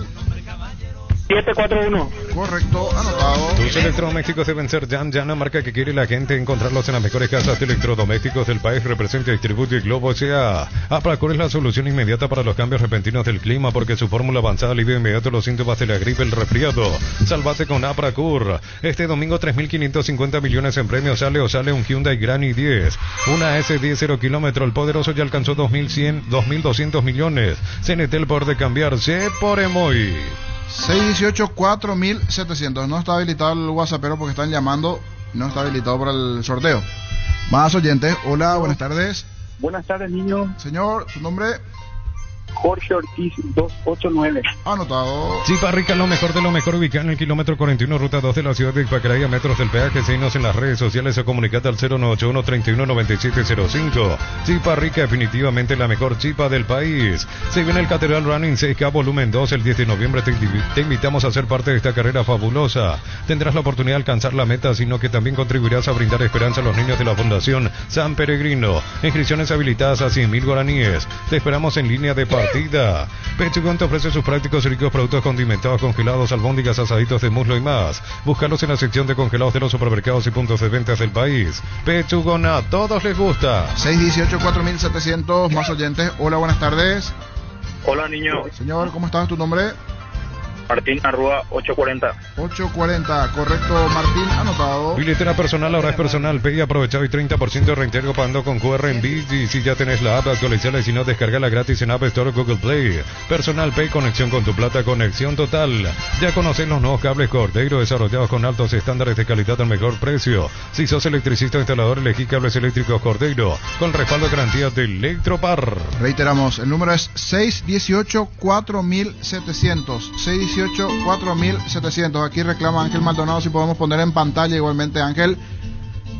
741. Correcto, anotado. Tus electrodomésticos deben ser Jan, la marca que quiere la gente. Encontrarlos en las mejores casas de electrodomésticos del país. Representa, distribuye y Globo S.A. Apracur es la solución inmediata para los cambios repentinos del clima, porque su fórmula avanzada alivia inmediato los síntomas de la gripe, el resfriado. Salvate con Apracur. Este domingo 3.550 millones en premios. Sale un Hyundai Grand i10. Una S10 0 kilómetro. El poderoso ya alcanzó 2.200 millones. CNT, el poder de cambiarse por Emoy. 618-4700. No está habilitado el WhatsAppero porque están llamando. No está habilitado para el sorteo. Más oyentes. Hola, buenas tardes. Buenas tardes, niño. Señor, ¿su nombre? Jorge Ortiz, 289. Anotado. Chipa Rica, lo mejor de lo mejor, ubicado en el kilómetro 41, ruta 2 de la ciudad de Ipacaraí, a metros del peaje. Síguenos en las redes sociales o comunicate al 0981-319705. Chipa Rica, definitivamente la mejor chipa del país. Se viene el Catedral Running 6K volumen 2 el 10 de noviembre. Te invitamos a ser parte de esta carrera fabulosa. Tendrás la oportunidad de alcanzar la meta, sino que también contribuirás a brindar esperanza a los niños de la Fundación San Peregrino. Inscripciones habilitadas a 100.000 guaraníes. Te esperamos en línea de partida. Pechugón te ofrece sus prácticos y ricos productos condimentados, congelados, albóndigas, asaditos de muslo y más. Búscalos en la sección de congelados de los supermercados y puntos de ventas del país. Pechugón, a todos les gusta. 618-4700, más oyentes. Hola, buenas tardes. Hola, niño. Señor, ¿cómo estás? ¿Tu nombre? Martín Arrua, 840. 840, correcto, Martín, anotado. Billetera personal, ahora es personal. Pay aprovechado y 30% de reintegro pagando con QR en Bit. Y si ya tenés la app, actualizala, y si no, descargala gratis en App Store o Google Play. Personal Pay, conexión con tu plata, conexión total. Ya conocés los nuevos cables Cordeiro, desarrollados con altos estándares de calidad al mejor precio. Si sos electricista o instalador, elegí cables eléctricos Cordeiro, con respaldo de garantía de Electropar. Reiteramos, el número es 618-4700. 618-4700. Aquí reclama Ángel Maldonado si podemos poner en pantalla igualmente, Ángel.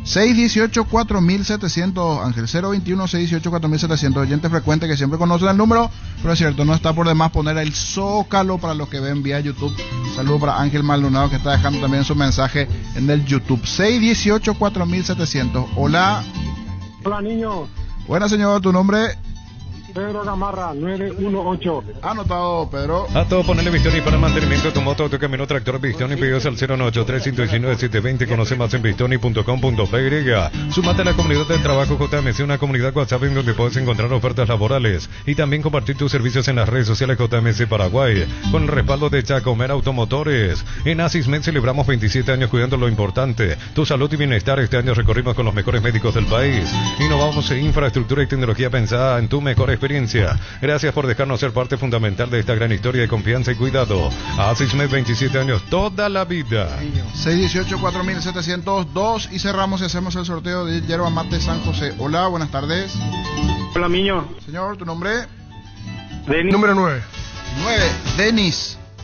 618-4700, Ángel. 021-618-4700. Oyente frecuente que siempre conocen el número, pero es cierto, no está por demás poner el zócalo para los que ven vía YouTube. Saludo para Ángel Maldonado, que está dejando también su mensaje en el YouTube. 618-4700. Hola. Hola, niño. Buena, señor, ¿tu nombre? Pedro Gamarra, 918. Anotado, Pedro. A todo ponerle Bistoni para el mantenimiento de tu moto, tu camino, tractor Bistoni. Pedidos al 093-119-720. Conoce más en bistoni.com.py. Sumate a la comunidad de trabajo JMC, una comunidad WhatsApp en donde puedes encontrar ofertas laborales y también compartir tus servicios en las redes sociales JMC Paraguay, con el respaldo de Chacomer Automotores. En Asismed celebramos 27 años cuidando lo importante, tu salud y bienestar. Este año recorrimos con los mejores médicos del país. Innovamos en infraestructura y tecnología pensada en tu mejor experiencia. Gracias por dejarnos ser parte fundamental de esta gran historia de confianza y cuidado. Asismed, 27 años, toda la vida. 618-4702 y cerramos y hacemos el sorteo de Yerba Mate San José. Hola, buenas tardes. Hola, niño. Señor, ¿tu nombre? Denis. Número 9. 9,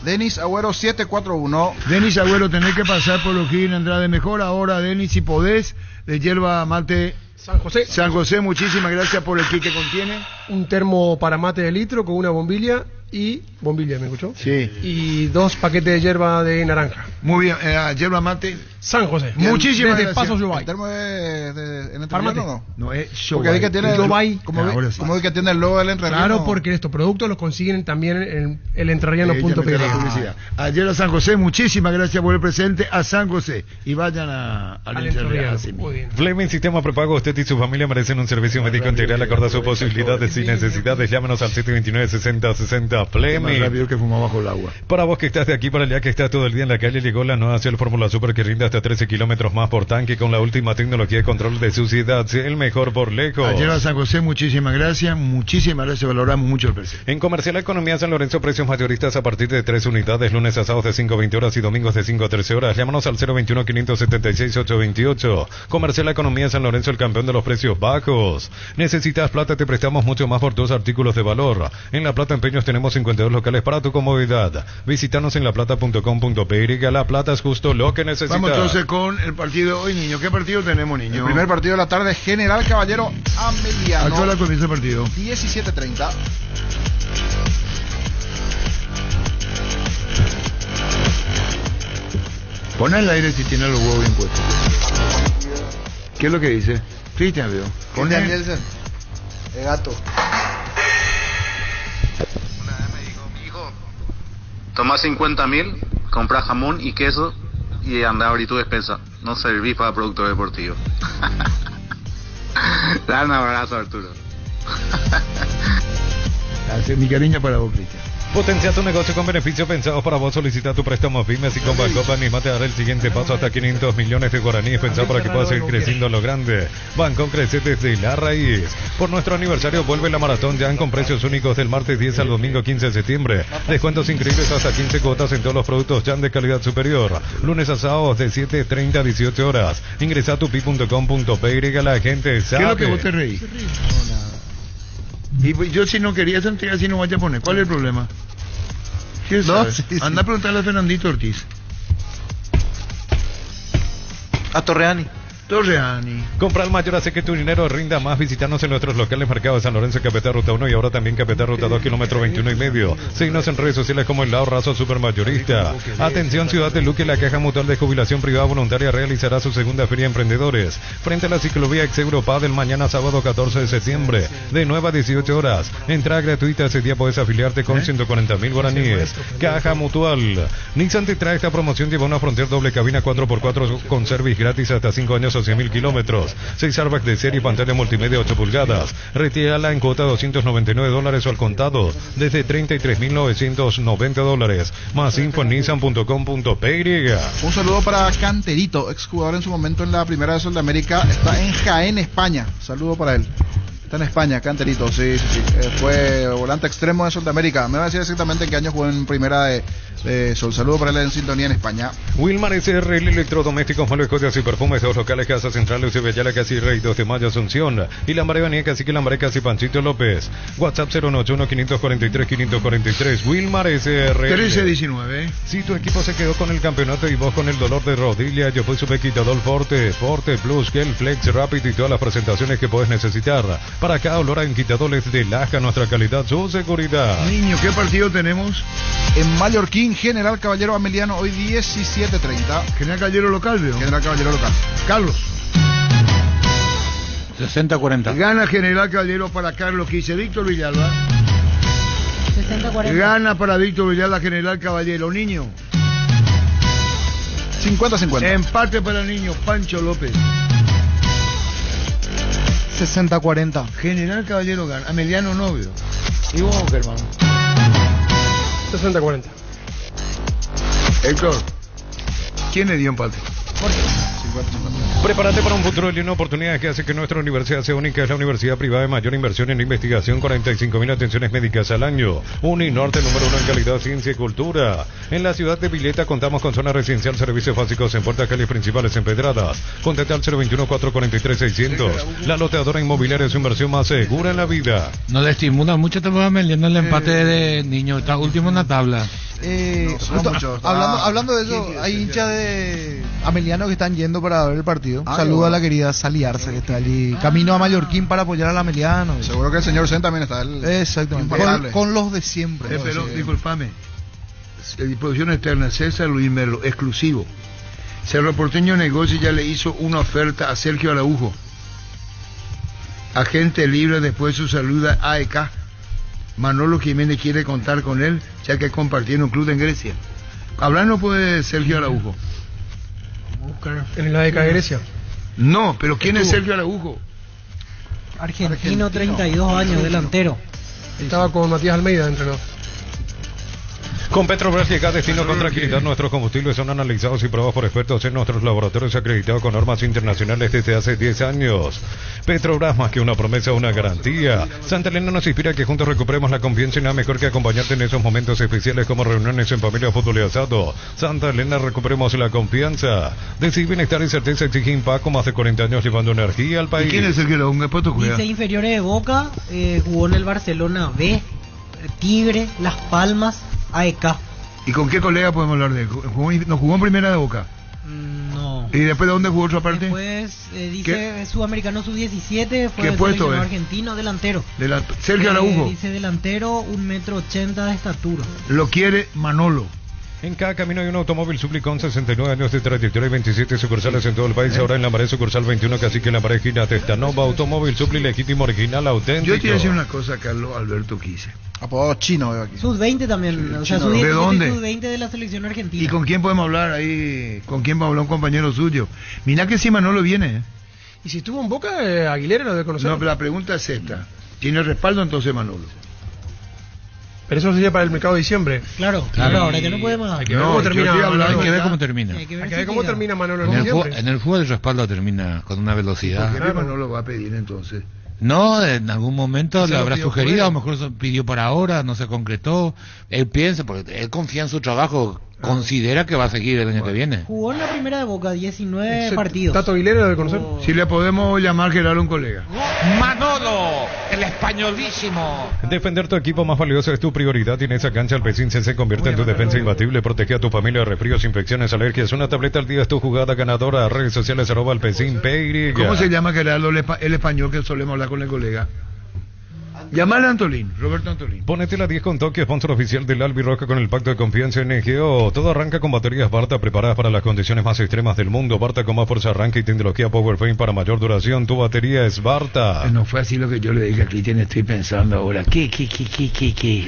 Denis Agüero, 741. Denis Agüero, tenés que pasar por O'Higgins Andrade. Mejor ahora, Denis, si podés, de Yerba Mate San José. San José, muchísimas gracias por el kit que contiene. Un termo para mate de litro con una bombilla y... ¿Bombilla, me escuchó? Sí. Y 2 paquetes de hierba de naranja. Muy bien, yerba mate San José. Muchísimas gracias. Paso Yobay. ¿El termo en el Farmate? no? No, es porque ahí que tiene Yobay. Como el que tiene el logo del entrerriano. Claro, porque estos productos los consiguen también en el entrerriano.py. A Yerba San José, muchísimas gracias por el presente a San José. Y vayan al entrerriano. Fleming Sistema Prepago, usted y su familia merecen un servicio médico integral acorde a sus posibilidades y necesidades. Llámenos al 729-6060 Fleming. Más rápido que fuma bajo el agua. Para vos que estás de aquí para allá, que estás todo el día en la calle, llegó la nueva Shell Fórmula Super que rinde hasta 13 kilómetros más por tanque con la última tecnología de control de suciedad. El mejor por lejos. Ayer a San José, muchísimas gracias, valoramos mucho el precio. En Comercial Economía San Lorenzo, precios mayoristas a partir de 3 unidades, lunes a sábados de 5 a 20 horas y domingos de 5 a 13 horas. Llámanos al 021-576-828. Comercial Economía San Lorenzo, el campeón de los precios bajos. Necesitas plata, te prestamos mucho más por tus artículos de valor. En La Plata Empeños tenemos 52 locales para tu comodidad. Visítanos en laplata.com.py. La Plata es justo lo que necesitas. Vamos entonces con el partido hoy, niño. ¿Qué partido tenemos, niño? El primer partido de la tarde, General Caballero Ameliano. ¿A qué hora comienza el partido? 17:30. Pon el aire si tiene los huevos bien puestos. ¿Qué es lo que dice? Cristian, veo. Cristian Nielsen, el gato. Una vez me dijo, mi hijo, toma 50.000 comprar jamón y queso y andar ahorita tu despensa. No servís para productos deportivos. Dale un abrazo, Arturo. Mi cariño para vos, Cristian. Potencia tu negocio con beneficios pensados para vos. Solicita tu préstamo pymes y con Bancopa animate a dar el siguiente paso hasta 500 millones de guaraníes pensados para que puedas seguir creciendo a lo grande. Banco crece desde la raíz. Por nuestro aniversario vuelve la maratón Jan con precios únicos del martes 10 al domingo 15 de septiembre. Descuentos increíbles hasta 15 cuotas en todos los productos Jan de calidad superior. Lunes a sábados de 7:30 a 18 horas. Ingresa a tupi.com.py, la gente sabe. ¿Qué es lo que vos te reís? Y yo si no quería sentir así no vaya a poner. ¿Cuál es el problema? ¿Qué No, sí. Anda a preguntarle a Fernandito Ortiz. A Torreani. Compra al mayor, hace que tu dinero rinda más. Visitarnos en nuestros locales mercados de San Lorenzo, Capital Ruta 1 y ahora también Capital Ruta 2, kilómetro 21 y medio. Síguenos en redes sociales como El Lado Razo Supermayorista. Atención, Ciudad de Luque, la Caja Mutual de Jubilación Privada Voluntaria realizará su segunda Feria de Emprendedores frente a la ciclovía Ex Europa del mañana sábado 14 de septiembre, de 9 a 18 horas. Entrada gratuita, ese día puedes afiliarte con 140.000 guaraníes. Caja Mutual. Nissan te trae esta promoción, lleva una Frontier doble cabina 4x4 con service gratis hasta 5 años o 100.000 kilómetros. 6 airbags de serie y pantalla multimedia 8 pulgadas. Retírala en cuota $299 o al contado desde $33.990. Más info en nissan.com.py. Un saludo para Canterito, exjugador en su momento en la primera de Sudamérica. Está en Jaén, España. Saludo para él. Está en España, Canterito, sí. Fue volante extremo de Sudamérica. Me va a decir exactamente en qué año jugó en primera de Sol. Saludo para él en sintonía en España. Wilmar SRL Electrodomésticos, muebles, joyas y perfumes, dos locales, Casa Central, Eusebio Ayala, Casi Rey, 2 de Mayo, Asunción. Y Lambaré Banía, Cacique Lambaré, Casi Panchito López. WhatsApp 091-543-543. Wilmar SRL. 13-19. Si tu equipo se quedó con el campeonato y vos con el dolor de rodilla, yo pues supe quitador Forte Plus, Gel Flex, Rapid y todas las presentaciones que puedes necesitar. Para cada olor en quitadores de Laja, nuestra calidad, su seguridad. Niño, ¿qué partido tenemos? En Mallorquín, General Caballero Ameliano, hoy 17:30. General Caballero local, veo. General Caballero local. Carlos. 60-40. Gana General Caballero para Carlos, que dice Víctor Villalba. 60-40. Gana para Víctor Villalba, General Caballero. Niño. 50-50. Empate para el niño, Pancho López. 60-40. General Caballero gana. Ameliano novio. ¿Y vos, Germán? 60-40. Héctor, ¿quién le dio empate? Jorge. 50-50. Prepárate para un futuro y una oportunidad que hace que nuestra universidad sea única. Es la universidad privada de mayor inversión en investigación, 45.000 atenciones médicas al año. Uninorte, número 1 en calidad, ciencia y cultura. En la ciudad de Pileta contamos con zona residencial, servicios básicos en puertas, calles principales empedradas. Contacta al 021-443-600. La loteadora inmobiliaria es su inversión más segura en la vida. No le estimula mucho, te vas meliendo el empate de niño. Está último en la tabla. Hablando de eso, hay hinchas de Ameliano que están yendo para ver el partido. Saludo a la querida Sally Arce, que está allí camino a Mallorquín para apoyar al Ameliano. Seguro que el señor Zen también está. Exactamente. Con los de siempre. Pero disculpame, disposición externa, César Luis Merlo, exclusivo. Cerro Porteño Negocio ya le hizo una oferta a Sergio Araujo, agente libre después de su salida a AEK. Manolo Jiménez quiere contar con él, ya que compartieron un club en Grecia. Hablarnos puede Sergio Araujo. ¿En la AEK de Grecia? No, pero ¿quién es Sergio Araujo? Argentino, 32 años, delantero. Estaba con Matías Almeida, entrenador. Con Petrobras llega a destino con tranquilidad. Nuestros combustibles son analizados y probados por expertos en nuestros laboratorios acreditados con normas internacionales desde hace 10 años. Petrobras, más que una promesa, una garantía. Santa Elena nos inspira a que juntos recuperemos la confianza y nada mejor que acompañarte en esos momentos especiales como reuniones en familia, fútbol y asado. Santa Elena, recuperemos la confianza. Decir bienestar y certeza exige Impaco, más de 40 años llevando energía al país. ¿Y quién es el que lo dice inferiores de Boca, jugó en el Barcelona B, Tigre, Las Palmas, AEK. ¿Y con qué colega podemos hablar de él? ¿No jugó en primera de Boca? No. ¿Y después de dónde jugó otra parte? Después dice Sudamericano Sub-17, fue ¿qué puesto es? Argentino, delantero. Sergio Araujo. Dice delantero, 1,80 m de estatura. Lo quiere Manolo. En cada camino hay un automóvil Supli con 69 años de trayectoria y 27 sucursales en todo el país. Ahora en Lambaré, sucursal 21, Cacique, Lambaré, Gina, Testanova, automóvil Supli legítimo, original, auténtico. Yo te voy a decir una cosa, Carlos Alberto Quise. Apodado chino veo aquí. Sub-20 también, o sea, ¿De dónde? Sub-20 de la selección argentina. ¿Y con quién podemos hablar ahí? ¿Con quién va a hablar un compañero suyo? Mirá que si Manolo viene. Y si estuvo en Boca, Aguilera lo debe conocer. No, pero la pregunta es esta. ¿Tiene respaldo entonces Manolo? Pero eso sería para el mercado de diciembre. Claro, ahora que no puede más. Hay que ver cómo termina. Hay que ver cómo termina. Hay que ver cómo termina Manolo en En diciembre. el fútbol el respaldo termina con una velocidad. ¿Por qué Manolo va a pedir entonces? No, en algún momento Se le lo habrá pidió sugerido, fuera. a lo mejor se pidió para ahora, no se concretó. Él piensa, porque él confía en su trabajo, considera que va a seguir el año que viene. Jugó en la primera de Boca, 19 partidos. Tato Aguilera debe conocer. Si le podemos llamar Gerardo un colega. Manolo, el españolísimo. Defender tu equipo más valioso es tu prioridad y en esa cancha Alpecin se convierte en tu defensa imbatible. Protege a tu familia de resfríos, infecciones, alergias. Una tableta al día es tu jugada ganadora. Redes sociales @Alpecin PY. ¿Cómo se llama Gerardo el español que solemos hablar con el colega? Llamale a Antolín, Roberto Antolín. Ponete la 10 con Tokio, sponsor oficial del Albirroja con el pacto de confianza en NGO. Todo arranca con baterías Barta preparadas para las condiciones más extremas del mundo. Barta con más fuerza arranca y tecnología Powerframe para mayor duración. Tu batería es Barta. No fue así lo que yo le dije a Cristian, estoy pensando ahora. ¿Qué?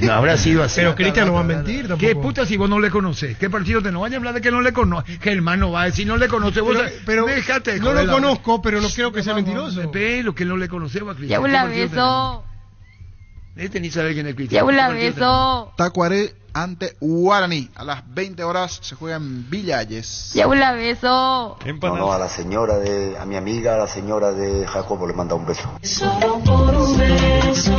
No habrá sido así. Pero Cristian no va a mentir tampoco. ¿Qué puta si vos no le conocés? ¿Qué partido te no vaya a hablar de que no le conoce? Germán no va a decir no le conoce. Vos pero déjate. no lo conozco, pero no creo que sea mentiroso. Pero que no le conoce a Cristian. Ya la beso. Este ni sabe quién es Cristian. Ya la beso. Tacuaré ante Guaraní. A las 20 horas se juega en Villalles. Ya la beso. No, a la señora a mi amiga, a la señora de Jacobo le manda un beso. Solo por un beso.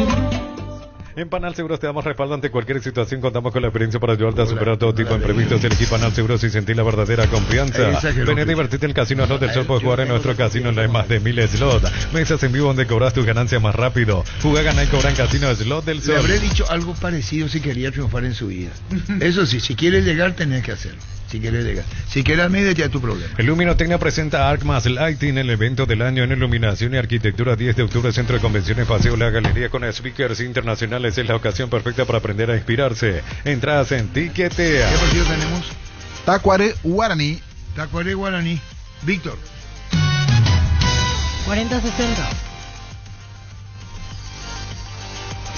En Panal Seguros te damos respaldo ante cualquier situación. Contamos con la experiencia para ayudarte a superar todo tipo de imprevistos. Elegí Panal Seguros y sentir la verdadera confianza. Ven a divertirte en el Casino Slot del Sol. Puedes jugar en nuestro casino. No hay más de 1000 slots. Mesas en vivo donde cobras tus ganancias más rápido. Juega, gana y cobra en Casino Slot del Sol. Le habré dicho algo parecido si quería triunfar en su vida. Eso sí, si quieres llegar, tenés que hacerlo. Si quieres llegar. Si quieres a media, ya es tu problema. Luminotecnia presenta Arcmas Lighting, el evento del año en iluminación y arquitectura. 10 de octubre, Centro de Convenciones Paseo La Galería con speakers internacionales. Es la ocasión perfecta para aprender a inspirarse. Entradas en Tiquetea. ¿Qué partido tenemos? Tacuaré Guaraní. Tacuaré Guaraní. Víctor. 40-60.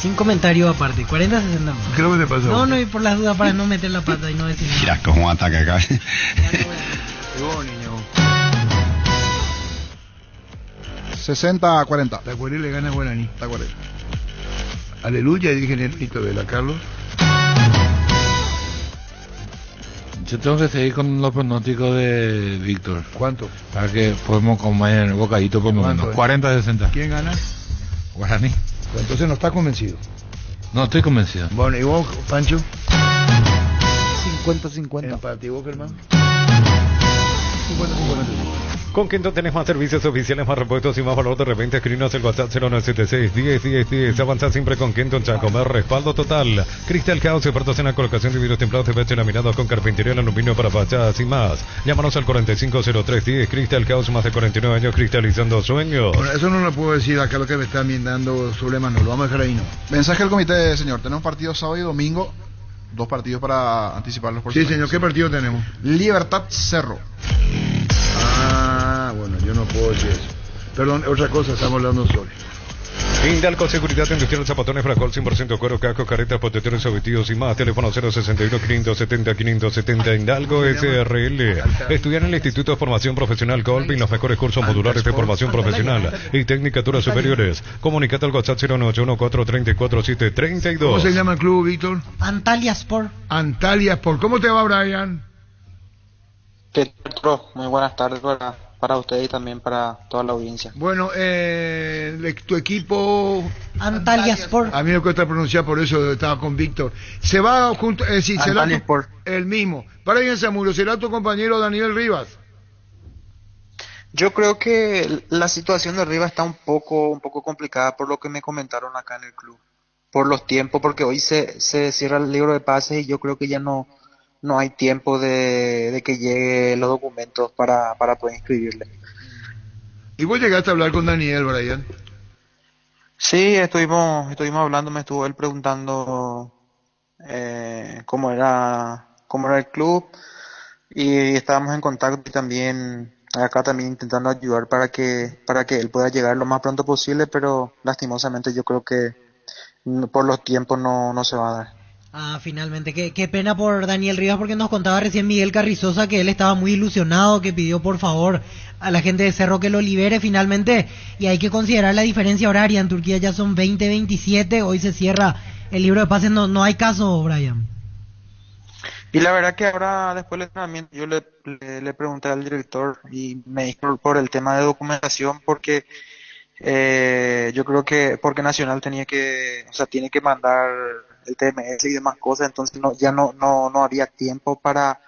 Sin comentario aparte, 40-60. ¿Qué es lo que te pasó? No, y por las dudas para no meter la pata y no decir nada. Mira cómo ataca acá. Niño. 60-40. Tacuaré le gana a Guaraní. Tacuaré. Aleluya, dije Nervito Vela, Carlos. Yo tengo que seguir con los pronósticos de Víctor. ¿Cuánto? Para que podemos comer en el bocadito por lo menos. 40-60. ¿Quién gana? Guaraní. Entonces no está convencido. No, estoy convencido. Bueno, ¿y vos, Pancho? 50-50. Empate, ¿y vos, Germán? 50-50. Con Quinto tenés más servicios oficiales, más repuestos y más valor de repente. Escribinos el WhatsApp 0976-10-10-10. Avanza siempre con Quinto en Chacomer. Respaldo total. Crystal House, expertos en la colocación de vidrios templados de pecho laminados con carpintería, aluminio para fachadas y más. Llámanos al 450310. Crystal House, más de 49 años cristalizando sueños. Bueno, eso no lo puedo decir acá lo que me está dando Zulema, no lo vamos a dejar ahí, ¿no? Mensaje al comité, señor. Tenemos partidos sábado y domingo. 2 partidos para anticipar los próximos. Sí, señor. ¿Qué partido tenemos? Libertad Cerro. Ah, bueno, yo no puedo decir eso. Perdón, otra cosa, estamos hablando solo. Indalco Seguridad Industrial, Zapatones, Fracol, 100% cuero, cascos, caretas, protectores, objetivos y más. Teléfono 061-570-570. Indalco SRL. Estudiar en el Instituto de Formación Profesional Colpin los mejores cursos modulares de formación profesional y tecnicaturas superiores. Comunicate al WhatsApp 09814344732. ¿Cómo se llama el club, Víctor? Antalya Sport. Antalya Sport. ¿Cómo te va, Brian? Muy buenas tardes para usted y también para toda la audiencia. Bueno, tu equipo Antalya Sport. A mí me cuesta pronunciar, por eso estaba con Víctor. Se va junto, será el mismo. Brian Zamudio, ¿será tu compañero Daniel Rivas? Yo creo que la situación de Rivas está un poco complicada por lo que me comentaron acá en el club. Por los tiempos, porque hoy se cierra el libro de pases y yo creo que ya no hay tiempo de que lleguen los documentos para poder inscribirle. ¿Y vos llegaste a hablar con Daniel, Brian? Sí, estuvimos hablando, me estuvo él preguntando cómo era el club y estábamos en contacto y también acá también intentando ayudar para que él pueda llegar lo más pronto posible, pero lastimosamente yo creo que por los tiempos no se va a dar. Finalmente, qué pena por Daniel Rivas, porque nos contaba recién Miguel Carrizosa que él estaba muy ilusionado, que pidió por favor a la gente de Cerro que lo libere finalmente, y hay que considerar la diferencia horaria. En Turquía ya son 20:27, hoy se cierra el libro de pases, no hay caso, Brian. Y la verdad que ahora, después del entrenamiento, yo le pregunté al director y me dijo por el tema de documentación, porque yo creo que porque Nacional tiene que mandar el TMS y demás cosas, entonces ya no había tiempo para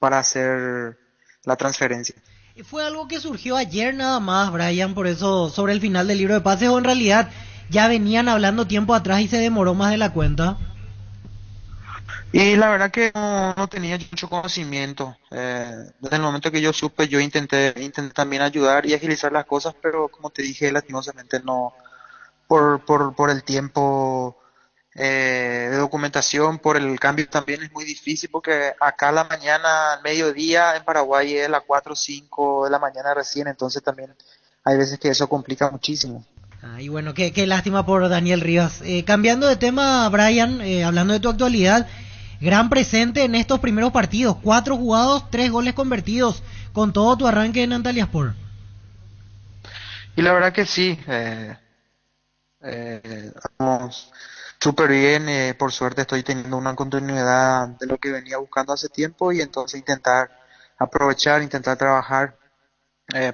hacer la transferencia. ¿Fue algo que surgió ayer nada más, Brian, por eso sobre el final del libro de pases, o en realidad ya venían hablando tiempo atrás y se demoró más de la cuenta? Y la verdad que no tenía mucho conocimiento. Desde el momento que yo supe, yo intenté también ayudar y agilizar las cosas, pero como te dije, lastimosamente no, por el tiempo de documentación, por el cambio también es muy difícil, porque acá a la mañana, al mediodía, en Paraguay es las 4 o 5 de la mañana recién, entonces también hay veces que eso complica muchísimo. Y bueno, qué lástima por Daniel Rivas. Cambiando de tema, Brian, hablando de tu actualidad, gran presente en estos primeros partidos, 4 jugados, 3 goles convertidos, con todo tu arranque en Antalyaspor. Y la verdad que sí, estamos súper bien, por suerte estoy teniendo una continuidad de lo que venía buscando hace tiempo, y entonces intentar aprovechar, intentar trabajar,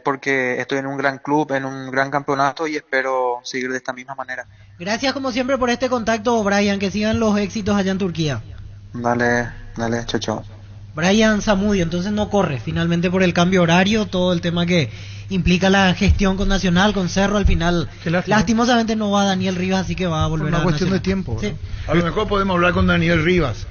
porque estoy en un gran club, en un gran campeonato, y espero seguir de esta misma manera. Gracias como siempre por este contacto, Brian, que sigan los éxitos allá en Turquía. Dale, chao. Brian Zamudio, entonces no corre finalmente por el cambio horario, todo el tema que implica la gestión con Nacional, con Cerro, al final lastimosamente no va Daniel Rivas, así que va a volver a una cuestión Nacional. de tiempo. Sí. A lo mejor podemos hablar con Daniel Rivas.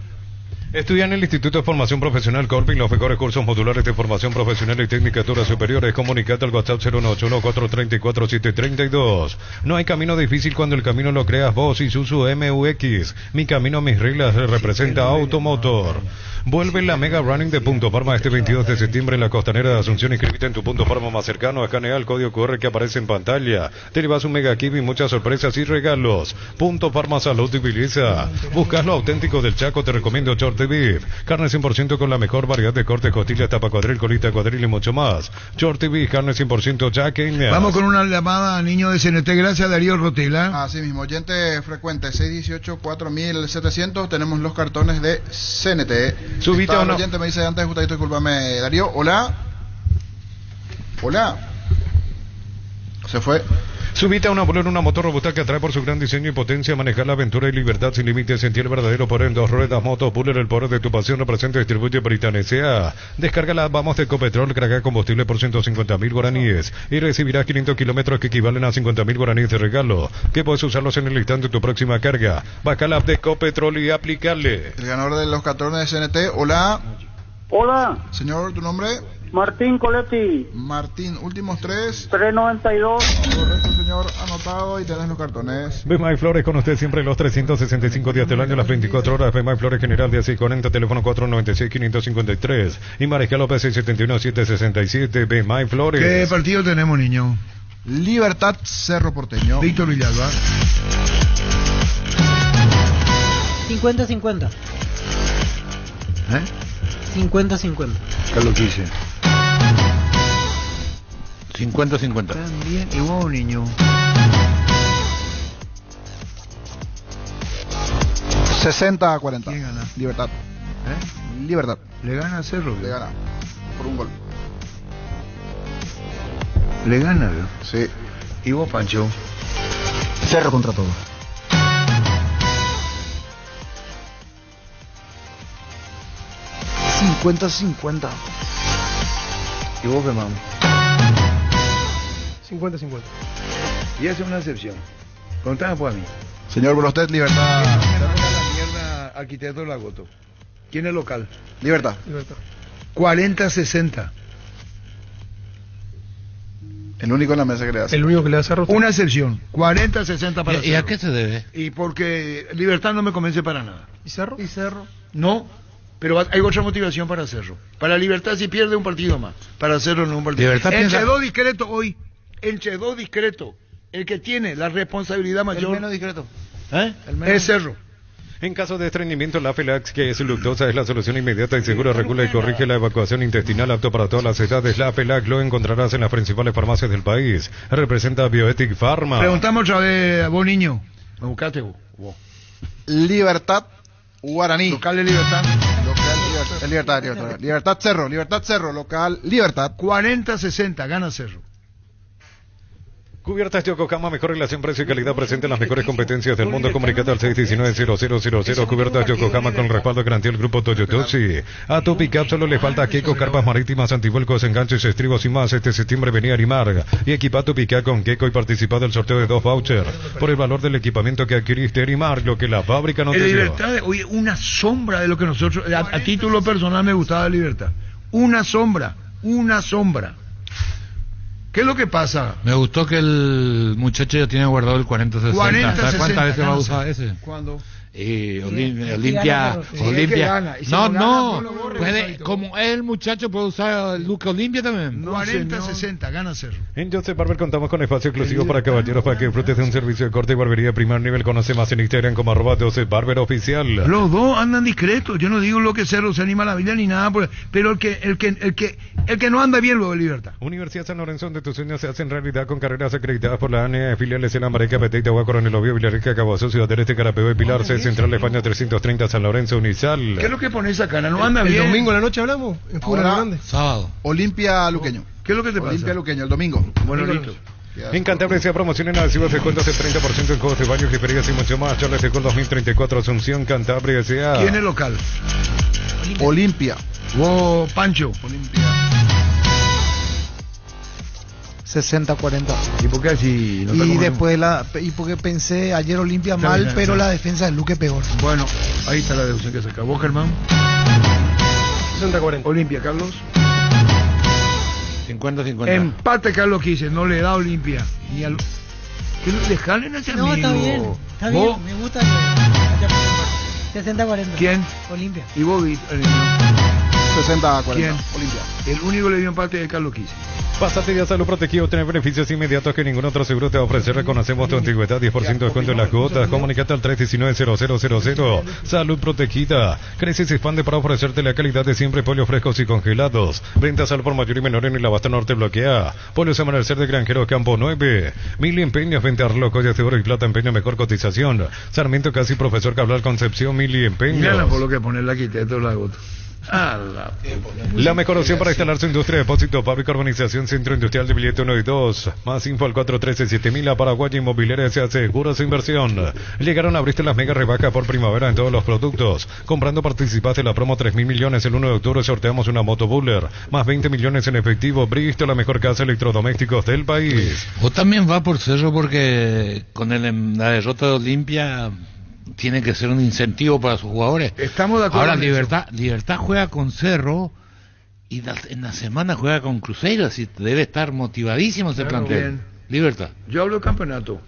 Estudia en el Instituto de Formación Profesional Corping los mejores cursos modulares de formación profesional y tecnicaturas superiores. Comunicate al WhatsApp 091-434-732. No hay camino difícil cuando el camino lo creas vos. Isuzu MUX. Mi camino, mis reglas. Representa Automotor. Vuelve la Mega Running de Punto Parma este 22 de septiembre en la Costanera de Asunción. Inscríbete en tu Punto Parma más cercano. Escanea el código QR que aparece en pantalla. Te llevas un Mega Kit y muchas sorpresas y regalos. Punto Parma Salud y Belleza. Buscas lo auténtico del Chaco. Te recomiendo Short Beef. Carne 100% con la mejor variedad de cortes, costillas, tapa cuadril, colita cuadril y mucho más. Short Beef, carne 100% chaqueña. Vamos con una llamada, niño de CNT. Gracias, Darío Rotela. Así mismo, oyente frecuente 618-4700. Tenemos los cartones de CNT. Subite o no. Oyente me dice antes, justamente, discúlpame, Darío. Hola. Se fue. Subite a una Bolero, una motor robusta que atrae por su gran diseño y potencia. Manejar la aventura y libertad sin límites. Sentir el verdadero poder en 2 ruedas. Moto Buller, el poder de tu pasión. Representa y distribuye Britannia S.A. Descarga la Vamos de Ecopetrol. Carga combustible por 150.000 guaraníes. Y recibirás 500 kilómetros que equivalen a 50.000 guaraníes de regalo. Que puedes usarlos en el instante de tu próxima carga. Baja la app de Ecopetrol y aplicarle. El ganador de los cartones de CNT. Hola. Hola. Señor, ¿tu nombre? Martín Coletti. Martín, últimos 3. 392. Correcto, señor, anotado, y tenés los cartones. Bemay Flores con usted siempre los 365 días del año, las 24 horas. Bemay Flores General de 640, teléfono 496-553. Y Mariscal López 671-767. Bemay Flores. ¿Qué partido tenemos, niño? Libertad Cerro Porteño. Víctor Villalba. 50-50. 50-50. ¿Qué es lo que hice? 50-50. También, y vos, niño. 60-40. ¿Quién gana? Libertad. Libertad. ¿Le gana a Cerro? Le gana. Por un gol. ¿Le gana, veo? Sí. ¿Y vos, Pancho? Cerro contra todo. 50-50. ¿Y vos, Femam? 50-50. Y esa es una excepción. Contame pues a mí. Señor Brostet, Libertad. La mierda, arquitecto Lagoto. ¿Quién es local? Libertad. 40-60. El único en la mesa que le hace. El único que le hace una excepción. 40-60 para Cerro. ¿Y a qué se debe? Y porque Libertad no me convence para nada. ¿Y Cerro? No, pero hay otra motivación para Cerro. Para Libertad si pierde un partido más. Para Cerro no un partido. Entre dos discretos hoy. Entre dos discretos. El que tiene la responsabilidad mayor. El menos discreto. Es Cerro. En caso de estreñimiento, la Felax, que es luctosa, es la solución inmediata y segura, regula y corrige la evacuación intestinal, apto para todas las edades. La Felax lo encontrarás en las principales farmacias del país. Representa Bioethic Pharma. Preguntamos otra vez a vos, niño. Me buscaste vos. Libertad Guaraní. Local de Libertad. Libertad Cerro, local Libertad. 40-60, gana Cerro. Cubiertas Yokohama, mejor relación precio y calidad, presente en las mejores competencias del mundo. Comunicate al 619-0000. Cubiertas Yokohama con respaldo de garantía del grupo Toyotoshi. A tu pick-up solo le falta Keiko, carpas marítimas, antivuelcos, enganches, estribos y más. Este septiembre venía a animar y equipa tu pick-up con Keiko y participa del sorteo de 2 vouchers por el valor del equipamiento que adquiriste. Animar lo que la fábrica no te dio. Libertad, oye, una sombra de lo que nosotros, a título personal me gustaba de Libertad. Una sombra. ¿Qué es lo que pasa? Me gustó que el muchacho ya tiene guardado el 40-60. ¿Sabes cuántas veces va a usar ese? ¿Cuándo? Olimpia. Puede, como el muchacho puede usar el Luca Olimpia también. 40-60, gana Cerro. En Joseph Barber contamos con espacio exclusivo para caballeros para que disfrutes de un servicio de corte y barbería de primer nivel. Conoce más en Instagram como @Joseph Barber Oficial. Los dos andan discretos. Yo no digo lo que Cerro se anima a la vida ni nada, pero el que no anda bien lo de Libertad. Universidad San Lorenzo, donde tus sueños se hacen realidad con carreras acreditadas por la ANE, filiales en Ambareca, Petey, Agua, Coronel Oviedo, Villarrica, Caguazú, Ciudad del Este, Carapeo y Pilar, Central España 330, San Lorenzo, Unizal. ¿Qué es lo que pones acá? ¿No anda bien? El domingo en la noche hablamos, en Fútbol Grande. Sábado. Olimpia Luqueño. ¿Qué es lo que te pasa? Olimpia Luqueño, el domingo. Bueno, listo. En Cantabria se promocionan adhesivos descuentos de 30% en juegos de baños, griferías y mucho más. Charles de Gol 2034, Asunción, Cantabria S.A. ¿Quién es local? Olimpia. Vos, Pancho. Olimpia. 60-40. ¿Y por qué así? No Y después porque pensé ayer Olimpia mal, pero la defensa del Luque peor. Bueno, ahí está la deducción que se acabó, Germán. 60-40. Olimpia, Carlos. 50-50. Empate, Carlos Quise, no le da Olimpia. Y al... ¿Qué le jalen a ese amigo? No, está bien, ¿Vos? me gusta. 60-40. ¿Quién? Olimpia. ¿Y vos, 60-40. ¿Quién? Olimpia. El único que le dio empate es Carlos Quise. Pásate ya Salud Protegido, tener beneficios inmediatos que ningún otro seguro te va a ofrecer. Reconocemos tu antigüedad, 10% de descuento en las cuotas. Comunicate al 319-0000. Salud Protegida. Crece y se expande para ofrecerte la calidad de siempre. Pollos frescos y congelados. Ventas al por mayor y menor en el Abasto Norte bloquea. Pollos Amanecer de Granjero Campo 9. Mil Empeños, venta reloj, joyas de oro y plata, empeño, mejor cotización. Sarmiento Casi, Profesor Cabral Concepción, Mil Empeños. Mira por lo que poner la quiteta la gota. La mejor opción para instalar su industria de depósito, fábrica, urbanización, centro industrial de billete 1 y 2. Más info al 413-7000. A Paraguay Inmobiliaria se hace segura su inversión. Llegaron a abrirte las mega rebajas por primavera en todos los productos. Comprando participaste en la promo 3.000 millones. El 1 de octubre sorteamos una moto Buller. Más 20 millones en efectivo. Bristol, la mejor casa de electrodomésticos del país. O también va por Cerro porque con la derrota de Olimpia tiene que ser un incentivo para sus jugadores. Estamos de acuerdo. Ahora Libertad juega con Cerro y en la semana juega con Cruzeiro, así debe estar motivadísimo ese plantel. Bien. Libertad. Yo hablo de campeonato.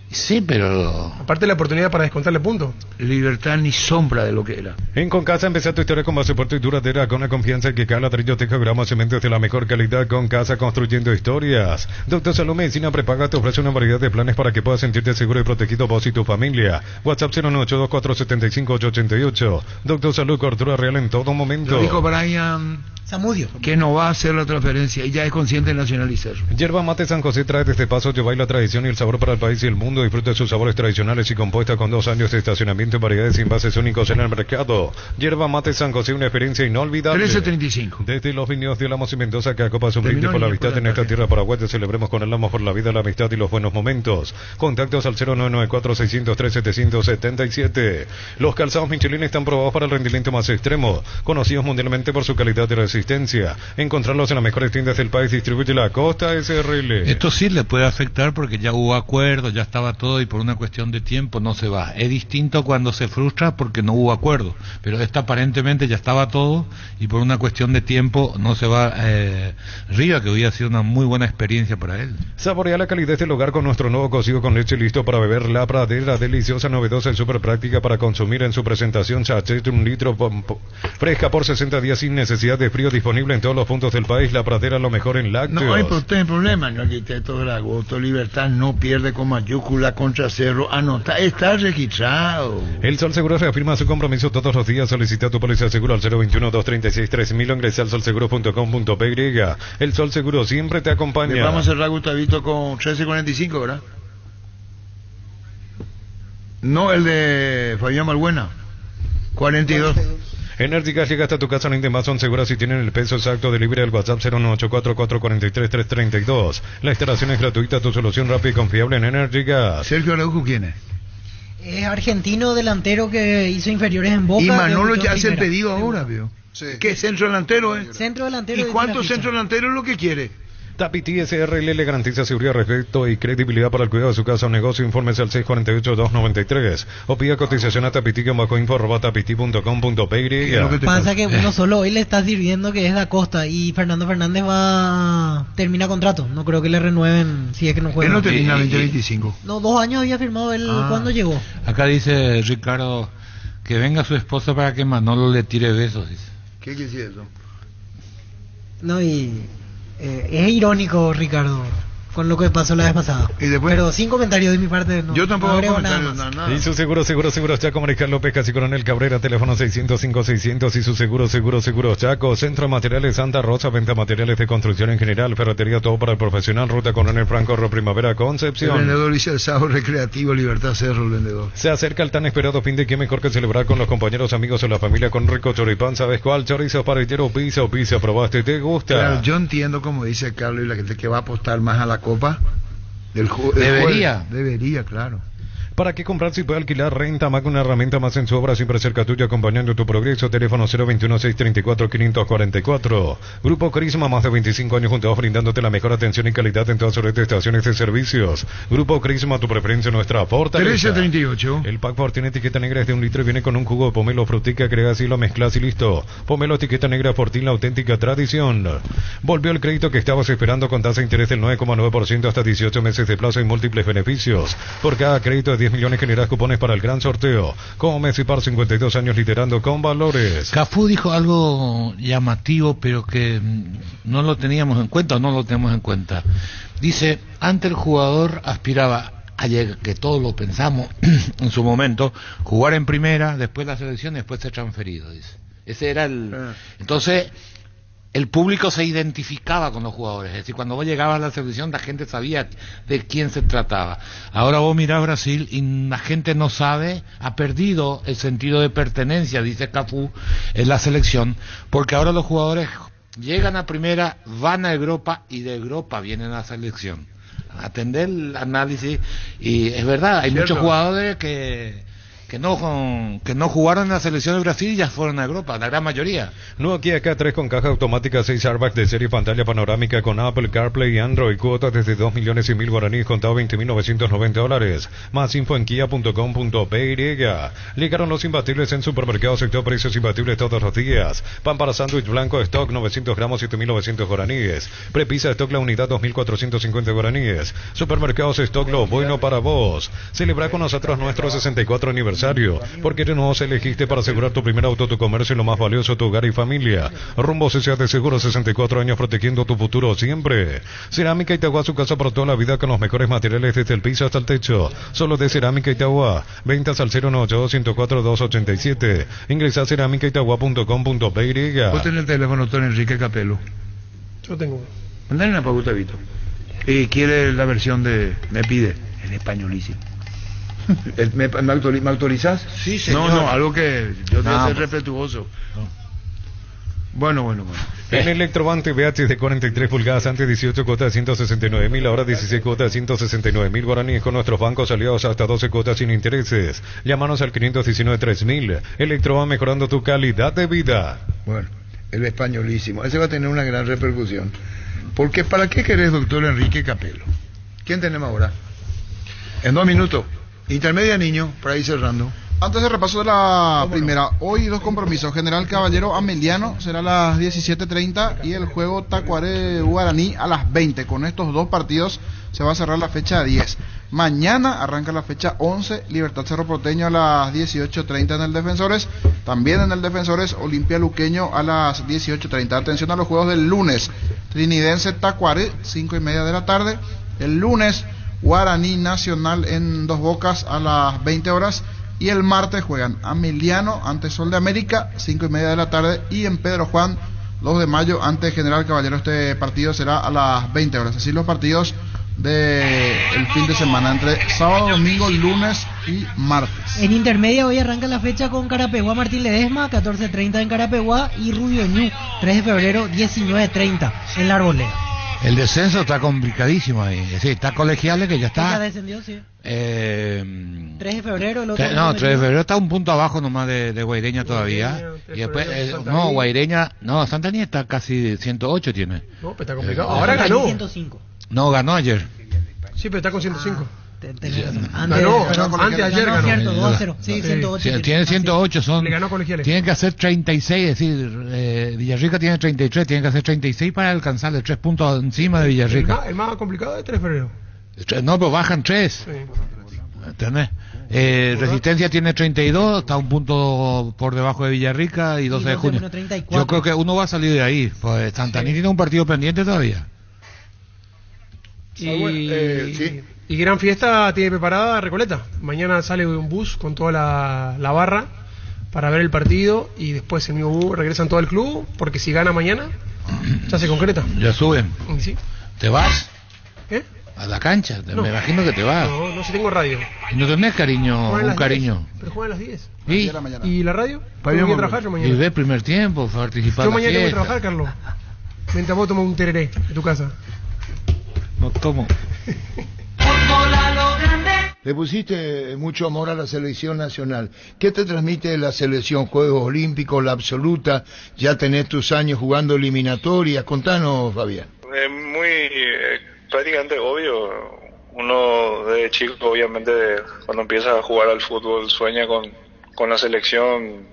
Sí, pero... Aparte la oportunidad para descontarle puntos. Libertad ni sombra de lo que era. En Concasa empezá tu historia con base fuerte y duradera, con la confianza que cada ladrillo teja gramos cementos de la mejor calidad. Concasa, construyendo historias. Doctor Salud Medicina Prepaga te ofrece una variedad de planes para que puedas sentirte seguro y protegido vos y tu familia. WhatsApp 0982475-888. Doctor Salud, cobertura real en todo momento. Lo dijo Brian Zamudio, que no va a hacer la transferencia y ya es consciente de nacionalizar. Yerba Mate San José trae desde Paso, lleváis la tradición y el sabor para el país y el mundo. Disfruta de sus sabores tradicionales y compuesta con 2 años de estacionamiento y variedades y envases únicos en el mercado. Yerba Mate San José, una experiencia inolvidable. 1335. Desde los viñedos de Álamos y Mendoza, que acopa su brindis por la amistad en esta tierra paraguaya. Celebremos con el Álamos por la vida, la amistad y los buenos momentos. Contactos al 0994-603-777. Los calzados Michelin están probados para el rendimiento más extremo, conocidos mundialmente por su calidad y resistencia. Encontrarlos en las mejores tiendas del país. Distribuye la Costa SRL. Esto sí le puede afectar porque ya hubo acuerdo, ya estaba todo y por una cuestión de tiempo no se va. Es distinto cuando se frustra porque no hubo acuerdo, pero esta aparentemente ya estaba todo y por una cuestión de tiempo no se va. Riva, que hubiera sido una muy buena experiencia para él. Saborea la calidez del hogar con nuestro nuevo cocido con leche listo para beber. La Pradera, deliciosa, novedosa y súper práctica para consumir en su presentación. Sachet 1 litro fresca por 60 días sin necesidad de frío, disponible en todos los puntos del país. La Pradera, lo mejor en lácteos. No hay problema, no, aquí todo el agosto. Libertad no pierde con con mayúscula contra Cerro. Anota, está registrado. El Sol Seguro reafirma su compromiso todos los días. Solicita tu póliza de seguro al 021-236-3000 o ingresa al solseguro.com.py. El Sol Seguro siempre te acompaña. Le vamos a cerrar, Gustavito, con 13.45, ¿verdad? No, el de Fabián Malbuena. 42. Enérgicas llega hasta tu casa en Indemazón Segura si tienen el peso exacto. Delivery al WhatsApp 01844433332. La instalación es gratuita, tu solución rápida y confiable en Enérgicas. Sergio Araujo, ¿quién es? Es argentino delantero que hizo inferiores en Boca. Y Manolo ya hace el pedido ahora, veo. Sí. ¿Qué centro delantero es? Centro delantero. ¿Y cuántos centro delanteros es lo que quiere? Tapiti SRL le garantiza seguridad, respeto y credibilidad para el cuidado de su casa o negocio. Infórmese al 648-293 o pida cotización a tapiti@tapiti.com.py. Pasa que uno solo hoy le está sirviendo, que es Da Costa, y Fernando Fernández termina contrato. No creo que le renueven si es que no juega. Él no termina 2025. No, 2 años había firmado él cuando llegó. Acá dice Ricardo que venga su esposa para que Manolo le tire besos, dice. ¿Qué quiere decir eso? No, es irónico, Ricardo, con lo que pasó la vez pasada. ¿Y después? Pero sin comentarios de mi parte. No, yo tampoco hago comentarios, nada. Y su seguro Chaco, Mariscal López, Casi Coronel Cabrera, teléfono 605-600. Y su seguro Chaco, Centro de Materiales Santa Rosa, venta materiales de construcción en general, ferretería, todo para el profesional, Ruta Coronel Franco, Primavera, Concepción. El vendedor dice el sábado recreativo, Libertad Cerro, el vendedor. Se acerca el tan esperado fin de, qué mejor que celebrar con los compañeros, amigos o la familia con rico choripán. ¿Sabes cuál? Chorizo parrillero, pizza, ¿probaste? ¿Te gusta? Claro, yo entiendo, como dice Carlos, y la gente que va a apostar más a la Copa. Debería, claro. ¿Para qué comprar si puede alquilar? Renta Mac, una herramienta más en su obra, siempre cerca tuyo, acompañando tu progreso. Teléfono 021-634-544. Grupo Crisma, más de 25 años juntos, brindándote la mejor atención y calidad en todas sus redes de estaciones de servicios. Grupo Crisma, tu preferencia, nuestra fortaleza. 1338. El pack por tiene etiqueta negra, es de 1 litro y viene con un jugo de pomelo, frutica, agregas y lo mezclas y listo. Pomelo, etiqueta negra, Fortín, la auténtica tradición. Volvió el crédito que estabas esperando con tasa de interés del 9,9% hasta 18 meses de plazo y múltiples beneficios. Por cada crédito de 10 millones generas cupones para el gran sorteo. Como Messi par 52 años liderando con valores. Cafú dijo algo llamativo, pero que no lo teníamos en cuenta o no lo tenemos en cuenta. Dice, antes el jugador aspiraba a llegar, que todos lo pensamos en su momento, jugar en primera, después la selección y después ser transferido, dice. Ese era el... Entonces... el público se identificaba con los jugadores, es decir, cuando vos llegabas a la selección la gente sabía de quién se trataba. Ahora vos mirás Brasil y la gente no sabe, ha perdido el sentido de pertenencia, dice Cafú, en la selección, porque ahora los jugadores llegan a primera, van a Europa y de Europa vienen a la selección. Atender el análisis, y es verdad, hay muchos jugadores que no jugaron en la selección de Brasil y ya fueron a Europa, la gran mayoría. Nuevo Kia K3 con caja automática, 6 airbags de serie, pantalla panorámica con Apple CarPlay y Android, cuotas desde 2.100.000 guaraníes, contado $20.990. Más info en kia.com.py. Llegaron los imbatibles en supermercados, sector precios imbatibles todos los días. Pan para sándwich blanco, stock 900 gramos, 7.900 guaraníes. Prepisa stock la unidad, 2.450 guaraníes. Supermercados stock, lo bueno para vos. Celebra con nosotros nuestro 64 aniversario. Porque tú nos elegiste para asegurar tu primer auto, tu comercio y lo más valioso, tu hogar y familia. Rumbo CCA de Seguro, 64 años protegiendo tu futuro siempre. Cerámica Itagua, su casa por toda la vida con los mejores materiales desde el piso hasta el techo. Solo de Cerámica Itagua. Ventas al 098-104-287. Ingresa a cerámicaitagua.com.py. Vos tenés el teléfono, doctor Enrique Capello. Yo tengo. Mandale una pauta, Vito. Y quiere la versión de Me Pide, en españolísimo. ¿Me autorizás? Sí, señor. No, algo que yo debo ser respetuoso. Bueno. En Electrobante VH de 43 pulgadas, antes 18 cuotas de 169.000, ahora 16 cuotas de 169.000 guaraníes con nuestros bancos aliados, hasta 12 cuotas sin intereses. Llámanos al 519-3000. Electroban, mejorando tu calidad de vida. Bueno, el españolísimo. Ese va a tener una gran repercusión. Porque ¿para qué querés, doctor Enrique Capello? ¿Quién tenemos ahora? En 2 minutos. Intermedia niño, para ir cerrando. Antes de repaso de la primera, hoy 2 compromisos. General Caballero Ameliano será a las 17:30 y el juego Tacuaré Guaraní a las 20. Con estos 2 partidos se va a cerrar la fecha 10. Mañana arranca la fecha 11, Libertad Cerro Porteño a las 18:30 en el Defensores. También en el Defensores, Olimpia Luqueño a las 18:30. Atención a los juegos del lunes. Trinidense Tacuaré, 5:30 de la tarde. El lunes, Guaraní Nacional en Dos Bocas a las 20 horas. Y el martes juegan Ameliano ante Sol de América, 5:30 de la tarde. Y en Pedro Juan, 2 de mayo, ante General Caballero. Este partido será a las 20 horas. Así los partidos del fin de semana, entre sábado, domingo, lunes y martes. En intermedia hoy arranca la fecha con Carapeguá Martín Ledesma, 14:30 en Carapeguá, y Rubio Ñu, 3 de febrero, 19:30 en La Arboleda. El descenso está complicadísimo ahí. Sí, está Colegiales, que ya está. Ya descendió, sí. 3 de febrero, el otro. 3 de febrero está un punto abajo nomás de Guaireña todavía. Y después, Guaireña, Santaní está casi 108 tiene. No, pero está complicado. Ahora ganó. 105. No, ganó ayer. Sí, pero está con 105. Antes ayer ganó. Cierto, 2-0. Sí, 108. Tiene 108, Le ganó Colegiales. Tienen que hacer 36, es decir, Villarrica tiene 33, tienen que hacer 36 para alcanzarle 3 puntos encima de Villarrica. El más complicado es 3 de febrero. No, pero bajan 3. Sí. ¿Entendés? Resistencia tiene 32, está un punto por debajo de Villarrica y 12 de junio. Yo creo que uno va a salir de ahí, pues Santaní tiene un partido pendiente todavía. Y gran fiesta tiene preparada Recoleta. Mañana sale un bus con toda la barra para ver el partido y después el mismo bus regresan todo el club, porque si gana mañana ya se concreta. Ya suben. ¿Sí? ¿Te vas? ¿Qué? A la cancha, No. me imagino que te vas. No, si tengo radio. ¿No tenés cariño, Juegan un las cariño? 10, pero juegan a las 10. ¿Y la radio? Tengo que trabajar yo mañana. Y ve primer tiempo, participar. Yo mañana tengo que trabajar, Carlos. Mientras vos tomás un tereré de tu casa. No tomo. Le pusiste mucho amor a la selección nacional. ¿Qué te transmite la selección? Juegos Olímpicos, la absoluta, ya tenés tus años jugando eliminatorias. Contanos, Fabián. Prácticamente obvio. Uno de chico, obviamente, cuando empieza a jugar al fútbol, sueña con la selección,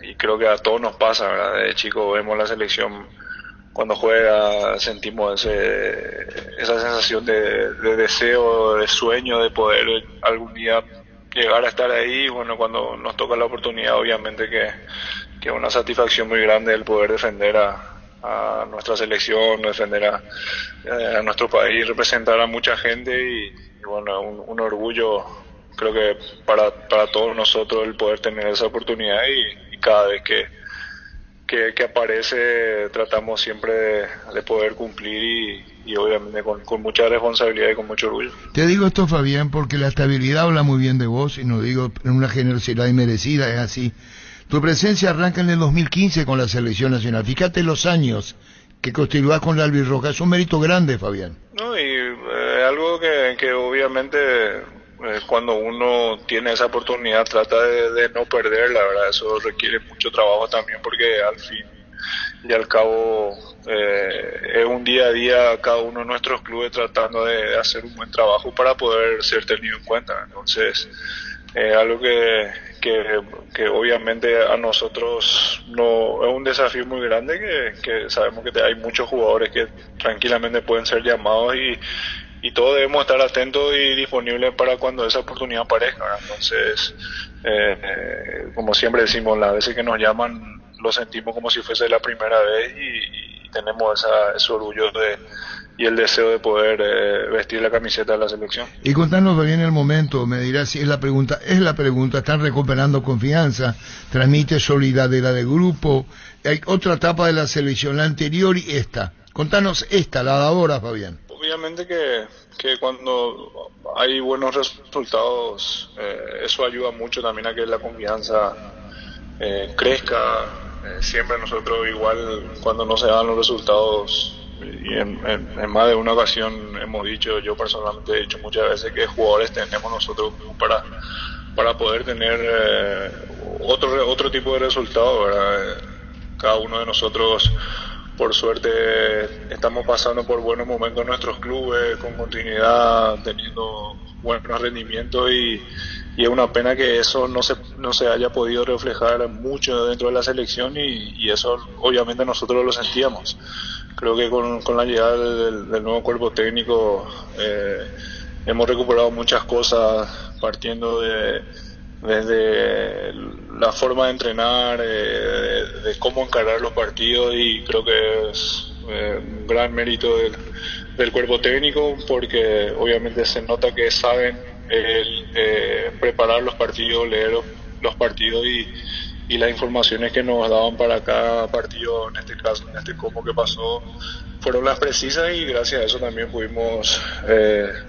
y creo que a todos nos pasa, ¿verdad? De chico vemos la selección cuando juega, sentimos esa sensación de deseo, de sueño, de poder algún día llegar a estar ahí. Bueno, cuando nos toca la oportunidad, obviamente que es una satisfacción muy grande el poder defender a nuestra selección, defender a nuestro país, representar a mucha gente y bueno, un orgullo, creo que para todos nosotros el poder tener esa oportunidad y cada vez que aparece tratamos siempre de poder cumplir y obviamente con mucha responsabilidad y con mucho orgullo. Te digo esto, Fabián, porque la estabilidad habla muy bien de vos y no digo en una generosidad inmerecida, es así. Tu presencia arranca en el 2015 con la selección nacional. Fíjate los años que continuás con la albirroja. Es un mérito grande, Fabián. No, y algo que obviamente cuando uno tiene esa oportunidad trata de no perderla, ¿verdad? Eso requiere mucho trabajo también, porque al fin y al cabo es un día a día cada uno de nuestros clubes tratando de hacer un buen trabajo para poder ser tenido en cuenta. Entonces algo que obviamente a nosotros no es un desafío muy grande, que sabemos que hay muchos jugadores que tranquilamente pueden ser llamados y todos debemos estar atentos y disponibles para cuando esa oportunidad aparezca, ¿verdad? Entonces como siempre decimos, las veces que nos llaman lo sentimos como si fuese la primera vez y tenemos ese orgullo y el deseo de poder vestir la camiseta de la selección. Y contanos bien el momento, me dirás si es la pregunta, están recuperando confianza, transmite solidaridad de grupo, hay otra etapa de la selección, la anterior y esta. Contanos esta, la de ahora, Fabián. Obviamente que cuando hay buenos resultados, eso ayuda mucho también a que la confianza crezca. Siempre nosotros igual cuando no se dan los resultados, y en más de una ocasión hemos dicho, yo personalmente he dicho muchas veces que jugadores tenemos nosotros para poder tener otro tipo de resultados, ¿verdad? Cada uno de nosotros por suerte estamos pasando por buenos momentos en nuestros clubes, con continuidad, teniendo buenos rendimientos y es una pena que eso no se haya podido reflejar mucho dentro de la selección y eso obviamente nosotros lo sentíamos. Creo que con la llegada del nuevo cuerpo técnico hemos recuperado muchas cosas, partiendo desde la forma de entrenar, de cómo encarar los partidos, y creo que es un gran mérito del cuerpo técnico, porque obviamente se nota que saben preparar los partidos, leer los partidos y las informaciones que nos daban para cada partido, en este caso, en este combo que pasó, fueron las precisas, y gracias a eso también pudimos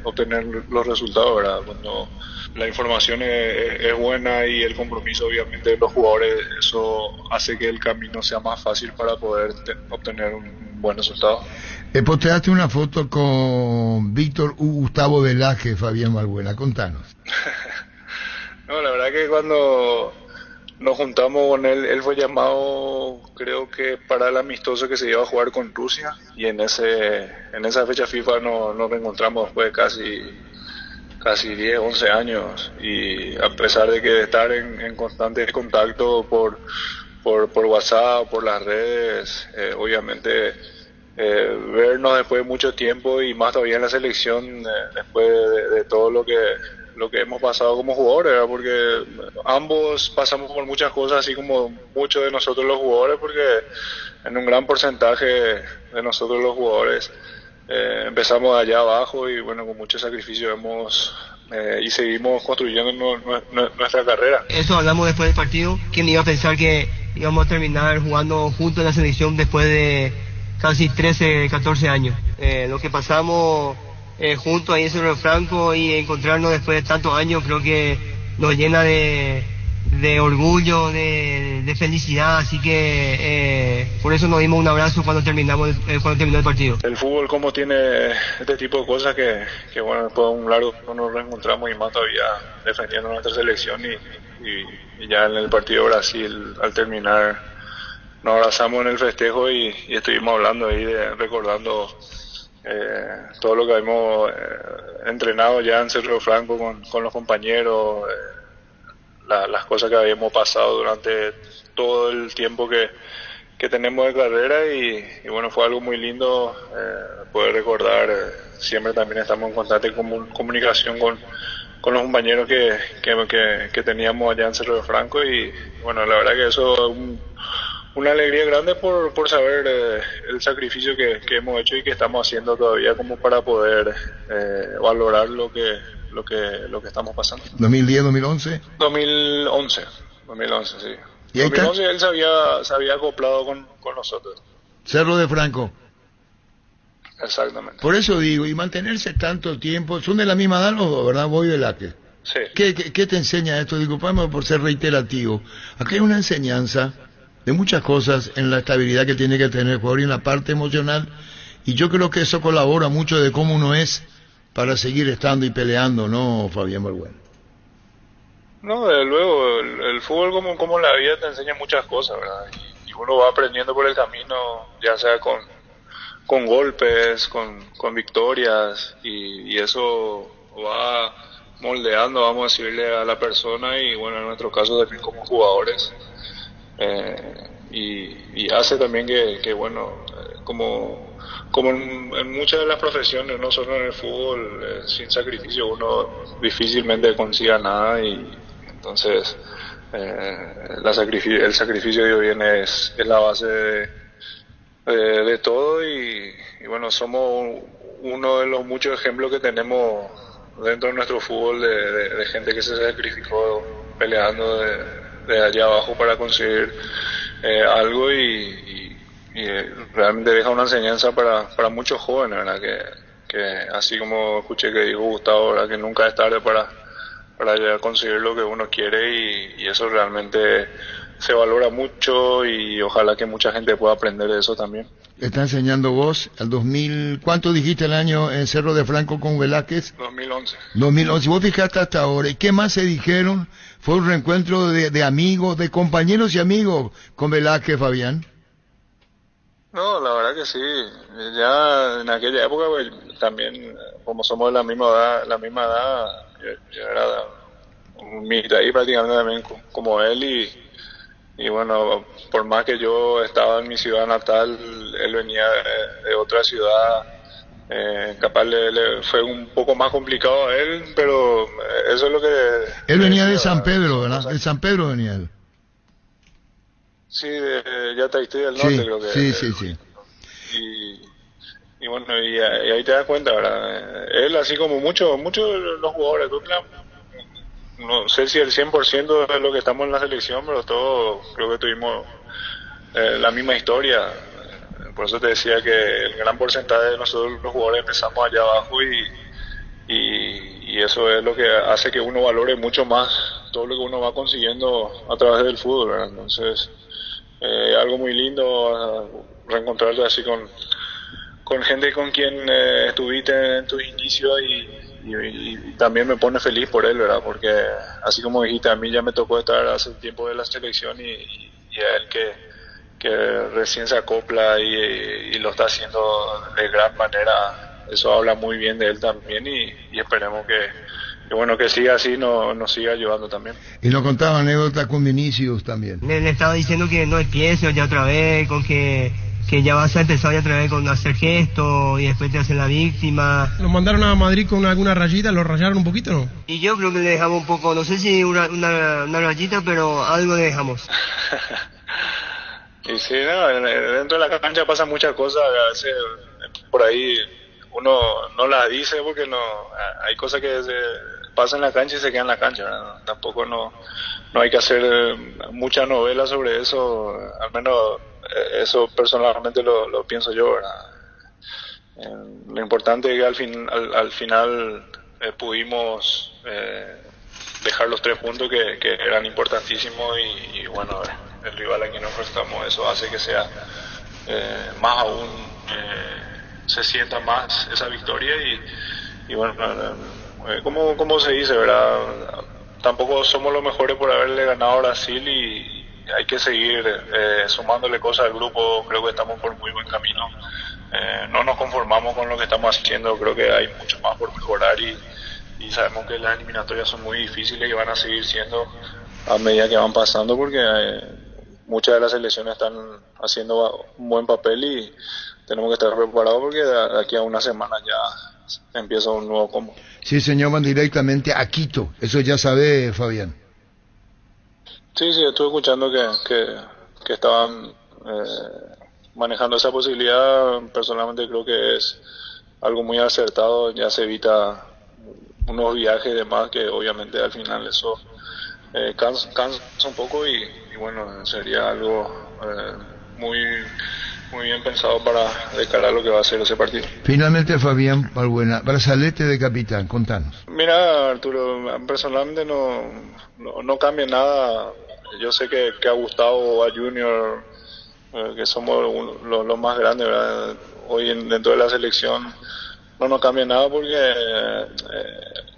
obtener los resultados, ¿verdad? Cuando la información es buena y el compromiso obviamente de los jugadores, eso hace que el camino sea más fácil para poder obtener un buen resultado. Posteaste una foto con Víctor Gustavo Velázquez, Fabián Balbuena, contanos. No, la verdad que cuando nos juntamos con él, él fue llamado, creo que para el amistoso que se iba a jugar con Rusia, y en esa fecha FIFA nos reencontramos después de casi 10, 11 años, y a pesar de que estar en constante contacto por WhatsApp, por las redes, obviamente vernos después de mucho tiempo, y más todavía en la selección, después de todo lo que hemos pasado como jugadores, ¿verdad? Porque ambos pasamos por muchas cosas, así como muchos de nosotros los jugadores, porque en un gran porcentaje de nosotros los jugadores empezamos allá abajo, y bueno, con mucho sacrificio y seguimos construyendo nuestra carrera. Eso hablamos después del partido. ¿Quién iba a pensar que íbamos a terminar jugando juntos en la selección después de casi 13, 14 años? Lo que pasamos juntos ahí en Cerro Franco, y encontrarnos después de tantos años, creo que nos llena de orgullo, de felicidad, así que por eso nos dimos un abrazo cuando terminó el partido. El fútbol como tiene este tipo de cosas que bueno, después de un largo nos reencontramos, y más todavía defendiendo nuestra selección, y ya en el partido de Brasil, al terminar, nos abrazamos en el festejo y estuvimos hablando ahí, recordando todo lo que habíamos entrenado ya en Cerro Franco con los compañeros, las cosas que habíamos pasado durante todo el tiempo que tenemos de carrera, y bueno, fue algo muy lindo poder recordar. Siempre también estamos en constante comunicación con los compañeros que teníamos allá en Cerro Franco, y bueno, la verdad que eso es una alegría grande por saber el sacrificio que hemos hecho y que estamos haciendo todavía, como para poder valorar lo que estamos pasando. ¿2010, 2011? 2011, sí. ¿Y ahí 2011 él se había acoplado con nosotros. Cerro de Franco. Exactamente. Por eso digo, y mantenerse tanto tiempo, son de la misma edad los dos, ¿verdad? Vos y Velázquez. Sí. ¿Qué te enseña esto? Disculpame por ser reiterativo. Acá hay una enseñanza de muchas cosas en la estabilidad que tiene que tener el jugador y en la parte emocional, y yo creo que eso colabora mucho de cómo uno es para seguir estando y peleando, ¿no, Fabián Balbuena? No, desde luego, el fútbol como la vida te enseña muchas cosas, ¿verdad? Y uno va aprendiendo por el camino, ya sea con golpes, con victorias, y eso va moldeando, vamos a decirle, a la persona, y bueno, en nuestro caso también como jugadores. Y hace también que bueno, como en muchas de las profesiones, no solo en el fútbol, sin sacrificio uno difícilmente consiga nada, y entonces el sacrificio de viene es la base de todo, y bueno, somos uno de los muchos ejemplos que tenemos dentro de nuestro fútbol de gente que se sacrificó peleando de allá abajo para conseguir algo, y realmente deja una enseñanza para muchos jóvenes, ¿verdad? Que así como escuché que dijo Gustavo, ¿verdad? Que nunca es tarde para llegar a conseguir lo que uno quiere, y eso realmente se valora mucho, y ojalá que mucha gente pueda aprender de eso también. Está enseñando vos al 2000, ¿cuánto dijiste el año en Cerro de Franco con Velázquez? 2011. 2011, vos fijaste hasta ahora, ¿y qué más se dijeron? ¿Fue un reencuentro de amigos, de compañeros y amigos con Velázquez, Fabián? No, la verdad que sí, ya en aquella época pues, también, como somos de la misma edad, yo era mitad ahí prácticamente también como él, y bueno, por más que yo estaba en mi ciudad natal, él venía de otra ciudad, capaz le fue un poco más complicado a él, pero eso es lo que... Él venía de San Pedro, ¿verdad? De San Pedro venía él. Sí, ya te del norte, sí, creo que... Sí. y bueno, y ahí te das cuenta, ¿verdad? Él, así como muchos de los jugadores de Dupla, no sé si el 100% de lo que estamos en la selección, pero todos creo que tuvimos la misma historia. Por eso te decía que el gran porcentaje de nosotros los jugadores empezamos allá abajo y eso es lo que hace que uno valore mucho más todo lo que uno va consiguiendo a través del fútbol, ¿verdad? Entonces, algo muy lindo reencontrarte así con gente con quien estuviste en tus inicios y también me pone feliz por él, ¿verdad? Porque así como dijiste, a mí ya me tocó estar hace tiempo de la selección y a él que recién se acopla y lo está haciendo de gran manera, eso habla muy bien de él también y esperemos que bueno, que siga así, nos siga ayudando también. Y nos contaba anécdotas con Vinicius también. Le estaba diciendo que no empiece ya otra vez, con que ya vas a empezar ya otra vez con hacer gestos y después te hacen la víctima. ¿Nos mandaron a Madrid con alguna rayita? ¿Lo rayaron un poquito, no? Y yo creo que le dejamos un poco, no sé si una rayita, pero algo le dejamos. Y sí, no, dentro de la cancha pasan muchas cosas, a veces por ahí uno no las dice porque no hay cosas que se pasan en la cancha y se quedan en la cancha, ¿verdad? Tampoco no hay que hacer mucha novela sobre eso, al menos eso personalmente lo pienso yo, ¿verdad? Lo importante es que al final pudimos dejar los 3 puntos que eran importantísimos y bueno, el rival a quien nos enfrentamos, eso hace que sea más aún, se sienta más esa victoria y bueno, como se dice, ¿verdad? Tampoco somos los mejores por haberle ganado a Brasil y hay que seguir sumándole cosas al grupo. Creo que estamos por muy buen camino, no nos conformamos con lo que estamos haciendo, creo que hay mucho más por mejorar y sabemos que las eliminatorias son muy difíciles y van a seguir siendo a medida que van pasando porque muchas de las selecciones están haciendo un buen papel y tenemos que estar preparados porque de aquí a una semana ya empieza un nuevo combo. Sí, señor, van directamente a Quito, eso ya sabe Fabián. Sí, estuve escuchando que estaban manejando esa posibilidad. Personalmente creo que es algo muy acertado, ya se evita unos viajes y demás que obviamente al final eso cansa un poco y bueno, sería algo muy bien pensado para de cara a lo que va a ser ese partido. Finalmente, Fabián Balbuena, brazalete de capitán, contanos. Mira, Arturo, personalmente no cambia nada. Yo sé que a Gustavo o a Junior, que somos los más grandes, ¿verdad? Hoy dentro de la selección no nos cambia nada porque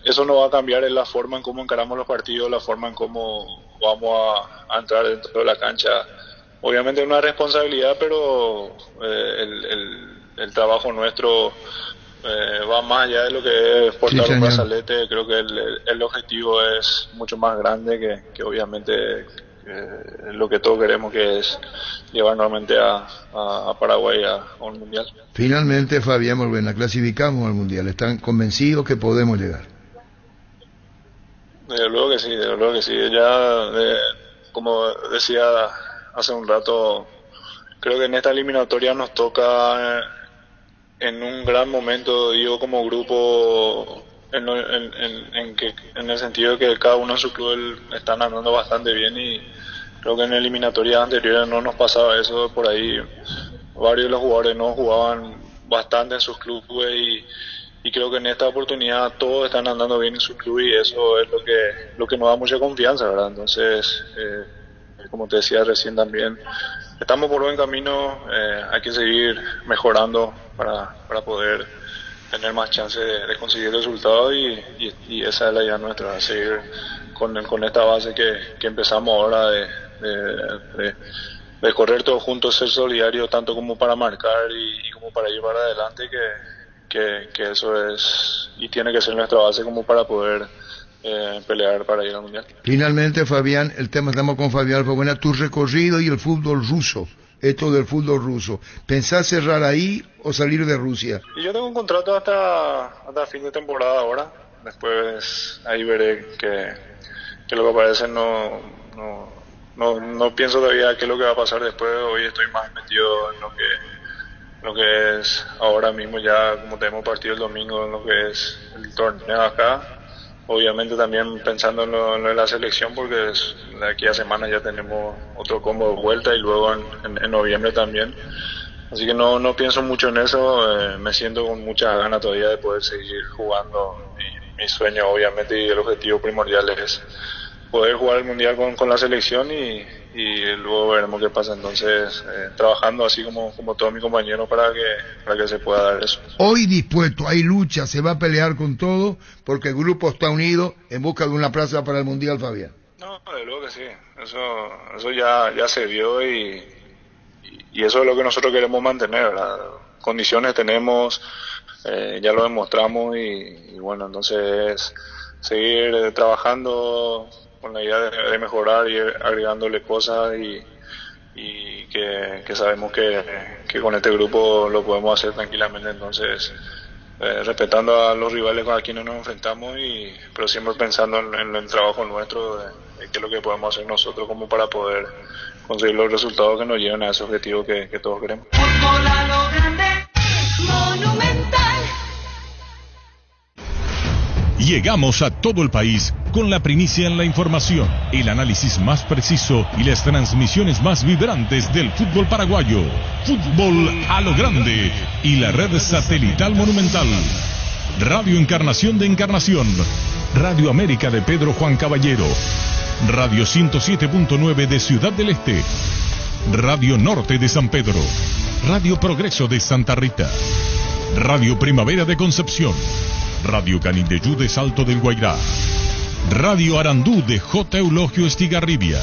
eso no va a cambiar en la forma en cómo encaramos los partidos, la forma en cómo vamos a entrar dentro de la cancha. Obviamente es una responsabilidad, pero el trabajo nuestro va más allá de lo que es portar un brazalete. Creo que el objetivo es mucho más grande que obviamente lo que todos queremos, que es llevar nuevamente a Paraguay a un mundial. Finalmente, Fabián Balbuena, clasificamos al mundial. ¿Están convencidos que podemos llegar? Desde luego que sí. Ya, como decía hace un rato, creo que en esta eliminatoria nos toca en un gran momento, digo, como grupo, en el sentido de que cada uno en su club están andando bastante bien y creo que en eliminatorias anteriores no nos pasaba eso. Por ahí varios de los jugadores no jugaban bastante en sus clubes y creo que en esta oportunidad todos están andando bien en su club y eso es lo que nos da mucha confianza, ¿verdad? Entonces, como te decía recién también, estamos por buen camino, hay que seguir mejorando para poder tener más chance de conseguir resultados y esa es la idea nuestra, seguir con esta base que empezamos ahora de correr todos juntos, ser solidarios tanto como para marcar y como para llevar adelante, que eso es y tiene que ser nuestra base como para poder pelear para ir al mundial. Finalmente, Fabián, estamos con Fabián Balbuena, tu recorrido y el fútbol ruso, esto del fútbol ruso, ¿pensás cerrar ahí o salir de Rusia? Y yo tengo un contrato hasta fin de temporada ahora, después ahí veré que lo que parece no pienso todavía qué es lo que va a pasar después. Hoy estoy más metido lo que es ahora mismo, ya como tenemos partido el domingo en lo que es el torneo acá. Obviamente también pensando en lo de la selección, porque de aquí a semanas ya tenemos otro combo de vuelta y luego en noviembre también. Así que no pienso mucho en eso, me siento con muchas ganas todavía de poder seguir jugando. Mi sueño obviamente y el objetivo primordial es poder jugar el Mundial con la selección y luego veremos qué pasa. Entonces, trabajando así como todos mis compañeros para que se pueda dar eso. Hoy dispuesto, hay lucha, se va a pelear con todo, porque el grupo está unido en busca de una plaza para el Mundial, Fabián. No, de luego que sí, eso ya se vio y eso es lo que nosotros queremos mantener, ¿verdad? Condiciones tenemos, ya lo demostramos y bueno, entonces seguir trabajando con la idea de mejorar y agregándole cosas y que sabemos que con este grupo lo podemos hacer tranquilamente. Entonces, respetando a los rivales con quienes nos enfrentamos, pero siempre pensando en el trabajo nuestro, de qué es lo que podemos hacer nosotros como para poder conseguir los resultados que nos lleven a ese objetivo que todos queremos. Fútbol a lo grande, Monumental. Llegamos a todo el país con la primicia en la información, el análisis más preciso y las transmisiones más vibrantes del fútbol paraguayo. Fútbol a lo grande y la red satelital Monumental. Radio Encarnación de Encarnación, Radio América de Pedro Juan Caballero, Radio 107.9 de Ciudad del Este, Radio Norte de San Pedro, Radio Progreso de Santa Rita, Radio Primavera de Concepción, Radio Canindeyú de Salto del Guairá, Radio Arandú de J. Eulogio Estigarribia,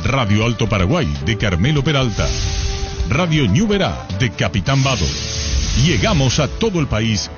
Radio Alto Paraguay de Carmelo Peralta, Radio Ñuberá de Capitán Vado. Llegamos a todo el país